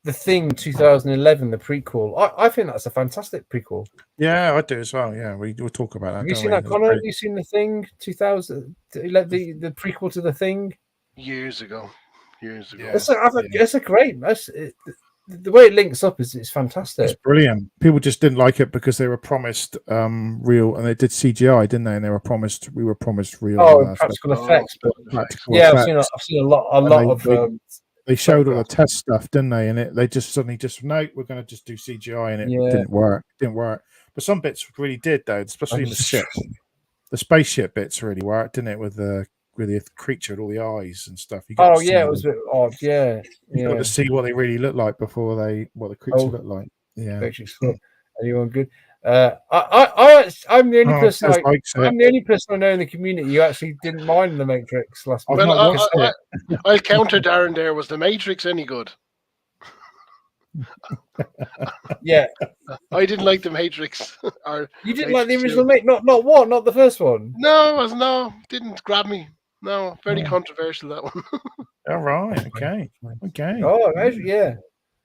Thing 2011, the prequel. I think that's a fantastic prequel. Yeah, I do as well. Yeah, we'll talk about that. Have you seen that, Connor? Have you seen the Thing 2000? The prequel to the Thing? Years ago. Yeah. It's a great. The way it links up is fantastic. It's brilliant. People just didn't like it because they were promised real, and they did CGI, didn't they? And we were promised real. Practical effects. But I've seen a lot of. They showed all the test stuff, didn't they? And they just suddenly no, we're going to just do CGI, and it didn't work. But some bits really did, though, especially in the ship. The spaceship bits really worked, didn't it? With the creature with all the eyes and stuff. It was a bit odd. Yeah, you got to see what they really look like before what the creature looked like. Yeah. Anyone good? I'm the only person. I'm the only person I know in the community who actually didn't mind the Matrix last week. Well, I'll counter Darren. There was the Matrix any good? Yeah, I didn't like the Matrix. You didn't like the original Matrix? Not what? Not the first one? No, didn't grab me. No, very controversial, that one. All right. Okay. Oh, yeah.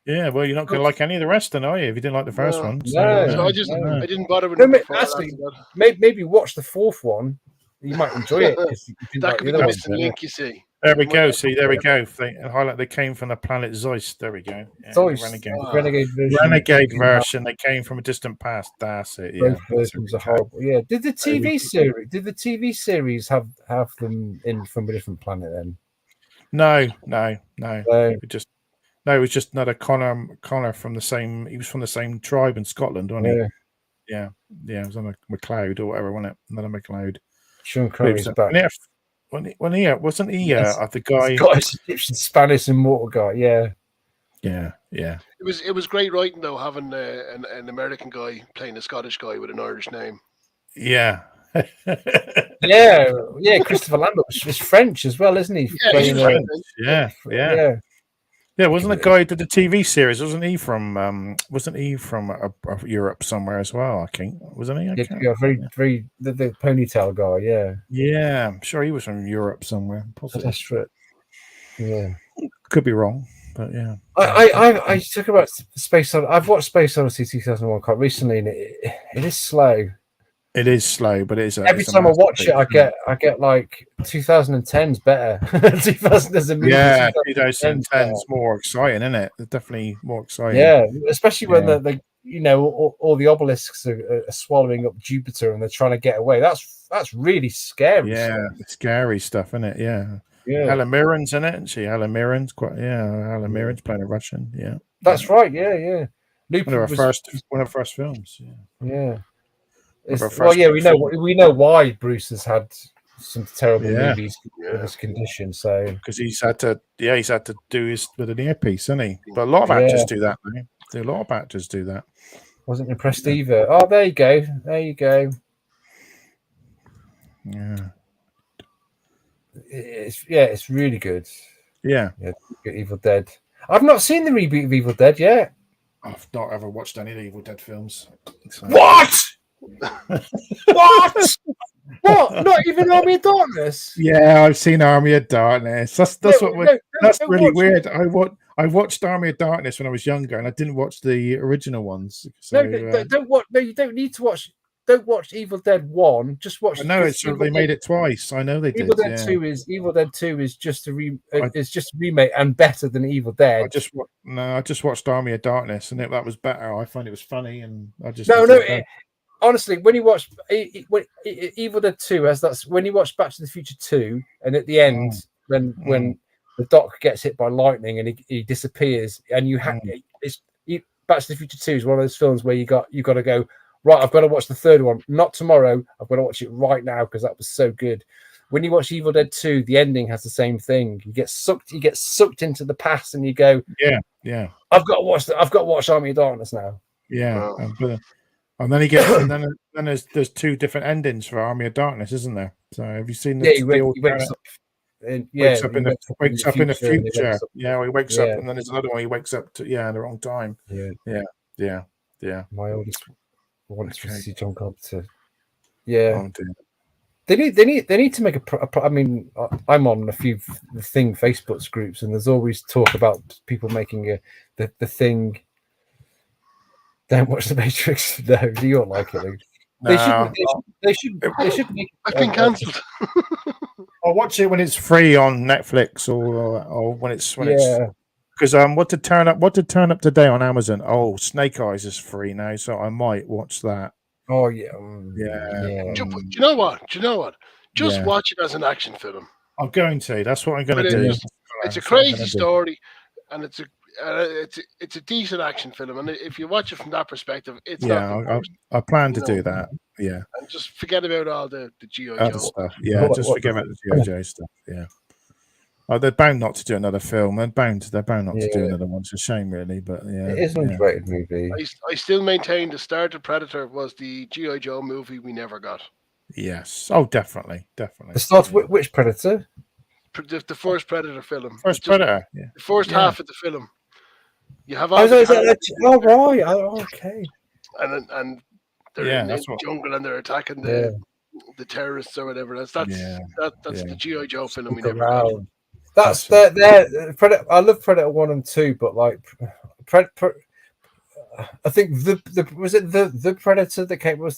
Yeah, well, you're not going to like any of the rest, then, are you? If you didn't like the first one, so I didn't bother with it. Actually, maybe watch the 4th one. You might enjoy it. That could be the missing link, you see. There we go. There we go. Highlight. They came from the planet Zeus. There we go. Yeah, Renegade version. They came from a distant past. That's it. Yeah. Both versions are horrible. Yeah. Did the TV series have them in from a different planet then? No. It was just another Conor from the same. He was from the same tribe in Scotland, wasn't he? Yeah. It was on a McLeod or whatever, wasn't it? Another McLeod. Sean Connery's back. When he wasn't he the guy Scottish, Egyptian, Spanish immortal guy? Yeah. It was great writing though, having an American guy playing a Scottish guy with an Irish name. Yeah. yeah. Christopher Lambert is French as well, isn't he? Yeah, he's French. Yeah, wasn't the guy who did the TV series? Wasn't he from Europe somewhere as well? I think wasn't he? Yeah, very the ponytail guy. Yeah, I'm sure he was from Europe somewhere. Possibly. That's right. Yeah, could be wrong, but yeah. I talk about Space Odyssey. I've watched Space Odyssey 2001 quite recently, and it is slow. It is slow, but it's every time I watch it, I get like 2010's better. 2010's more exciting, isn't it? It's definitely more exciting. Yeah, especially when all the obelisks are swallowing up Jupiter and they're trying to get away. That's really scary. Yeah, scary stuff, isn't it? Yeah. Yeah. Helen Mirren's in it, isn't she? Helen Mirren's Helen Mirren's playing a Russian. Yeah. That's right. Yeah. One of her first films. Yeah. We know why Bruce has had some terrible movies with his condition. So because he's had to do his with an earpiece, hasn't he? But a lot of actors do that. A lot of actors do that. Wasn't impressed either. Oh, there you go. Yeah. It's really good. Yeah. Evil Dead. I've not seen the reboot of Evil Dead yet. I've not ever watched any of the Evil Dead films. So. What? What? What? Not even Army of Darkness? Yeah, I've seen Army of Darkness. That's really weird. I watched Army of Darkness when I was younger, and I didn't watch the original ones. So, don't watch. No, you don't need to watch. Don't watch Evil Dead 1. Just watch. No, they made it twice. I know they did. Evil Dead 2 is just a remake and better than Evil Dead. I just watched Army of Darkness, and that was better. I find it was funny, and I just honestly, when you watch Evil Dead 2, when you watch Back to the Future 2, and at the end when the Doc gets hit by lightning and he disappears, and Back to the Future 2 is one of those films where you got to go. Right, I've got to watch the third one. Not tomorrow. I've got to watch it right now because that was so good. When you watch Evil Dead 2, the ending has the same thing. You get sucked into the past, and you go, yeah. I've got to watch Army of Darkness now. Yeah, and then he gets, and then there's two different endings for Army of Darkness, isn't there? So have you seen he wakes up in the future. Yeah, he wakes up, and then there's another one. He wakes up in the wrong time. Yeah. My oldest wants to see John Carpenter. Yeah, oh, they need to make I mean, I'm on a few Facebook groups, and there's always talk about people making the Thing. Don't watch The Matrix. No, do you not like it? They should make. I've been cancelled. I'll watch it when it's free on Netflix or when it's because what did turn up today on Amazon? Oh, Snake Eyes is free now, so I might watch that. Oh yeah. Do you know what? Just watch it as an action film. I'm going to. That's what I'm going to do. It's a crazy story, and it's a decent action film. And if you watch it from that perspective, it's I plan to do that. Yeah, and just forget about all the G.I. Joe stuff. Yeah, just forget about the G.I. Joe stuff. Yeah. Oh, they're bound not to do another film. They're bound not to do another one. It's a shame, really, but yeah. It is an underrated movie. I still maintain the start of Predator was the G.I. Joe movie we never got. Yes. Oh, definitely. The start of which Predator? The first Predator film. Predator. Yeah. The first half of the film. You have all right. Okay. And they're in the jungle and they're attacking the terrorists or whatever. That's the G.I. Joe film we never got. That's Predator. I love Predator 1 and 2, but like I think the Predator that came was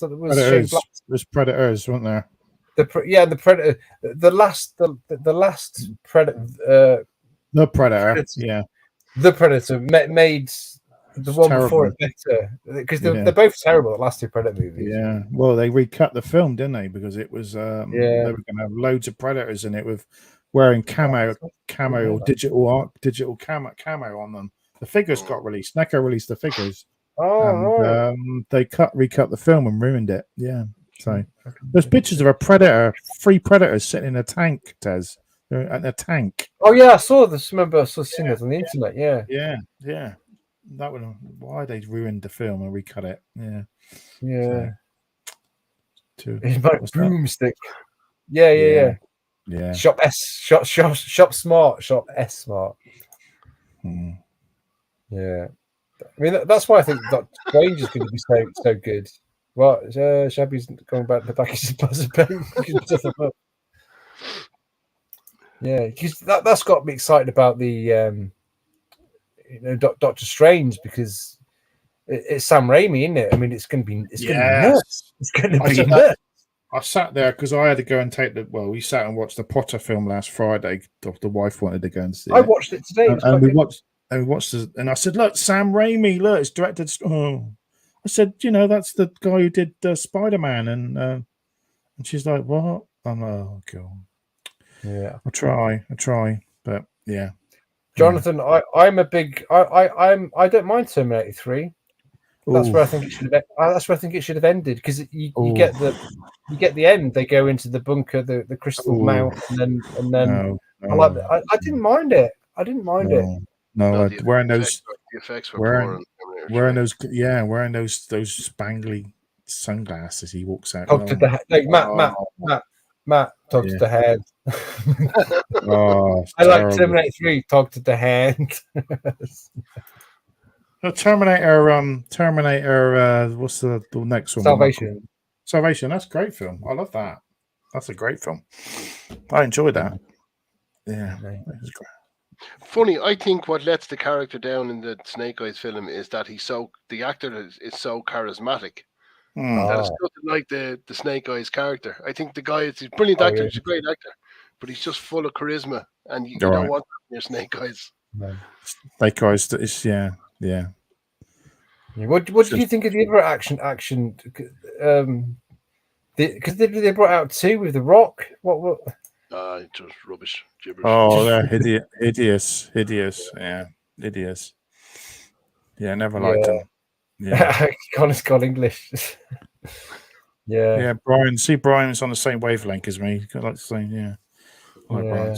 Predators, weren't there? The Predator, the last Predator. The Predator, the Predator made the one terrible. Before it better because they're both terrible. The last two Predator movies. Yeah, well, they recut the film, didn't they? Because it was they were going to have loads of Predators in it with wearing camo or digital camo on them. The figures got released. NECA released the figures. They recut the film and ruined it. Yeah. So there's pictures of three predators sitting in a tank, Tez. They're in a tank. Oh yeah, I saw this. Remember, I saw it on the internet. Yeah. That one. Why they ruined the film and recut it? Yeah. It's like broomstick. Yeah. Shop smart. Shop S smart. Yeah. I mean, that's why I think that Strange is going to be so good. Well, Shabby's going back to the package of buzzer. Yeah, because that's got me excited about the Doctor Strange because it's Sam Raimi, isn't it? I mean, it's going to be nuts. It's going to be nuts. I sat there because I had to go and we sat and watched the Potter film last Friday. The wife wanted to go and see it. I watched it today. And we watched and I said, look, Sam Raimi, look, it's directed. Oh, said, that's the guy who did Spider-Man, and she's like, what? I'm like, oh god. Yeah, I try, but yeah. Jonathan, I'm a big. I don't mind Terminator 3. That's where I think it should have. That's where I think it should have ended, because you get the end. They go into the bunker, the crystal mount, and then I like that. I didn't mind it. I didn't mind it. No, wearing the effects were poor. Wearing those spangly sunglasses. He walks out. Talk to the Matt. Talk to the hand. I like Terminator 3. Talk to the hand. Terminator. What's the next one? Salvation. That's a great film. I love that. That's a great film. I enjoyed that. Yeah, it was great. Funny, I think what lets the character down in the Snake Eyes film is that the actor is so charismatic. That it's nothing like the Snake Eyes character. I think the guy is a brilliant actor. He's a great actor, but he's just full of charisma, and you don't want that in your Snake Eyes. No. Snake Eyes is yeah. What did you think of the other action? Because they brought out 2 with The Rock. What? Just rubbish, gibberish. Oh, they're hideous. Yeah, hideous. Yeah, never liked them. Yeah, Connor's got English. Yeah. Brian's on the same wavelength as me. I like to say, yeah. Brian.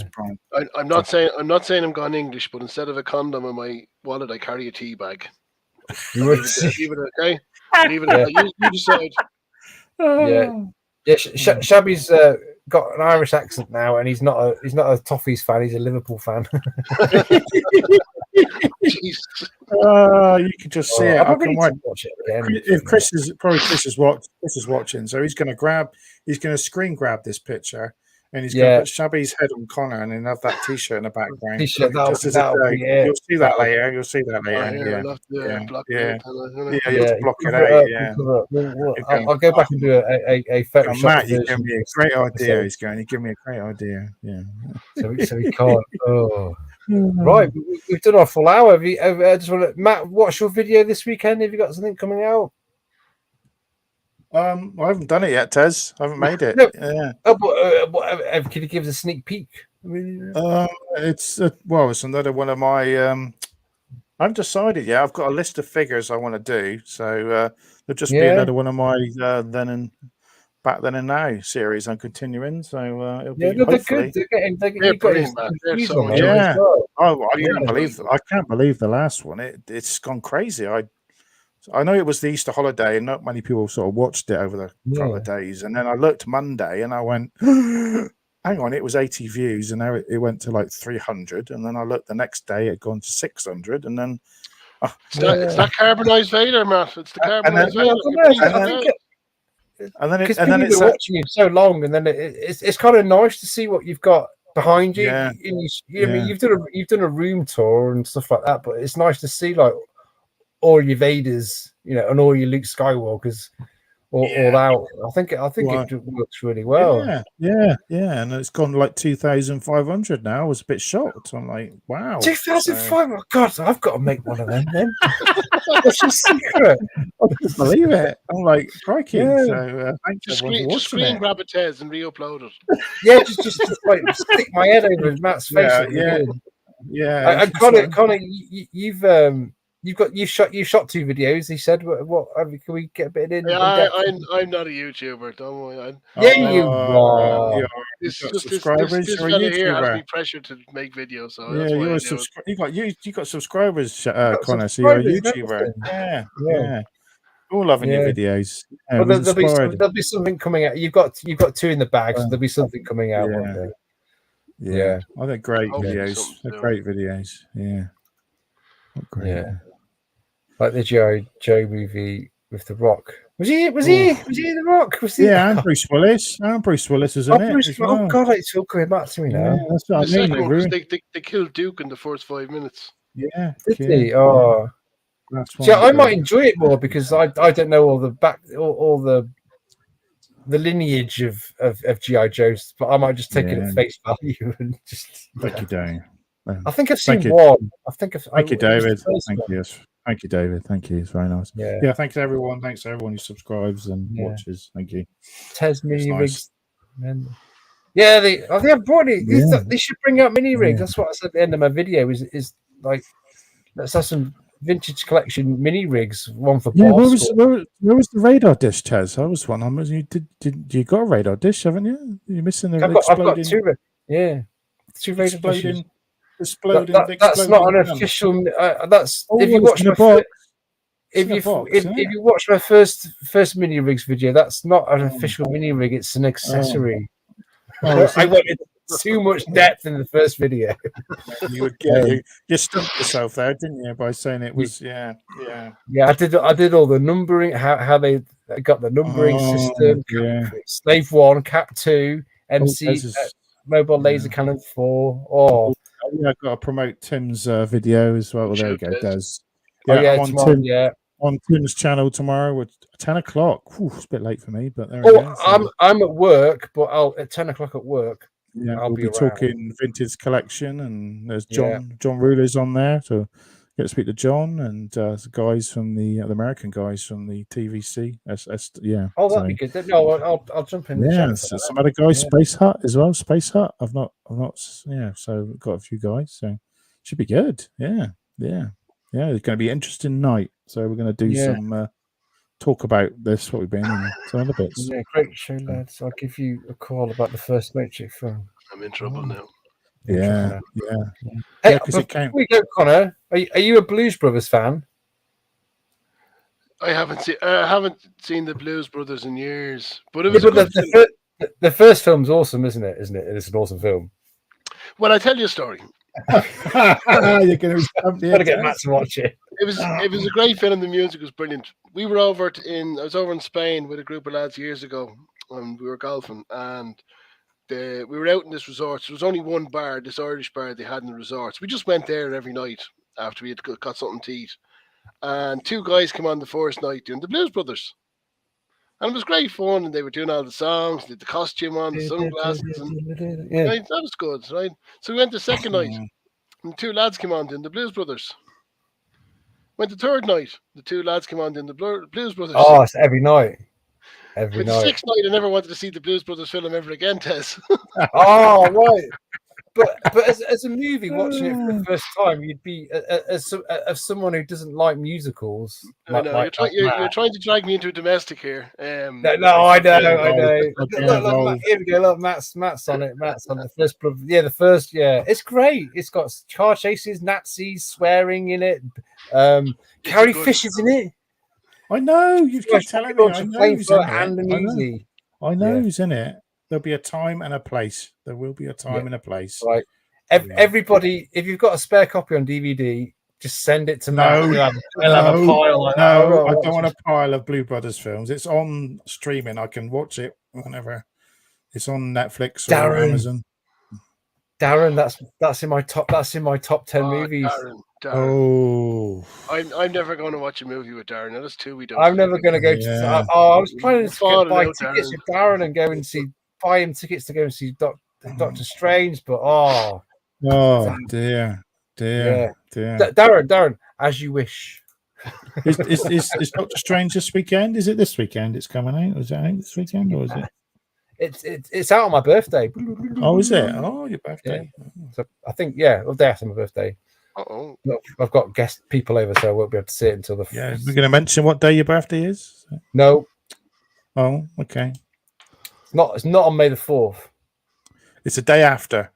I'm not saying I'm gone English, but instead of a condom in my wallet, I carry a tea bag. Leave it okay. Leave it. You decide. Yeah. Shabby's got an Irish accent now, and he's not a Toffees fan. He's a Liverpool fan. You can just see it. I can watch it again. If Chris is watching, so he's going to screen grab this picture, and he's going to put Shabby's head on Connor, and then have that T-shirt in the background. You'll see that later. You'll see that later. You have to block it out. Yeah. I'll go back and do a Photoshop. Matt, you give me a great idea. He's going. You give me a great idea. Yeah. So he can't. Oh. Right, we've done our full hour. Matt, watch your video this weekend. Have you got something coming out? I haven't done it yet, Tez. I haven't made it. No. Yeah. Can you give us a sneak peek? It's another one of my. I've decided. Yeah, I've got a list of figures I want to do. So there'll just be another one of my Back Then and Now series I'm continuing. So it'll be hopefully. They're good. I can't believe the last one. It's gone crazy. I know it was the Easter holiday, and not many people sort of watched it over the couple of days. And then I looked Monday, and I went, "Hang on, it was 80 views, and now it went to like 300." And then I looked the next day, it had gone to 600, and then it's that carbonized Vader, Matt. It's the carbonized Vader. And then it's watching it so long, and then it's kind of nice to see what you've got behind you. I mean, you've done a room tour and stuff like that, but it's nice to see like all your Vaders, and all your Luke Skywalkers all out. I think it works really well. Yeah, and it's gone like 2,500 now. I was a bit shocked. I'm like, wow, 2,500. God, I've got to make one of them then. That's a secret. I can't believe it. I'm like, crikey. Yeah. So just screen grab a Tez and re-upload it. Yeah, just like stick my head over Matt's face. Yeah. Connor, you've shot 2 videos. He said, "What? Can we get a bit in?" I'm not a YouTuber. Don't worry. You are. This fella here has me pressure to make videos. So you got subscribers, Connor. So you're a YouTuber. Yeah. All loving your videos. Well, there'll be something coming out. You've got 2 in the bag, so there'll be something coming out one day. Yeah. I think great videos. They're great videos. Yeah. Great. Yeah. Like the Joe movie with The Rock. Was he in The Rock? And Bruce Willis. Bruce Willis is in it. Oh God, it's all coming back to me now. Yeah, that's what I mean. They killed Duke in the first 5 minutes. Yeah. Did he? Oh. I might enjoy it more because I don't know all the lineage of G.I. Joe's, but I might just take it at face value and just. Thank you, Dave. I think I've seen one. Thank you, David. Thank you, David. Thank you. It's very nice. Yeah. Thanks to everyone. Thanks to everyone who subscribes and watches. Thank you. Tez mini rigs. Yeah, they have brought it. They should bring out mini rigs. That's what I said at the end of my video. Is like, let's have some vintage collection mini rigs. One for where was the radar dish, Tez? I was one. You got a radar dish, haven't you? You're missing the exploding. I've got two. Yeah, two radar dishes. Exploding. That's not an official. That's if you watch my box. If you watch my first mini rigs video, that's not an official mini rig. It's an accessory. I went into too much depth in the first video. You stumped yourself there, didn't you, by saying it was yeah. I did all the numbering, how they got the numbering system. Slave 1, Cap 2, MC, mobile laser cannon 4. I've got to promote Tim's video as well. There you go, Des. On Tim's channel tomorrow at 10 o'clock. It's a bit late for me, but there we go. I'm at work, but at 10 o'clock at work. I'll be talking vintage collection, and there's John Ruler's on there, so get to speak to John and the guys from the American guys from the TVC. That'd be good. No, I'll jump in. Some other guys, Space Hut as well. Space Hut. I've not. So we've got a few guys, so should be good. Yeah. It's going to be an interesting night. So we're going to do some talk about this, what we've been in, some other bits. Yeah, great show, lads. I'll give you a call about the first Matrix film. I'm in trouble now. Yeah. Hey, before we go, Connor, are you a Blues Brothers fan? I haven't seen the Blues Brothers in years, but it was the first film's awesome, isn't it? It's an awesome film. Well, I tell you a story. You're going to get Matt to watch it. It was a great film. The music was brilliant. I was over in Spain with a group of lads years ago, and we were golfing, and we were out in this resort. There was only one bar, this Irish bar they had in the resorts. We just went there every night after we had got something to eat, and two guys came on the first night doing the Blues Brothers. And it was great fun, and they were doing all the songs, did the costume on, the sunglasses, and right, that was good, right? So we went the second night, and the two lads came on doing the Blues Brothers. Went the third night, the two lads came on doing the Blues Brothers. Oh, it's every night. The sixth night, I never wanted to see the Blues Brothers film ever again, Tess. Oh, right. But as a movie, watching it for the first time, you'd be as someone who doesn't like musicals. I know you're trying to drag me into a domestic here. No, I know. Look, here we go. Look, Matt's on it. Matt's on the first. The first. Yeah, it's great. It's got car chases, Nazis, swearing in it. Carrie Fisher's in it. I know. You keep telling me. I know who's in it. I know who's in it. There'll be a time and a place. There will be a time and a place. Right. Everybody, if you've got a spare copy on DVD, just send it to Matt. He'll have a pile. I don't want a pile of Blue Brothers films. It's on streaming. I can watch it whenever. It's on Netflix or Amazon. Darren, that's in my top. That's in my top 10 movies. Darren. Oh, I'm never going to watch a movie with Darren. That's two we don't. I'm never going to go to. I was planning to buy tickets with Darren and go and buy him tickets to go and see Doctor Strange, but dear. Darren, as you wish. Is Doctor Strange this weekend? Is it this weekend? It's coming out. Is it out this weekend or is it? It's out on my birthday. Oh, is it? Oh, your birthday. Yeah. So I think the day after my birthday. Look, I've got guest people over, so I won't be able to see it until the. Yeah, we're going to mention what day your birthday is. No. Oh, okay. It's not on May the 4th. It's a day after.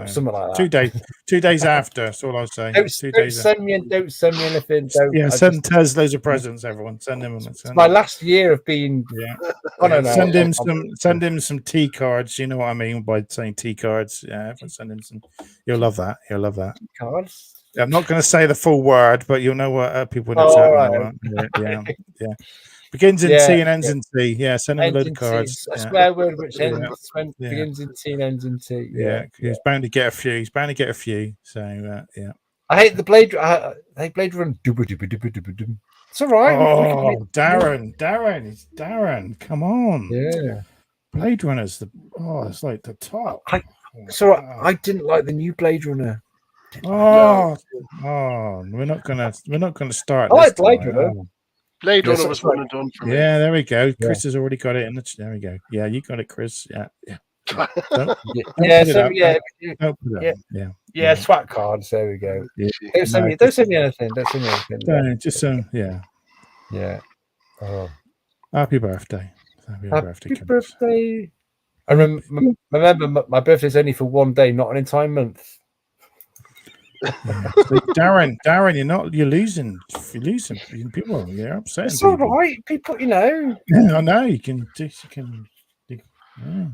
Something like that. 2 days after. That's all I'll say. Don't send me anything. Send Tez loads of presents. Everyone, send him. It's my last year of being. Yeah. Send him some T cards. You know what I mean by saying T cards. Yeah, send him some. You'll love that. Cards. I'm not going to say the full word, but you'll know what people know. Yeah. Begins in T and ends in T. Yeah, send him a load of cards. A swear word which begins in T and ends in T. Yeah, he's bound to get a few. So, yeah. I hate the Blade. I hate Blade Runner. It's all right. Oh, Darren. It's Darren. Come on. Yeah. Blade Runner's it's like the top. I didn't like the new Blade Runner. Oh, we're not gonna start. I This like Blade time. Runner. Blade Runner Yes, was that's one right. and done for me. Yeah, there we go. Yeah. Chris has already got it in the. There we go. Yeah, you got it, Chris. Yeah. Don't Yeah, put it up. yeah, Don't put it up. yeah. Swat cards. There we go. Yeah. Don't send me. Don't send me anything. Don't send me anything. Don't, just yeah. Yeah. Oh. Happy birthday. Happy Happy birthday. I remember my birthday's only for one day, not an entire month. Darren, you're losing. You're losing people. You're upsetting It's all people. right. People, you know. Yeah, I know. You can. Yeah.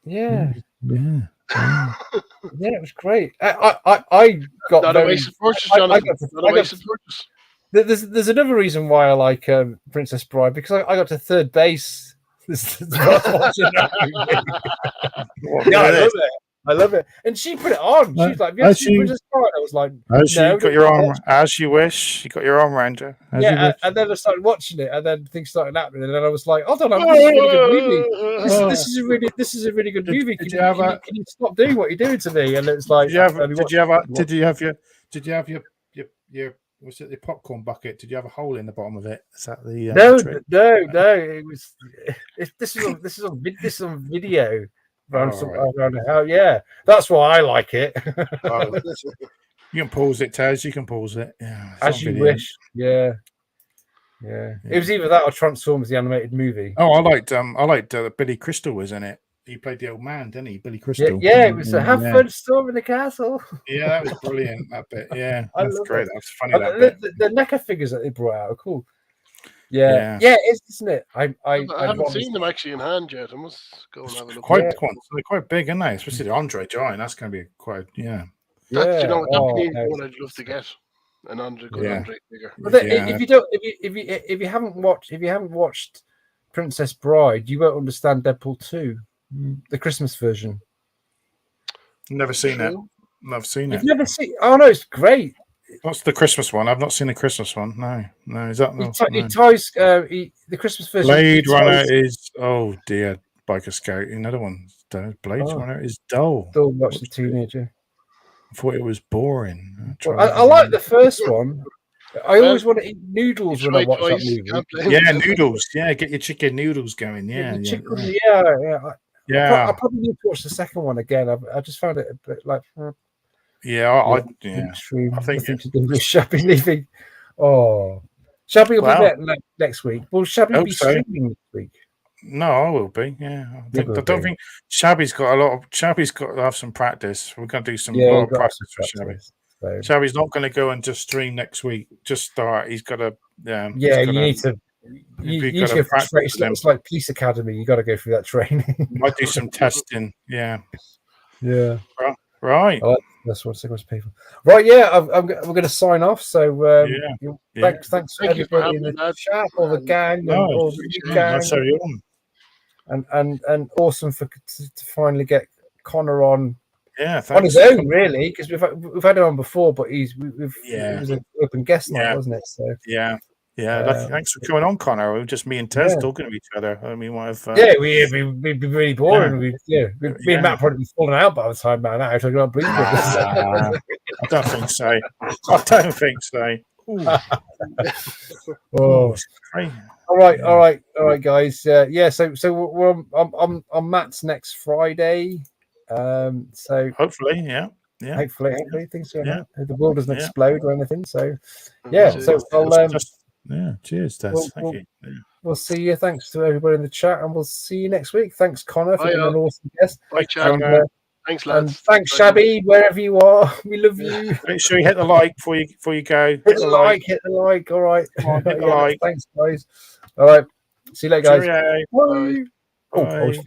Yeah. Yeah, it was great. I got Not a waste of purchase, Jonathan. There's another reason why I like Princess Bride, because I got to third base. I love it. And she put it on. She's like, "Have you seen Princess Bride?" I was like, "No." You got your arm as you wish. You got your arm around her. Yeah, and then I started watching it, and then things started happening, and then I was like, "Hold on, this is a really good movie. This is a really good movie. Can you stop doing what you're doing to me?" And it's like, did you have your was it the popcorn bucket? Did you have a hole in the bottom of it? Is that the no? It was. This is on video. Yeah, that's why I like it. You can pause it, Taz. You can pause it. Yeah, as you wish. Yeah. It was either that or Transformers, the animated movie. Oh, I liked Billy Crystal was in it. He played the old man, didn't he? Billy Crystal. Yeah, it was have fun storming the castle. Yeah, that was brilliant. That bit. Yeah, that's great. That's funny. The NECA figures that they brought out are cool. Yeah, it is, isn't it? I haven't seen them actually in hand yet. I must go and have a look. They're quite big, aren't they? Especially the Andre Giant. That's going to be quite. Yeah. That's, you know, that'd be one I'd love to get. An Andre figure. But if you haven't watched Princess Bride, you won't understand Deadpool 2, the Christmas version. Never seen it. I've seen it. You've never seen? Oh no, it's great. What's the Christmas one? I've not seen the Christmas one. No. Is that He ties the Christmas version? Blade Runner is dear, Biker Scout. Another one. Blade Runner is dull. Still watch the teenager. I thought it was boring. I like the first one. I always want to eat noodles when I watch that movie. Yeah, noodles. Yeah, get your chicken noodles going. Yeah, I probably need to watch the second one again. I just found it a bit like. Extreme. I think to do with Shabby leaving. Oh, Shabby will be back next week. Will Shabby be streaming next week? No, I will be. Yeah, I don't think Shabby's got to have some practice. We're going to do some lot of practice for Shabby. So. Shabby's not going to go and just stream next week. Just start. He's got to. You need to. You need to go practice. It's like Police Academy. You got to go through that training. Might do some testing. Yeah. Right. That's what it's people. Right, we're going to sign off. So thanks to everybody in the chat, all the gang, all the gang, and awesome to finally get Conor on. Yeah, on his own, really, because we've had him on before, but he was an open guest night, wasn't it? So thanks for coming on, Conor. It was just me and Tez talking to each other. I mean, we'd be really boring. Me and Matt probably be falling out by the time Matt out talking about breathing. I don't think so. All right, guys. So we're on Matt's next Friday. So hopefully, hopefully things going on. The world doesn't explode or anything. So so I'll cheers, Tess. Thank you. We'll see you. Thanks to everybody in the chat, and we'll see you next week. Thanks, Conor, for being an awesome guest. Bye, thanks, lads. And thanks, Shabby, wherever you are. We love you. Make sure you hit the like before you go. Hit the like. All right. Hit the like. Thanks, guys. All right. See you later, guys. Cheerio. Bye. Bye.